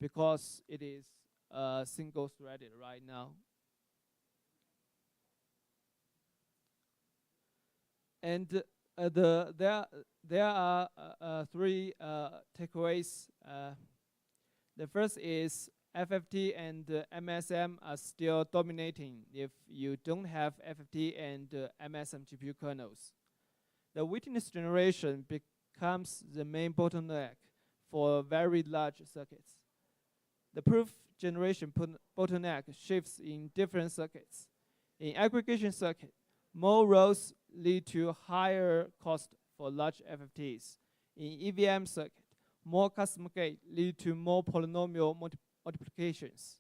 because it is single-threaded right now. And there are 3 takeaways. The first is FFT and MSM are still dominating if you don't have FFT and MSM GPU kernels. The witness generation becomes the main bottleneck for very large circuits. The proof generation bottleneck shifts in different circuits. In aggregation circuit, more rows lead to higher cost for large FFTs. In EVM circuit, more custom gate lead to more polynomial multiplications.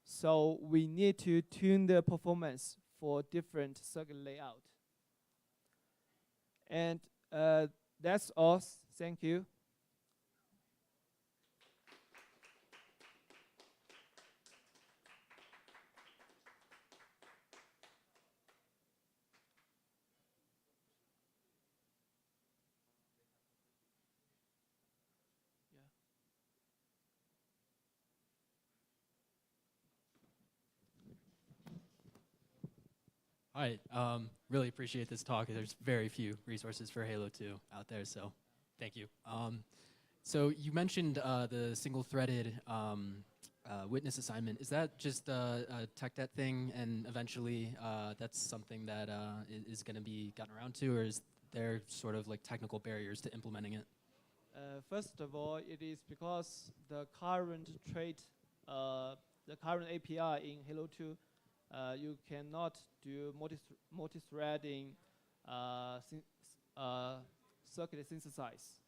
So we need to tune the performance for different circuit layout. And that's all. Thank you. Hi, really appreciate this talk. There's very few resources for Halo 2 out there, so thank you. So you mentioned the single-threaded witness assignment. Is that just a tech debt thing, and eventually that's something that is going to be gotten around to, or is there sort of like technical barriers to implementing it? First of all, it is because the current API in Halo 2, you cannot do multi-threading circuit synthesize.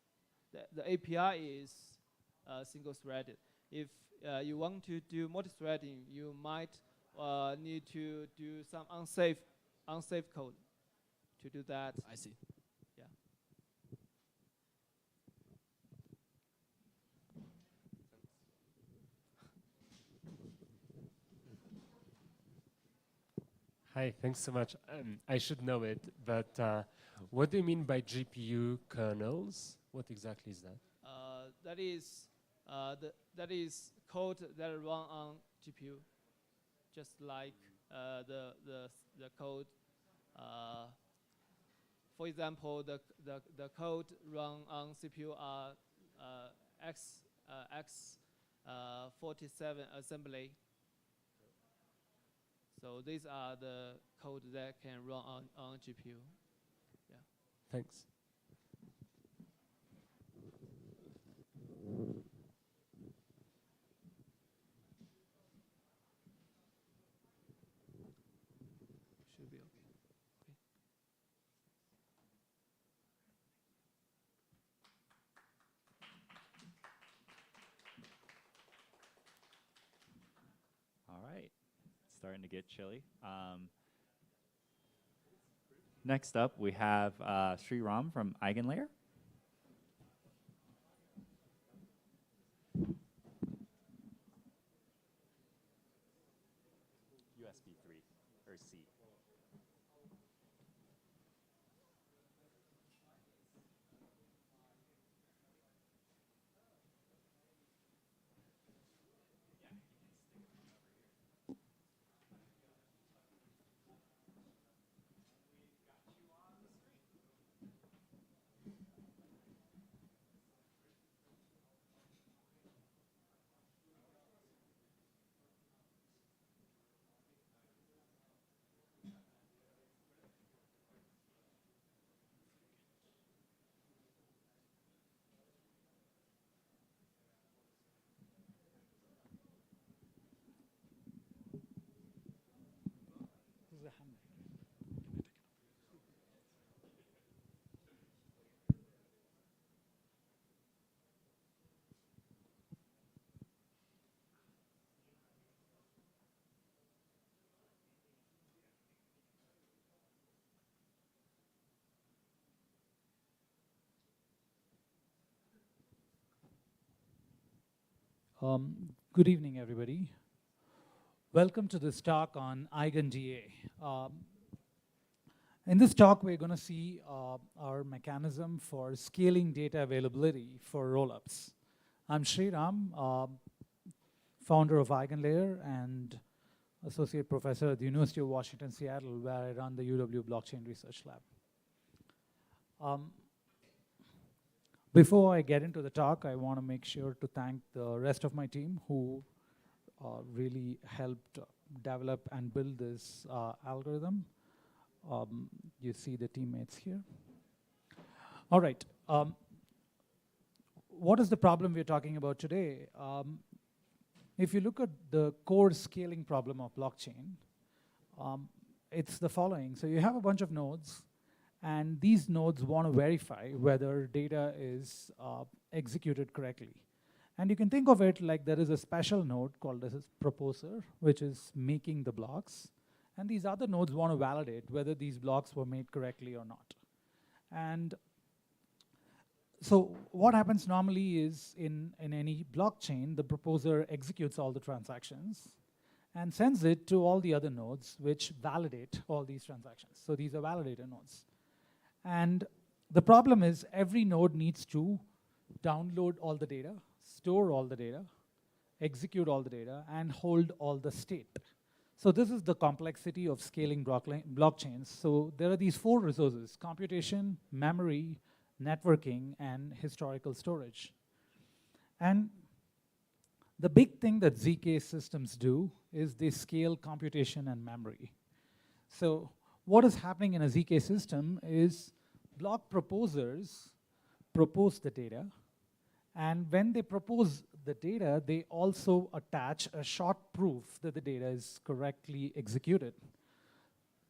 The API is single-threaded. If you want to do multi-threading, you might need to do some unsafe code to do that. I see. Yeah. Hi, thanks so much. I should know it, but what do you mean by GPU kernels? What exactly is that? That is code that run on GPU, just like the code. For example, the code run on CPU are x47 assembly. So these are the code that can run on GPU. Yeah. Thanks. starting to get chilly. Next up, we have Sreeram from EigenLayer. USB 3 or C. Good evening, everybody. Welcome to this talk on EigenDA. In this talk, we're going to see our mechanism for scaling data availability for rollups. I'm Sreeram, founder of EigenLayer and associate professor at the University of Washington, Seattle, where I run the UW Blockchain Research Lab. Before I get into the talk, I want to make sure to thank the rest of my team who really helped develop and build this algorithm. You see the teammates here. All right. What is the problem we're talking about today? If you look at the core scaling problem of blockchain, it's the following. So you have a bunch of nodes, and these nodes want to verify whether data is executed correctly. And you can think of it like there is a special node called as a proposer, which is making the blocks. And these other nodes want to validate whether these blocks were made correctly or not. And so what happens normally is in any blockchain, the proposer executes all the transactions and sends it to all the other nodes, which validate all these transactions. So these are validator nodes. And the problem is every node needs to download all the data, store all the data, execute all the data, and hold all the state. So this is the complexity of scaling blockchains. So there are these 4 resources: computation, memory, networking, and historical storage. And the big thing that ZK systems do is they scale computation and memory. So what is happening in a ZK system is block proposers propose the data, and when they propose the data, they also attach a short proof that the data is correctly executed.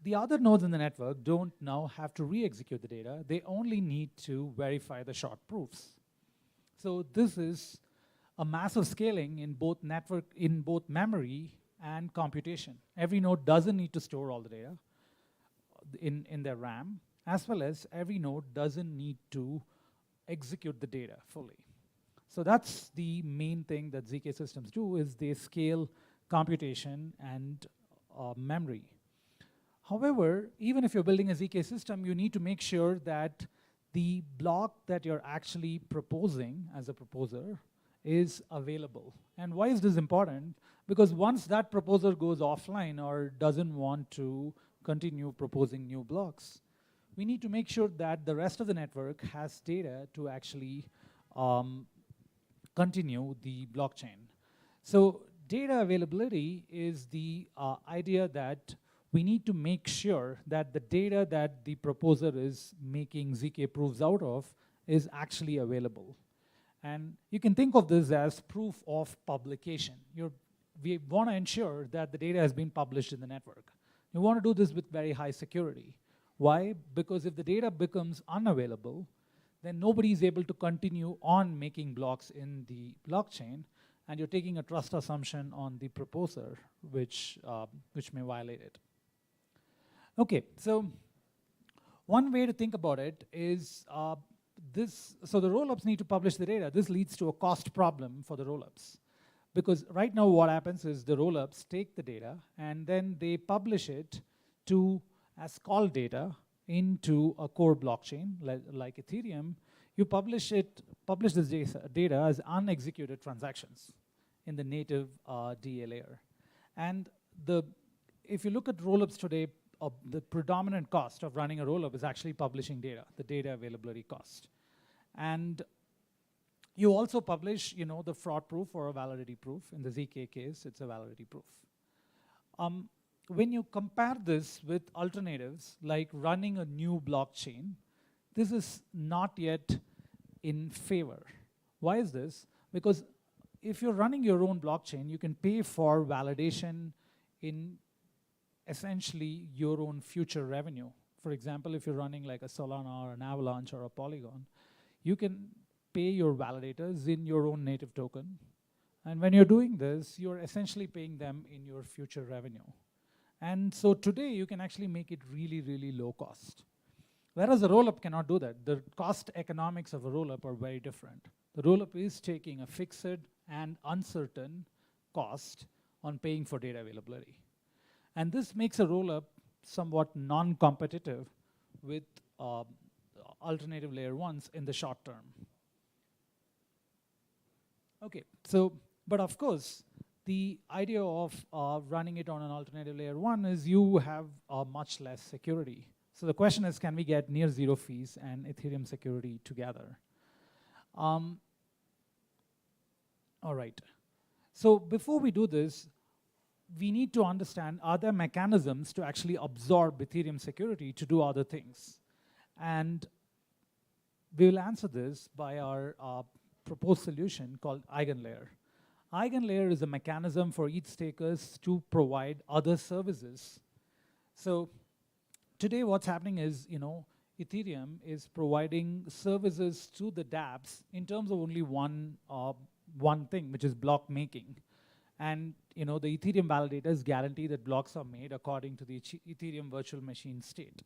The other nodes in the network don't now have to re-execute the data. They only need to verify the short proofs. So this is a massive scaling in both memory and computation. Every node doesn't need to store all the data in their RAM, as well as every node doesn't need to execute the data fully. So that's the main thing that ZK systems do, is they scale computation and memory. However, even if you're building a ZK system, you need to make sure that the block that you're actually proposing as a proposer is available. And why is this important? Because once that proposer goes offline or doesn't want to continue proposing new blocks, we need to make sure that the rest of the network has data to actually continue the blockchain. So data availability is the idea that we need to make sure that the data that the proposer is making ZK proofs out of is actually available. And you can think of this as proof of publication. We want to ensure that the data has been published in the network. You want to do this with very high security. Why? Because if the data becomes unavailable, then nobody is able to continue on making blocks in the blockchain, and you're taking a trust assumption on the proposer, which may violate it. Okay, so one way to think about it is so the rollups need to publish the data. This leads to a cost problem for the rollups. Because right now what happens is the rollups take the data and then they publish it as call data into a core blockchain like Ethereum. You publish this data as unexecuted transactions in the native DA layer. And if you look at rollups today, the predominant cost of running a rollup is actually publishing data, the data availability cost. And you also publish, the fraud proof or a validity proof. In the ZK case, it's a validity proof. When you compare this with alternatives, like running a new blockchain, this is not yet in favor. Why is this? Because if you're running your own blockchain, you can pay for validation in essentially your own future revenue. For example, if you're running like a Solana or an Avalanche or a Polygon, you can pay your validators in your own native token. And when you're doing this, you're essentially paying them in your future revenue. And so today, you can actually make it really, really low cost. Whereas a rollup cannot do that. The cost economics of a rollup are very different. The rollup is taking a fixed and uncertain cost on paying for data availability. And this makes a rollup somewhat non-competitive with alternative layer ones in the short term. Okay, but of course, the idea of running it on an alternative layer one is you have much less security. So the question is, can we get near zero fees and Ethereum security together? All right. So before we do this, we need to understand, are there mechanisms to actually absorb Ethereum security to do other things? And we will answer this by our proposed solution called EigenLayer. EigenLayer is a mechanism for ETH stakers to provide other services. So today what's happening is, Ethereum is providing services to the dApps in terms of only one thing, which is block making. And the Ethereum validators guarantee that blocks are made according to the Ethereum virtual machine state.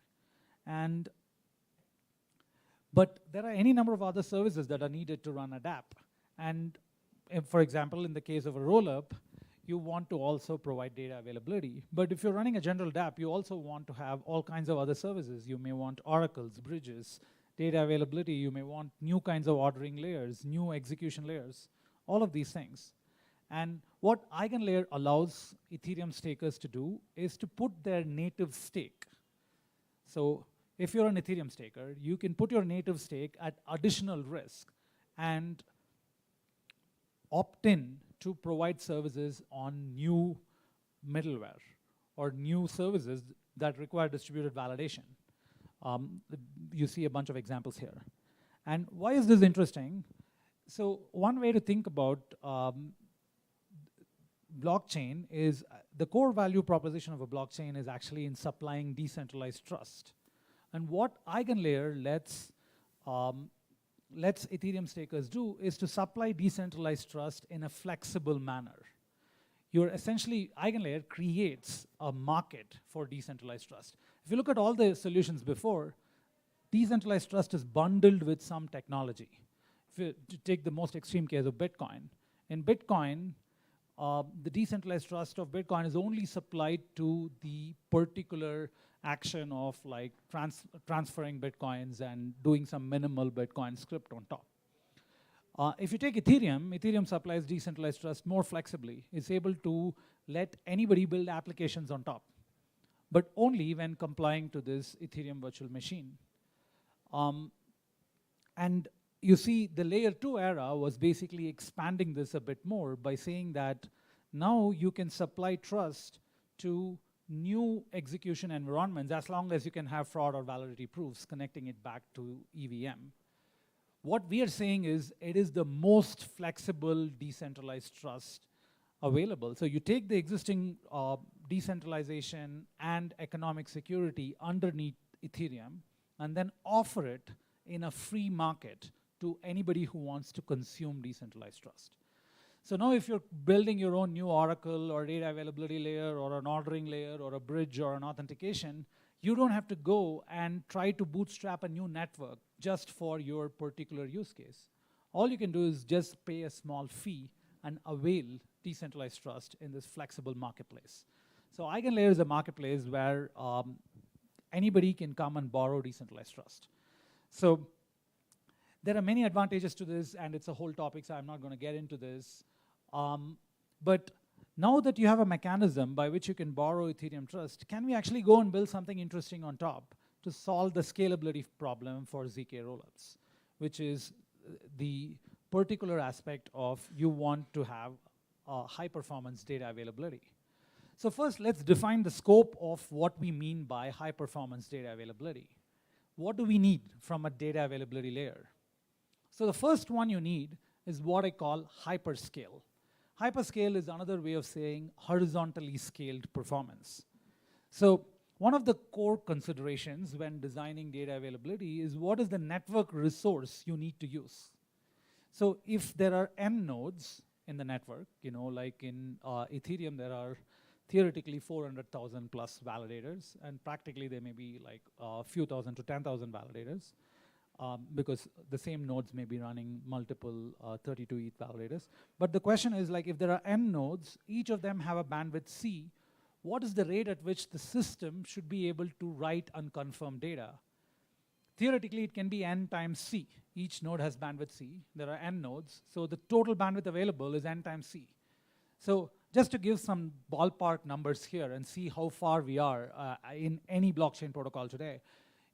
But there are any number of other services that are needed to run a dApp. And for example, in the case of a rollup, you want to also provide data availability. But if you're running a general dApp, you also want to have all kinds of other services. You may want oracles, bridges, data availability. You may want new kinds of ordering layers, new execution layers, all of these things. And what EigenLayer allows Ethereum stakers to do is to put their native stake. So if you're an Ethereum staker, you can put your native stake at additional risk and opt in to provide services on new middleware or new services that require distributed validation. You see a bunch of examples here. And why is this interesting? So one way to think about blockchain is the core value proposition of a blockchain is actually in supplying decentralized trust. And what EigenLayer lets Ethereum stakers do is to supply decentralized trust in a flexible manner. You're essentially, EigenLayer creates a market for decentralized trust. If you look at all the solutions before, decentralized trust is bundled with some technology. If you take the most extreme case of Bitcoin, in Bitcoin, the decentralized trust of Bitcoin is only supplied to the particular action of like transferring Bitcoins and doing some minimal Bitcoin script on top. If you take Ethereum, Ethereum supplies decentralized trust more flexibly. It's able to let anybody build applications on top, but only when complying to this Ethereum virtual machine. And you see the layer 2 era was basically expanding this a bit more by saying that now you can supply trust to new execution environments as long as you can have fraud or validity proofs connecting it back to EVM. What we are saying is it is the most flexible decentralized trust available. So you take the existing decentralization and economic security underneath Ethereum and then offer it in a free market to anybody who wants to consume decentralized trust. So now if you're building your own new Oracle or data availability layer or an ordering layer or a bridge or an authentication, you don't have to go and try to bootstrap a new network just for your particular use case. All you can do is just pay a small fee and avail decentralized trust in this flexible marketplace. So EigenLayer is a marketplace where anybody can come and borrow decentralized trust. So there are many advantages to this, and it's a whole topic, so I'm not going to get into this. But now that you have a mechanism by which you can borrow Ethereum trust, can we actually go and build something interesting on top to solve the scalability problem for ZK rollups, which is the particular aspect of you want to have high performance data availability. So first, let's define the scope of what we mean by high performance data availability. What do we need from a data availability layer? So the first one you need is what I call hyperscale. Hyperscale is another way of saying horizontally scaled performance. So one of the core considerations when designing data availability is what is the network resource you need to use. So if there are n nodes in the network, like in Ethereum, there are theoretically 400,000 plus validators, and practically there may be like a few thousand to 10,000 validators. Because the same nodes may be running multiple 32 ETH validators. But the question is, like, if there are n nodes, each of them have a bandwidth C, what is the rate at which the system should be able to write unconfirmed data? Theoretically, it can be n times C. Each node has bandwidth C. There are n nodes, so the total bandwidth available is n times C. So just to give some ballpark numbers here and see how far we are in any blockchain protocol today,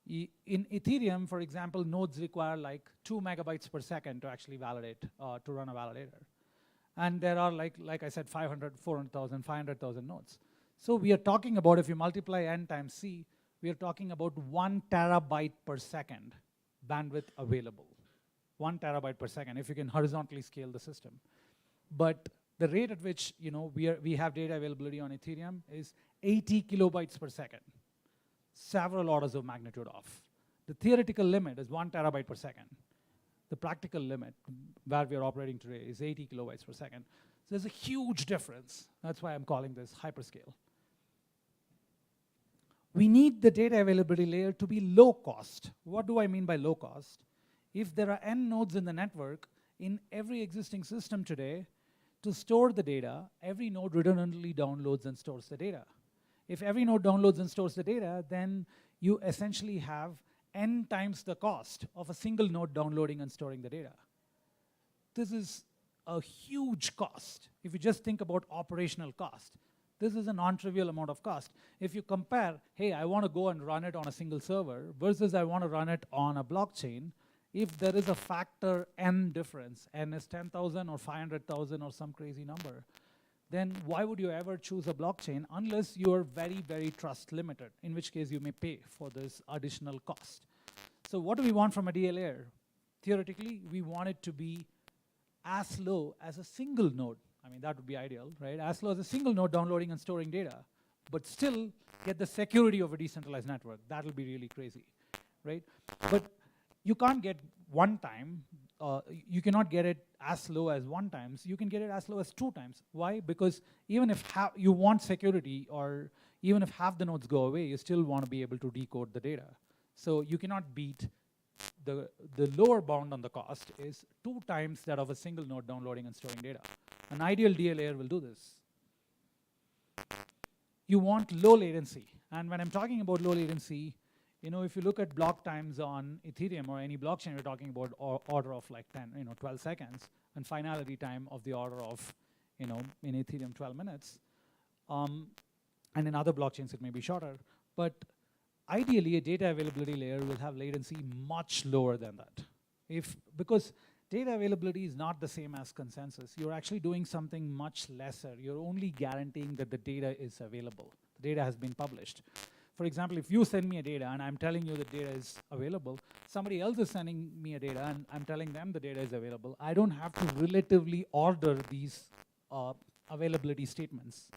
in Ethereum, for example, nodes require like 2 megabytes per second to actually validate, to run a validator. And there are, like I said, 500, 400,000, 500,000 nodes. So we are talking about, if you multiply n times C, we are talking about 1 terabyte per second bandwidth available. 1 terabyte per second, if you can horizontally scale the system. But the rate at which we have data availability on Ethereum is 80 kilobytes per second. Several orders of magnitude off. The theoretical limit is 1 terabyte per second. The practical limit, where we are operating today, is 80 kilobytes per second. So there's a huge difference. That's why I'm calling this hyperscale. We need the data availability layer to be low cost. What do I mean by low cost? If there are n nodes in the network, in every existing system today, to store the data, every node redundantly downloads and stores the data. If every node downloads and stores the data, then you essentially have n times the cost of a single node downloading and storing the data. This is a huge cost. If you just think about operational cost, this is a non-trivial amount of cost. If you compare, hey, I want to go and run it on a single server versus I want to run it on a blockchain, if there is a factor n difference, n is 10,000 or 500,000 or some crazy number, then why would you ever choose a blockchain unless you're very, very trust limited, in which case you may pay for this additional cost. So what do we want from a DA layer? Theoretically, we want it to be as low as a single node. I mean, that would be ideal, right? As low as a single node downloading and storing data, but still get the security of a decentralized network. That'll be really crazy, right? But you can't get one time. You cannot get it as low as 1 times. You can get it as low as 2 times. Why? Because even if you want security, or even if half the nodes go away, you still want to be able to decode the data. So you cannot beat the lower bound on the cost is 2 times that of a single node downloading and storing data. An ideal DA layer will do this. You want low latency. And when I'm talking about low latency, if you look at block times on Ethereum or any blockchain, we're talking about order of like 12 seconds, and finality time of the order of, in Ethereum, 12 minutes. And in other blockchains, it may be shorter. But ideally, a data availability layer will have latency much lower than that. Because data availability is not the same as consensus. You're actually doing something much lesser. You're only guaranteeing that the data is available. The data has been published. For example, if you send me a data and I'm telling you the data is available, somebody else is sending me a data and I'm telling them the data is available, I don't have to relatively order these availability statements,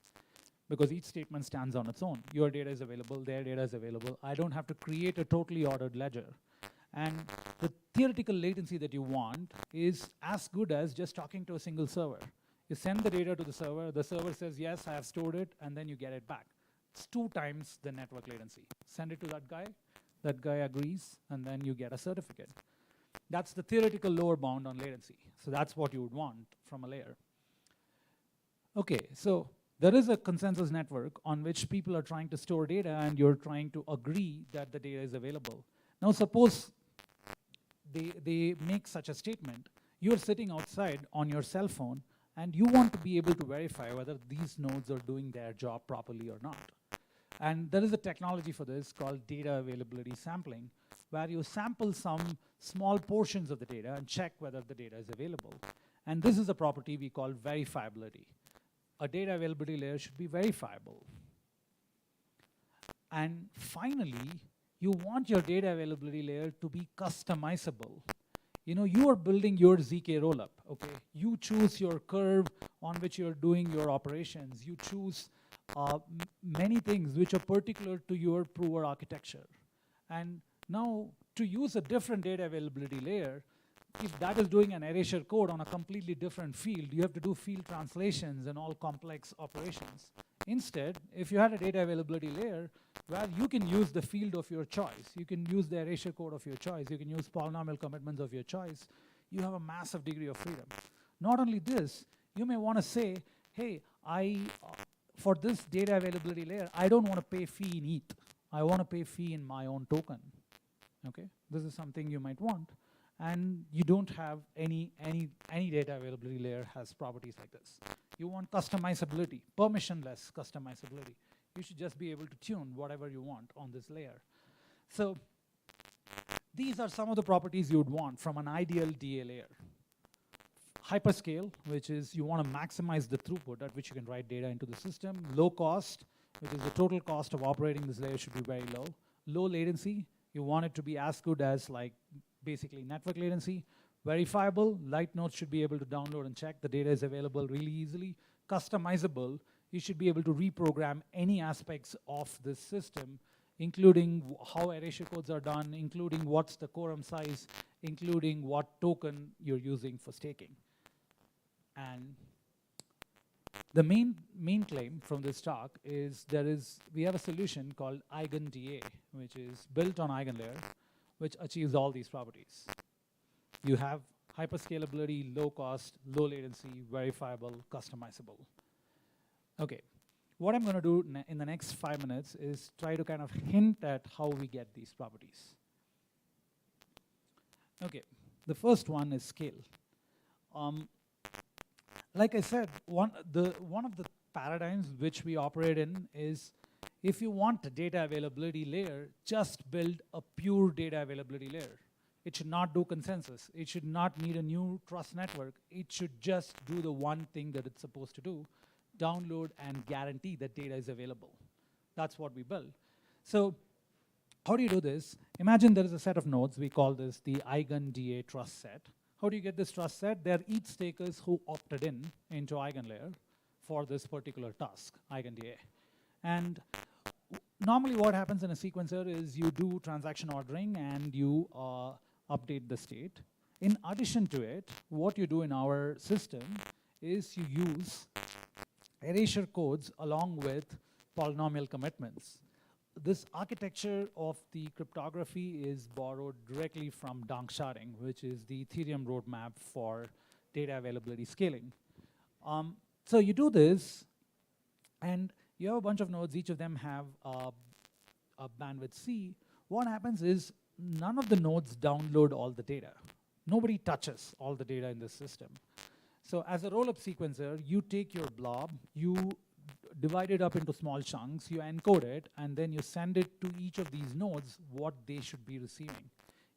because each statement stands on its own. Your data is available, their data is available. I don't have to create a totally ordered ledger. And the theoretical latency that you want is as good as just talking to a single server. You send the data to the server says, yes, I have stored it, and then you get it back. It's 2 times the network latency. Send it to that guy agrees, and then you get a certificate. That's the theoretical lower bound on latency. So that's what you would want from a layer. Okay, so there is a consensus network on which people are trying to store data, and you're trying to agree that the data is available. Now suppose they make such a statement. You're sitting outside on your cell phone, and you want to be able to verify whether these nodes are doing their job properly or not. And there is a technology for this called data availability sampling, where you sample some small portions of the data and check whether the data is available. And this is a property we call verifiability. A data availability layer should be verifiable. And finally, you want your data availability layer to be customizable. You know, you are building your ZK rollup, okay? You choose your curve on which you're doing your operations. You choose many things which are particular to your prover architecture. And now, to use a different data availability layer, if that is doing an erasure code on a completely different field, you have to do field translations and all complex operations. Instead, if you had a data availability layer where you can use the field of your choice, you can use the erasure code of your choice, you can use polynomial commitments of your choice, you have a massive degree of freedom. Not only this, you may want to say, hey, for this data availability layer, I don't want to pay fee in ETH. I want to pay fee in my own token. Okay, this is something you might want. And you don't have any data availability layer has properties like this. You want customizability, permissionless customizability. You should just be able to tune whatever you want on this layer. So these are some of the properties you would want from an ideal DA layer. Hyperscale, which is you want to maximize the throughput at which you can write data into the system. Low cost, which is the total cost of operating this layer should be very low. Low latency, you want it to be as good as like basically network latency. Verifiable, light nodes should be able to download and check the data is available really easily. Customizable, you should be able to reprogram any aspects of this system, including how erasure codes are done, including what's the quorum size, including what token you're using for staking. And the main claim from this talk is we have a solution called EigenDA, which is built on EigenLayer, which achieves all these properties. You have hyperscalability, low cost, low latency, verifiable, customizable. Okay, what I'm going to do in the next 5 minutes is try to kind of hint at how we get these properties. Okay, the first one is scale. Like I said, one of the paradigms which we operate in is if you want a data availability layer, just build a pure data availability layer. It should not do consensus. It should not need a new trust network. It should just do the one thing that it's supposed to do, download and guarantee that data is available. That's what we build. So how do you do this? Imagine there is a set of nodes. We call this the EigenDA trust set. How do you get this trust set? They're ETH stakers who opted in into EigenLayer for this particular task, EigenDA. And normally what happens in a sequencer is you do transaction ordering and you update the state. In addition to it, what you do in our system is you use erasure codes along with polynomial commitments. This architecture of the cryptography is borrowed directly from danksharding, which is the Ethereum roadmap for data availability scaling. So you do this, and you have a bunch of nodes. Each of them have a bandwidth C. What happens is none of the nodes download all the data. Nobody touches all the data in the system. So as a roll-up sequencer, you take your blob, you divide it up into small chunks, you encode it, and then you send it to each of these nodes what they should be receiving.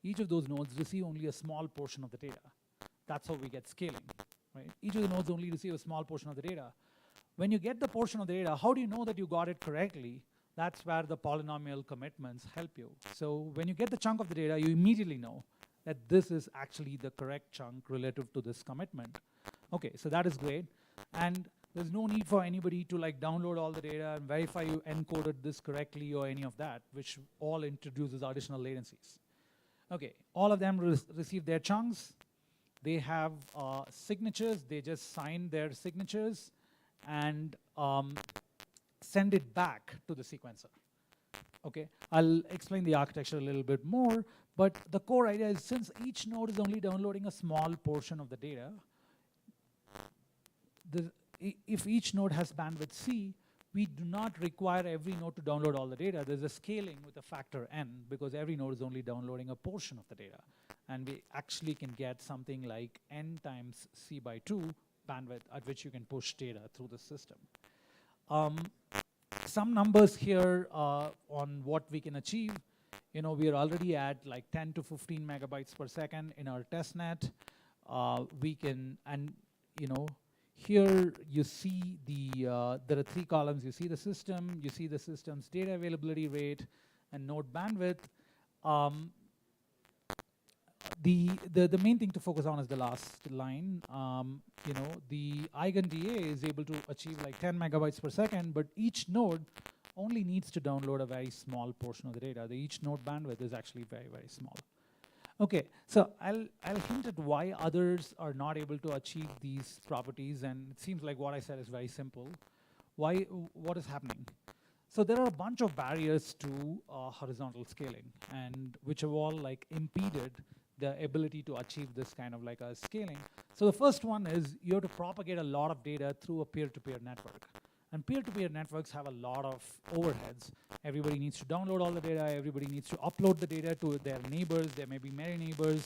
Each of those nodes receive only a small portion of the data. That's how we get scaling, right? Each of the nodes only receive a small portion of the data. When you get the portion of the data, how do you know that you got it correctly? That's where the polynomial commitments help you. So when you get the chunk of the data, you immediately know that this is actually the correct chunk relative to this commitment. Okay, so that is great. And there's no need for anybody to like download all the data and verify you encoded this correctly or any of that, which all introduces additional latencies. Okay, all of them receive their chunks. They have signatures. They just sign their signatures and send it back to the sequencer. Okay, I'll explain the architecture a little bit more, but the core idea is since each node is only downloading a small portion of the data, if each node has bandwidth C, we do not require every node to download all the data. There's a scaling with a factor n because every node is only downloading a portion of the data. And we actually can get something like n times C by 2 bandwidth at which you can push data through the system. Some numbers here on what we can achieve. You know, we are already at like 10 to 15 megabytes per second in our testnet. We can, and you know, here you see there are 3 columns. You see the system, you see the system's data availability rate, and node bandwidth. The main thing to focus on is the last line. You know, the EigenDA is able to achieve like 10 megabytes per second, but each node only needs to download a very small portion of the data. Each node bandwidth is actually very, very small. Okay, so I'll hint at why others are not able to achieve these properties, and it seems like what I said is very simple. What is happening? So there are a bunch of barriers to horizontal scaling, and which have all like impeded the ability to achieve this kind of like a scaling. So the first one is you have to propagate a lot of data through a peer-to-peer network. And peer-to-peer networks have a lot of overheads. Everybody needs to download all the data. Everybody needs to upload the data to their neighbors. There may be many neighbors.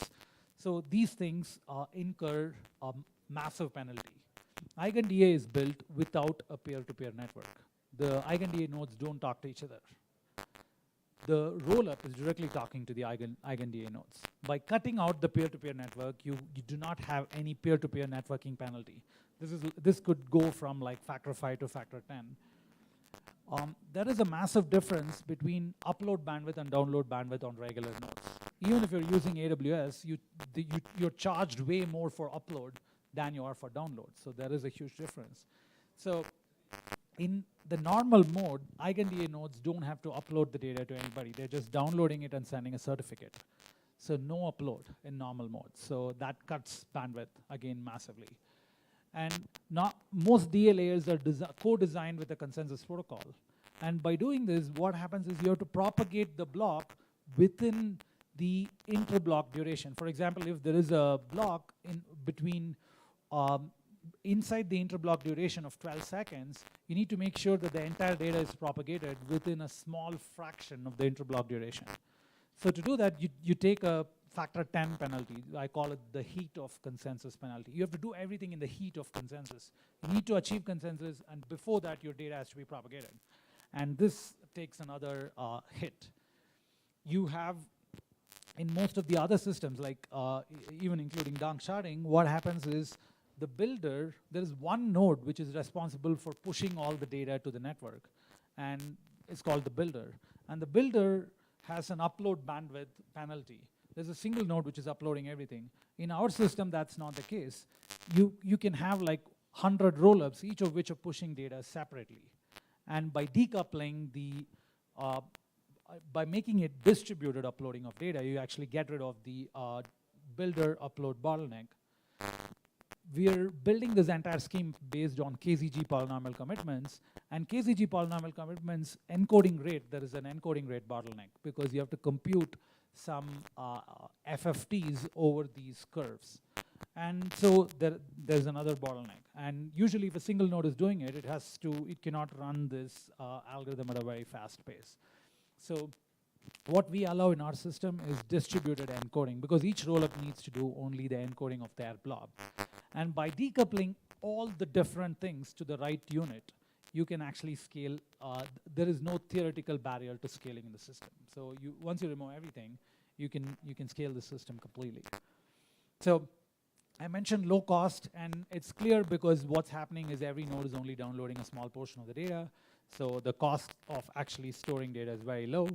So these things incur a massive penalty. EigenDA is built without a peer-to-peer network. The EigenDA nodes don't talk to each other. The rollup is directly talking to the EigenDA nodes. By cutting out the peer-to-peer network, you do not have any peer-to-peer networking penalty. This could go from like factor 5 to factor 10. There is a massive difference between upload bandwidth and download bandwidth on regular nodes. Even if you're using AWS, you're charged way more for upload than you are for download. So there is a huge difference. So in the normal mode, EigenDA nodes don't have to upload the data to anybody. They're just downloading it and sending a certificate. So no upload in normal mode. So that cuts bandwidth, again, massively. And most DA layers are co-designed with a consensus protocol. And by doing this, what happens is you have to propagate the block within the interblock duration. For example, if there is a block in between inside the interblock duration of 12 seconds, you need to make sure that the entire data is propagated within a small fraction of the interblock duration. So to do that, you take a factor 10 penalty. I call it the heat of consensus penalty. You have to do everything in the heat of consensus. You need to achieve consensus, and before that, your data has to be propagated. And this takes another hit. You have, in most of the other systems, like even including dark sharding, what happens is the builder, there is one node which is responsible for pushing all the data to the network, and it's called the builder. And the builder has an upload bandwidth penalty. There's a single node which is uploading everything. In our system, that's not the case. You can have like 100 rollups, each of which are pushing data separately. And by decoupling by making it distributed uploading of data, you actually get rid of the builder upload bottleneck. We're building this entire scheme based on KZG polynomial commitments, and KZG polynomial commitments encoding rate, there is an encoding rate bottleneck because you have to compute some FFTs over these curves. And so there's another bottleneck. And usually if a single node is doing it, it cannot run this algorithm at a very fast pace. So what we allow in our system is distributed encoding because each rollup needs to do only the encoding of their blob. And by decoupling all the different things to the right unit, you can actually scale. There is no theoretical barrier to scaling in the system. So once you remove everything, you can scale the system completely. So I mentioned low cost, and it's clear because what's happening is every node is only downloading a small portion of the data. So the cost of actually storing data is very low.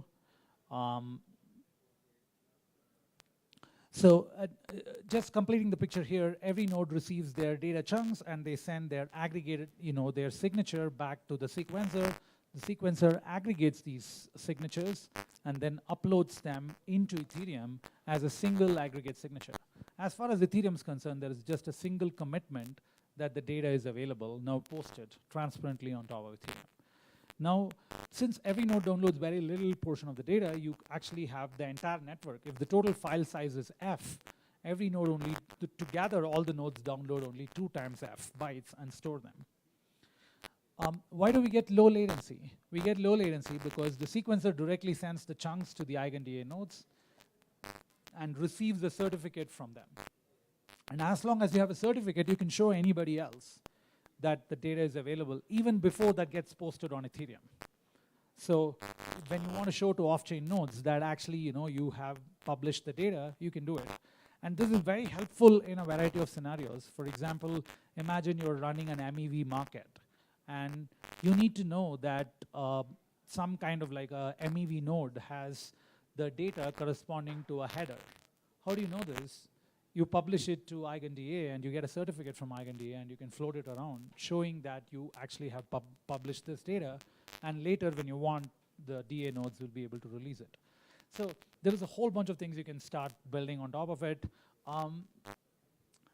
Just completing the picture here, every node receives their data chunks and they send their aggregated, their signature back to the sequencer. The sequencer aggregates these signatures and then uploads them into Ethereum as a single aggregate signature. As far as Ethereum is concerned, there is just a single commitment that the data is available, now posted transparently on top of Ethereum. Now, since every node downloads very little portion of the data, you actually have the entire network. If the total file size is F, every node only, to gather all the nodes download only 2 times F bytes and store them. Why do we get low latency? We get low latency because the sequencer directly sends the chunks to the EigenDA nodes and receives a certificate from them. And as long as you have a certificate, you can show anybody else that the data is available even before that gets posted on Ethereum. So when you want to show to off-chain nodes that actually you have published the data, you can do it. And this is very helpful in a variety of scenarios. For example, imagine you're running an MEV market and you need to know that some kind of like a MEV node has the data corresponding to a header. How do you know this? You publish it to EigenDA and you get a certificate from EigenDA and you can float it around showing that you actually have published this data, and later when you want, the DA nodes will be able to release it. So there is a whole bunch of things you can start building on top of it.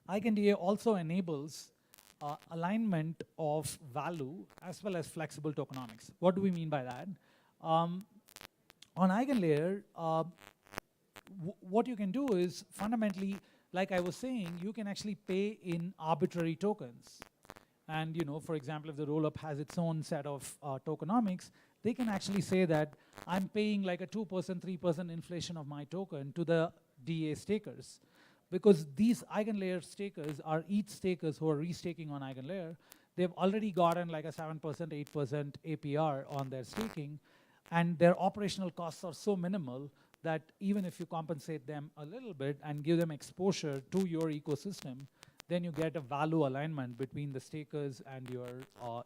EigenDA also enables alignment of value as well as flexible tokenomics. What do we mean by that? On EigenLayer, what you can do is fundamentally, like I was saying, you can actually pay in arbitrary tokens. And for example, if the rollup has its own set of tokenomics, they can actually say that I'm paying like a 2%, 3% inflation of my token to the DA stakers. Because these EigenLayer stakers are each stakers who are restaking on EigenLayer. They've already gotten like a 7%, 8% APR on their staking, and their operational costs are so minimal that even if you compensate them a little bit and give them exposure to your ecosystem, then you get a value alignment between the stakers and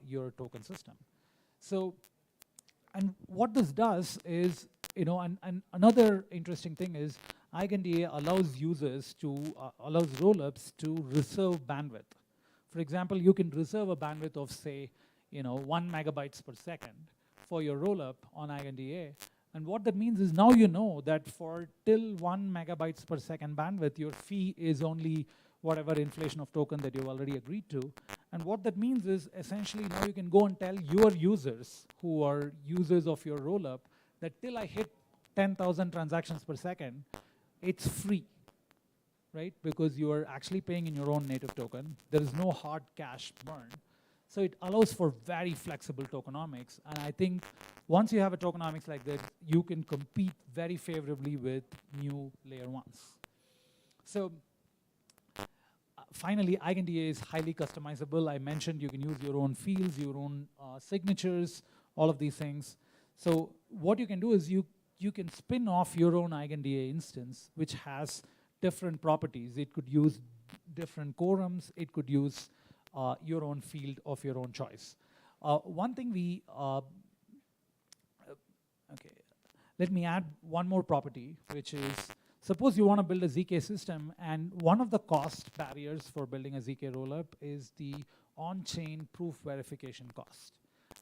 your token system. So, and what this does is, and another interesting thing is, EigenDA allows users to, allows rollups to reserve bandwidth. For example, you can reserve a bandwidth of say, 1 megabytes per second for your rollup on EigenDA. And what that means is now you know that for till 1 megabytes per second bandwidth, your fee is only whatever inflation of token that you've already agreed to. And what that means is essentially now you can go and tell your users who are users of your rollup that till I hit 10,000 transactions per second, it's free, right? Because you are actually paying in your own native token. There is no hard cash burn. So it allows for very flexible tokenomics. And I think once you have a tokenomics like that, you can compete very favorably with new layer ones. So finally, EigenDA is highly customizable. I mentioned you can use your own fields, your own signatures, all of these things. So what you can do is you can spin off your own EigenDA instance, which has different properties. It could use different quorums. It could use your own field of your own choice. One thing okay, let me add one more property, which is, suppose you want to build a ZK system, and one of the cost barriers for building a ZK rollup is the on-chain proof verification cost.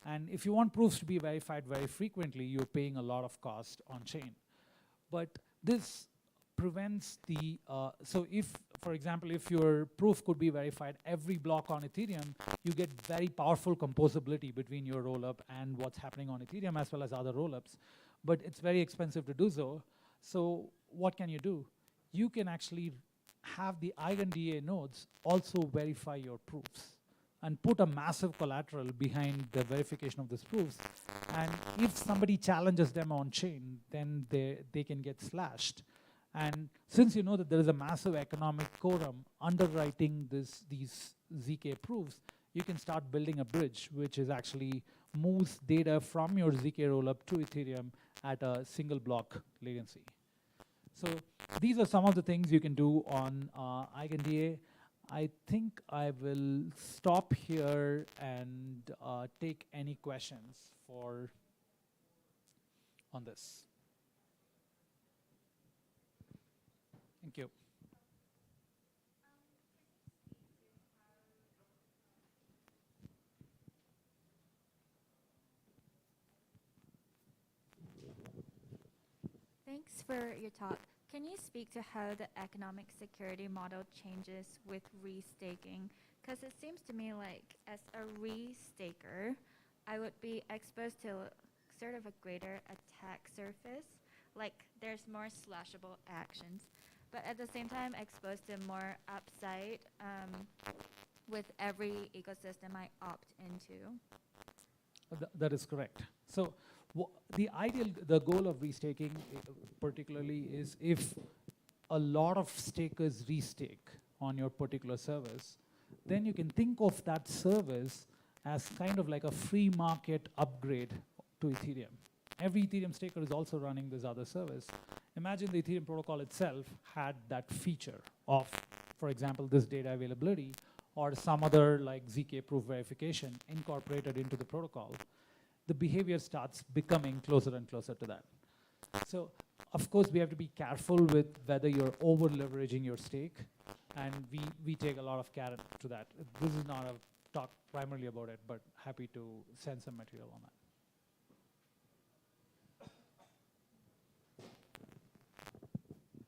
And if you want proofs to be verified very frequently, you're paying a lot of cost on-chain. But this prevents the, so if, for example, if your proof could be verified every block on Ethereum, you get very powerful composability between your rollup and what's happening on Ethereum as well as other rollups. But it's very expensive to do so. So what can you do? You can actually have the EigenDA nodes also verify your proofs and put a massive collateral behind the verification of these proofs. And if somebody challenges them on chain, then they can get slashed. And since you know that there is a massive economic quorum underwriting these ZK proofs, you can start building a bridge which is actually moves data from your ZK rollup to Ethereum at a single block latency. So these are some of the things you can do on EigenDA. I think I will stop here and take any questions on this. Thank you. Thanks for your talk. Can you speak to how the economic security model changes with restaking? Because it seems to me like as a restaker, I would be exposed to sort of a greater attack surface. Like there's more slashable actions, but at the same time exposed to more upside with every ecosystem I opt into. That is correct. So the goal of restaking particularly is if a lot of stakers restake on your particular service, then you can think of that service as kind of like a free market upgrade to Ethereum. Every Ethereum staker is also running this other service. Imagine the Ethereum protocol itself had that feature of, for example, this data availability or some other like ZK proof verification incorporated into the protocol. The behavior starts becoming closer and closer to that. So, of course, we have to be careful with whether you're over leveraging your stake, and we take a lot of care to that. This is not a talk primarily about it, but happy to send some material on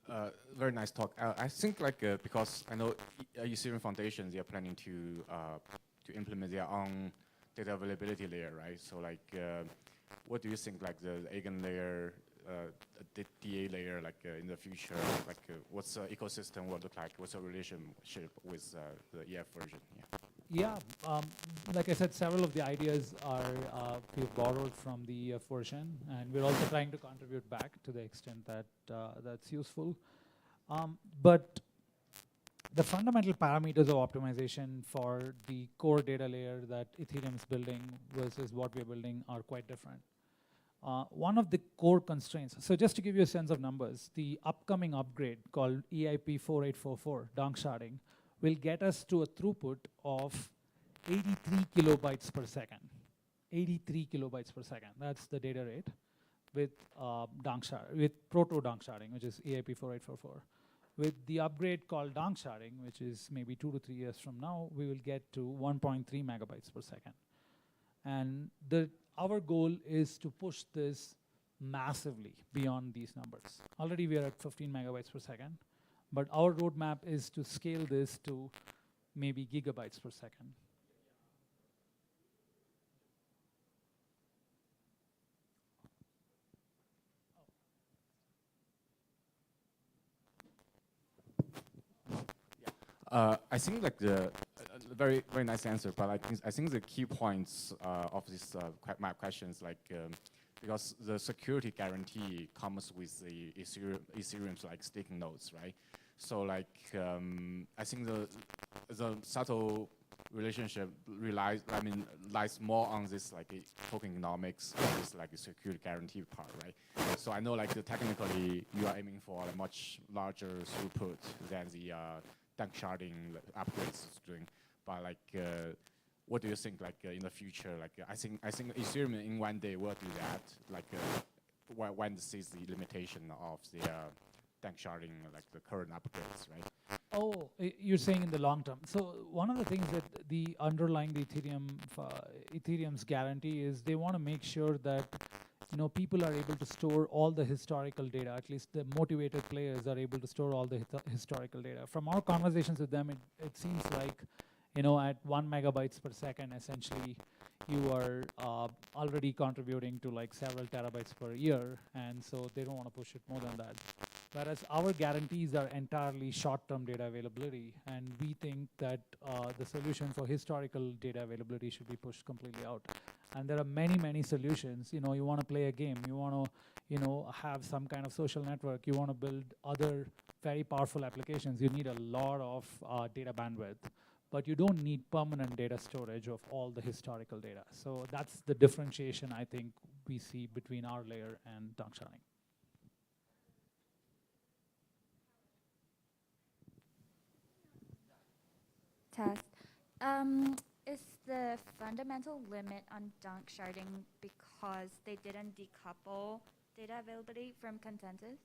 that. Very nice talk. I think like because I know Ethereum Foundation, they are planning to implement their own data availability layer, right? So like, what do you think like the EigenLayer, the DA layer, like in the future, like what's the ecosystem will look like? What's the relationship with the EF version? Yeah, like I said, several of the ideas are we've borrowed from the EF version, and we're also trying to contribute back to the extent that that's useful. But the fundamental parameters of optimization for the core data layer that Ethereum is building versus what we're building are quite different. One of the core constraints, so just to give you a sense of numbers, the upcoming upgrade called EIP 4844, donk sharding, will get us to a throughput of 83 kilobytes per second. 83 kilobytes per second, that's the data rate with with proto donk sharding, which is EIP 4844. With the upgrade called donk sharding, which is maybe 2 to 3 years from now, we will get to 1.3 megabytes per second. And our goal is to push this massively beyond these numbers. Already we are at 15 megabytes per second, but our roadmap is to scale this to maybe gigabytes per second. I think like the very nice answer, but I think the key points of this my questions like because the security guarantee comes with the Ethereum's like staking nodes, right? So like I think the subtle relationship lies more on this like tokenomics, this like security guarantee part, right? So I know like technically you are aiming for a much larger throughput than the donk sharding upgrades is doing, but like what do you think like in the future? Like I think Ethereum in one day will do that. Like when it sees the limitation of the donk sharding, like the current upgrades, right? Oh, you're saying in the long term. So one of the things that the underlying the Ethereum's guarantee is they want to make sure that people are able to store all the historical data. At least the motivated players are able to store all the historical data. From our conversations with them, it seems like at 1 megabytes per second, essentially, you are already contributing to like several terabytes per year, and so they don't want to push it more than that. Whereas our guarantees are entirely short-term data availability, and we think that the solution for historical data availability should be pushed completely out. And there are many solutions. You want to play a game, you want to have some kind of social network, you want to build other very powerful applications. You need a lot of data bandwidth, but you don't need permanent data storage of all the historical data. So that's the differentiation I think we see between our layer and donk sharding. Test. Is the fundamental limit on donk sharding because they didn't decouple data availability from consensus?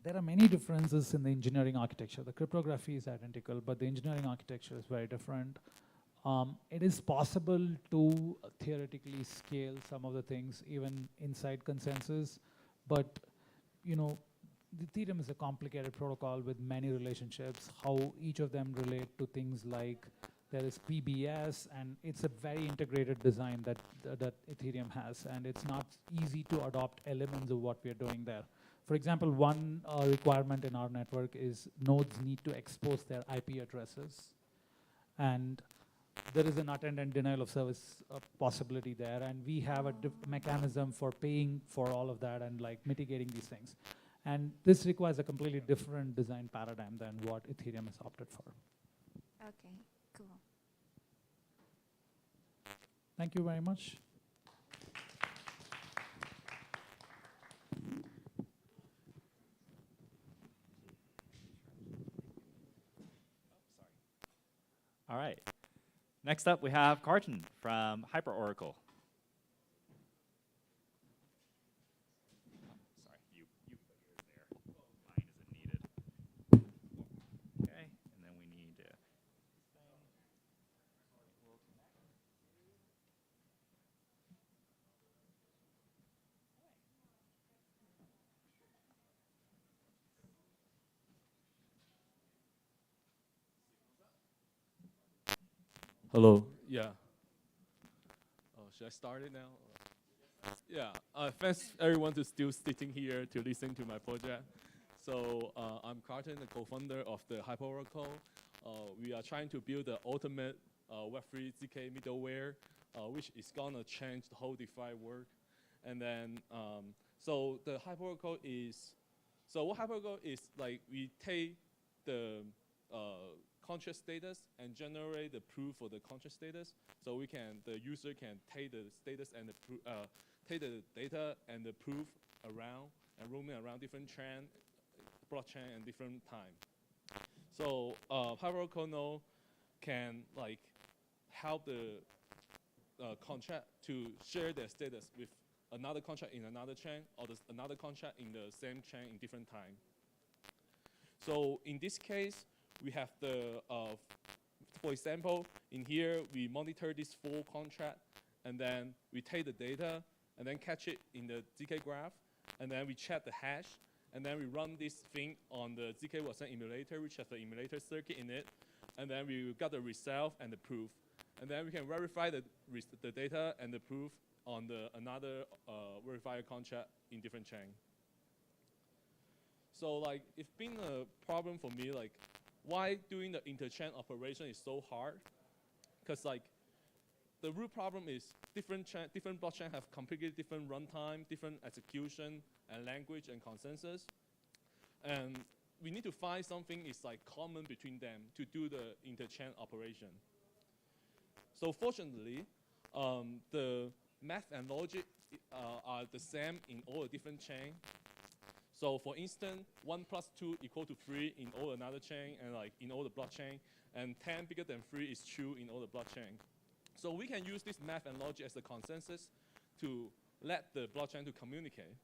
There are many differences in the engineering architecture. The cryptography is identical, but the engineering architecture is very different. It is possible to theoretically scale some of the things even inside consensus, but Ethereum is a complicated protocol with many relationships, how each of them relate to things like there is PBS, and it's a very integrated design that Ethereum has, and it's not easy to adopt elements of what we are doing there. For example, one requirement in our network is nodes need to expose their IP addresses, and there is an attendant denial of service possibility there, and we have a mechanism for paying for all of that and like mitigating these things. And this requires a completely different design paradigm than what Ethereum has opted for. Okay, cool. Thank you very much. All right. Next up, we have Kartin from HyperOracle. Sorry, you put yours there. Mine isn't needed. Okay, and then we need Hello. Yeah. Oh, should I start it now? Yeah. Thanks everyone to still sitting here to listen to my project. So I'm Kartin, the co-founder of the HyperOracle. We are trying to build the ultimate Web3 ZK middleware, which is gonna change the whole DeFi world. And then, so the HyperOracle is, so what HyperOracle is like, we take the contract status and generate the proof for the contract status. So we can, the user can take the status and take the data and the proof around and roaming around different chain, blockchain and different time. So HyperOracle node can like help the contract to share their status with another contract in another chain or another contract in the same chain in different time. So in this case, we have the, for example, in here, we monitor this full contract, and then we take the data, and then catch it in the ZK graph, and then we check the hash, and then we run this thing on the ZK Watson emulator, which has the emulator circuit in it, and then we got the resolve and the proof. And then we can verify the data and the proof on the another verifier contract in different chain. So like, it's been a problem for me, like, why doing the interchain operation is so hard? Because like, the root problem is different blockchain have completely different runtime, different execution and language and consensus. And we need to find something is like common between them to do the interchain operation. So fortunately, the math and logic are the same in all the different chain. So for instance, 1 + 2 = 3 in all another chain and like in all the blockchain, and 10 bigger than 3 is true in all the blockchain. So we can use this math and logic as a consensus to let the blockchain to communicate.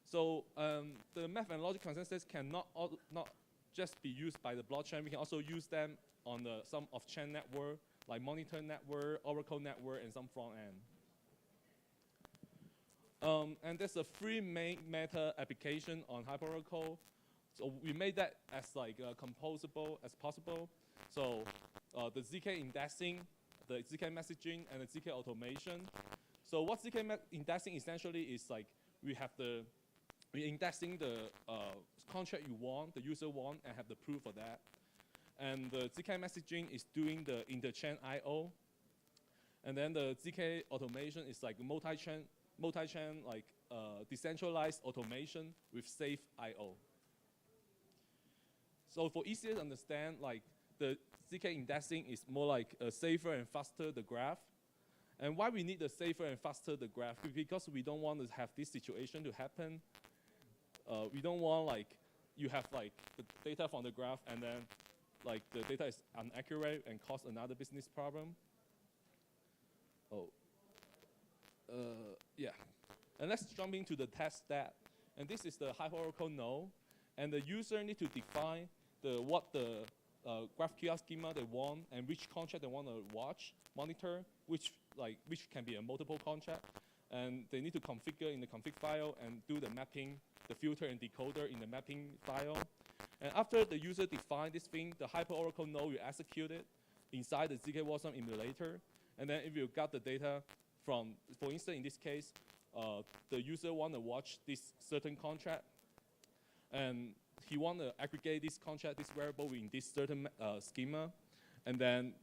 So the math and logic consensus cannot not just be used by the blockchain. We can also use them on some off-chain network, like Monitor network, Oracle network, and some front end. And there's a free main meta application on HyperOracle. So we made that as like composable as possible. So the ZK indexing, the ZK messaging, and the ZK automation. So what ZK indexing essentially is like, we're indexing the contract you want, the user want, and have the proof for that. And the ZK messaging is doing the interchain IO. And then the ZK automation is like multi-chain like decentralized automation with safe IO. So for easier to understand, like the ZK indexing is more like safer and faster the graph. And why we need the safer and faster the graph? Because we don't want to have this situation to happen. We don't want like you have like the data from the graph and then like the data is inaccurate and cause another business problem. Yeah. And let's jump into the test step. And this is the HyperOracle node. And the user need to define what the GraphQL schema they want and which contract they want to watch, monitor, which can be a multiple contract. and they need to configure in the config file and do the mapping, the filter and decoder in the mapping file. And after the user define this thing, the HyperOracle node will execute it inside the zkWasm emulator. And then if you got the data from, for instance, in this case, the user want to watch this certain contract, and he want to aggregate this contract, this variable in this certain schema, and then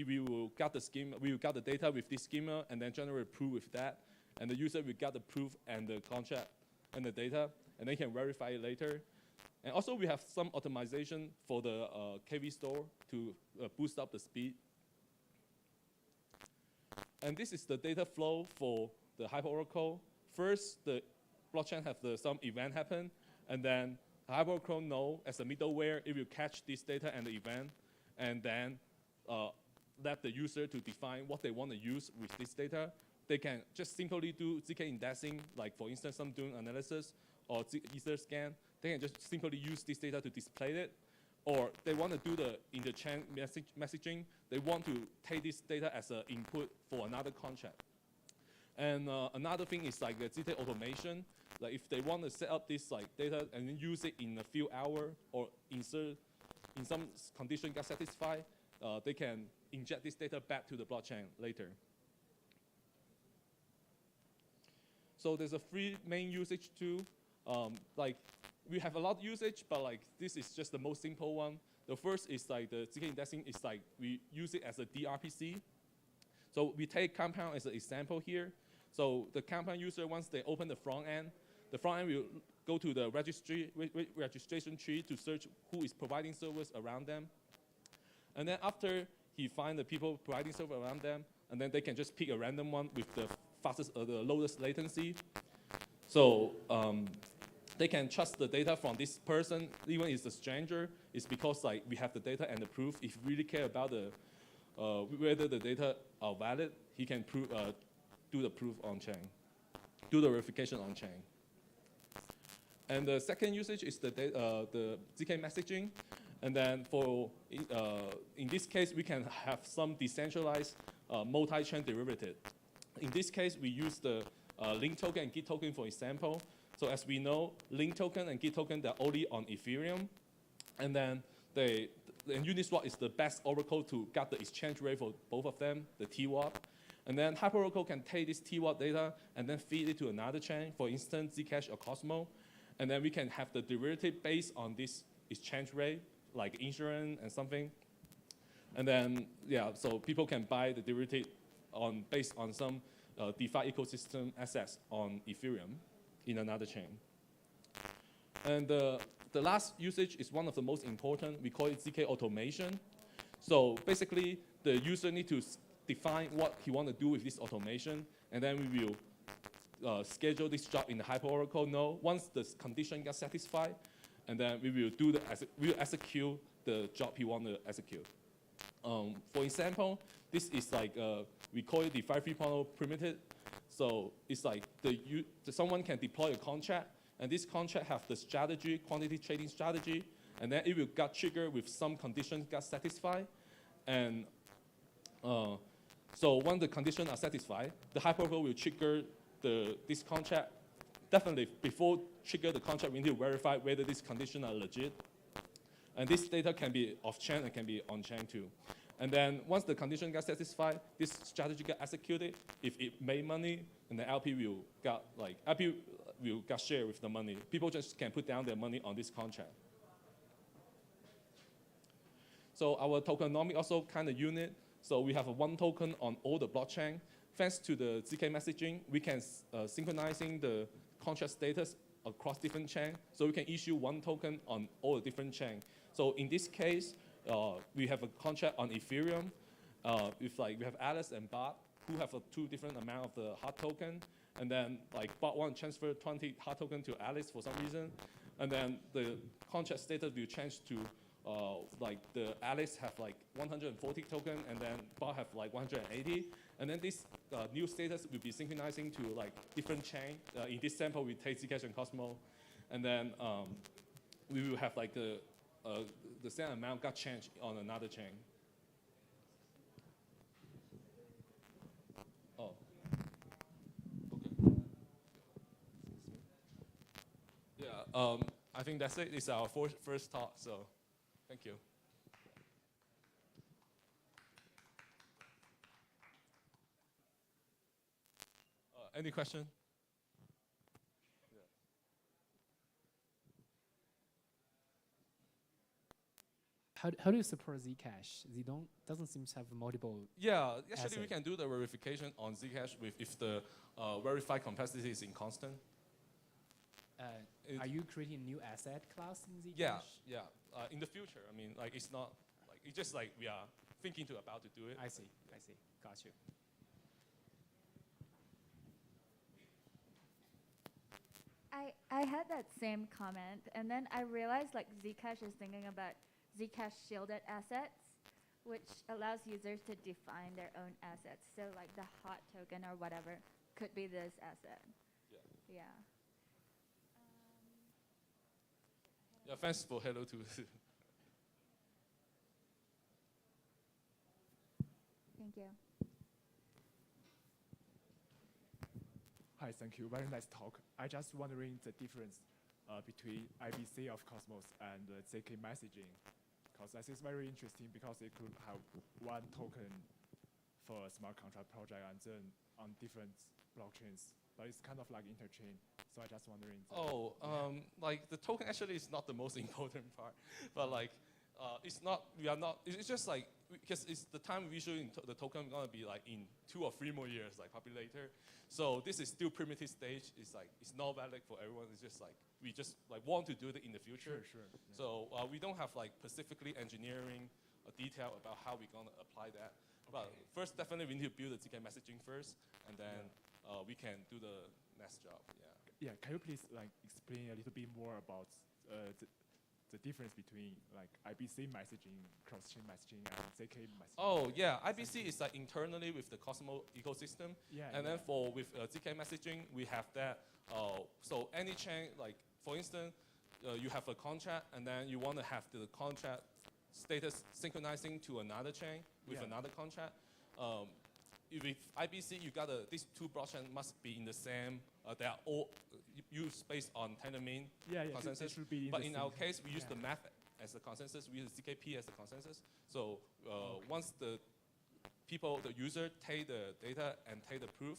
we will get the schema, we will get the data with this schema, and then generate a proof with that, and the user will get the proof and the contract and the data, and they can verify it later. And also we have some optimization for the KV store to boost up the speed. And this is the data flow for the HyperOracle. First, the blockchain have some event happen, and then HyperOracle node as a middleware, it will catch this data and the event, and then let the user to define what they want to use with this data. They can just simply do ZK indexing, like for instance, some doing analysis or ether scan. They can just simply use this data to display it. Or they want to do the inter-chain messaging. They want to take this data as an input for another contract. And another thing is like the ZK automation. Like if they want to set up this like data and then use it in a few hours or insert in some condition get satisfied, they can inject this data back to the blockchain later. So there's a three main usage too. Like we have a lot of usage, but like this is just the most simple one. The first is like the ZK indexing is like we use it as a DRPC. So we take Compound as an example here. So the Compound user, once they open the front end will go to the registration tree to search who is providing service around them. And then after he finds the people providing service around them, and then they can just pick a random one with the fastest, the lowest latency. So they can trust the data from this person, even if it's a stranger. It's because like we have the data and the proof. If you really care about the whether the data are valid, he can do the proof on chain, do the verification on chain. And the second usage is the ZK messaging. And then for in this case, we can have some decentralized multi-chain derivative. In this case, we use the link token and git token for example. So as we know, link token and git token, they're only on Ethereum. And then Uniswap is the best oracle to get the exchange rate for both of them, the TWAP. And then HyperOracle can take this TWAP data and then feed it to another chain, for instance, ZCash or Cosmo. And then we can have the derivative based on this exchange rate, like insurance and something. And then, yeah, so people can buy the derivative based on some DeFi ecosystem assets on Ethereum in another chain. And the last usage is one of the most important. We call it ZK automation. So basically, the user need to define what he want to do with this automation, and then we will schedule this job in the HyperOracle node. Once the condition gets satisfied, and then we will execute the job he want to execute. For example, this is like we call it the 5.3.0 primitive. So it's like someone can deploy a contract, and this contract have the strategy, quantity trading strategy, and then it will get triggered with some conditions get satisfied. And so when the conditions are satisfied, the HyperOracle will trigger this contract. Definitely, before trigger the contract, we need to verify whether these conditions are legit. And this data can be off-chain and can be on-chain too. And then once the condition gets satisfied, this strategy gets executed. If it made money, and the LP will get share with the money. People just can put down their money on this contract. So our tokenomics also kind of unit. So we have a one token on all the blockchain. Thanks to the ZK messaging, we can synchronizing the contract status across different chains. So we can issue one token on all the different chains. So in this case, we have a contract on Ethereum. We have Alice and Bot, who have two different amount of the hot token. And then Bot want to transfer 20 hot token to Alice for some reason. And then the contract status will change to the Alice have 140 token, and then Bot have 180. And then this new status will be synchronizing to different chain. In this sample, we take ZCash and Cosmo. And then we will have the same amount got changed on another chain. Oh, okay. I think that's it. It's our first talk, so thank you. Any question? How do you support Zcash? Doesn't seem to have multiple. Yeah, actually assets. we can do the verification on Zcash if the verified complexity is in constant. Are you creating new asset class in Zcash? Yeah. In the future, I mean, like it's not like it's just like we are thinking about to do it. I see. Got you. I had that same comment, and then I realized like Zcash is thinking about Zcash shielded assets, which allows users to define their own assets. So like the hot token or whatever could be this asset. Yeah. Yeah, thanks for hello too. Thank you. Hi, thank you. Very nice talk. I just wondering the difference between IBC of Cosmos and ZK messaging, because I think it's very interesting because it could have one token for a smart contract project and then on different blockchains, but it's kind of like interchain. So I just wondering. Like the token actually is not the most important part, but like it's not. We are not. It's just like because it's the time we issuing the token gonna be like in 2 or 3 more years, like probably later. So this is still primitive stage. It's like it's not valid for everyone. It's just like we just like want to do it in the future. Sure. Yeah. So we don't have like specifically engineering a detail about how we're gonna apply that. But first, definitely we need to build the ZK messaging first, and then we can do the next job. Yeah. Can you please like explain a little bit more about the difference between like IBC messaging, cross-chain messaging, and ZK messaging? Oh yeah, IBC is like internally with the Cosmos ecosystem, and then with ZK messaging we have that. So any chain, like for instance, you have a contract, and then you want to have the contract status synchronizing to another chain with another contract. With IBC, you got these 2 blockchains must be in the same. They are all used based on Tendermint consensus. Should be but in our case, we use the math as the consensus. We use ZKP as the consensus. So once the user take the data and take the proof,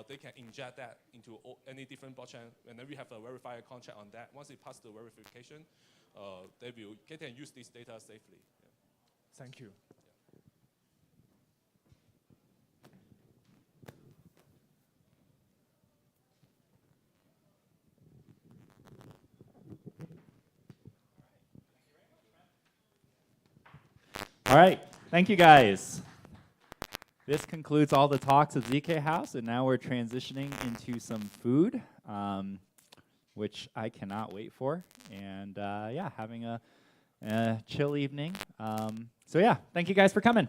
they can inject that into any different blockchain, and then we have a verified contract on that. Once it passes the verification, they will get and use this data safely. Thank you. All right, thank you guys. This concludes all the talks at ZK House, and now we're transitioning into some food, which I cannot wait for, and having a chill evening. So yeah, thank you guys for coming.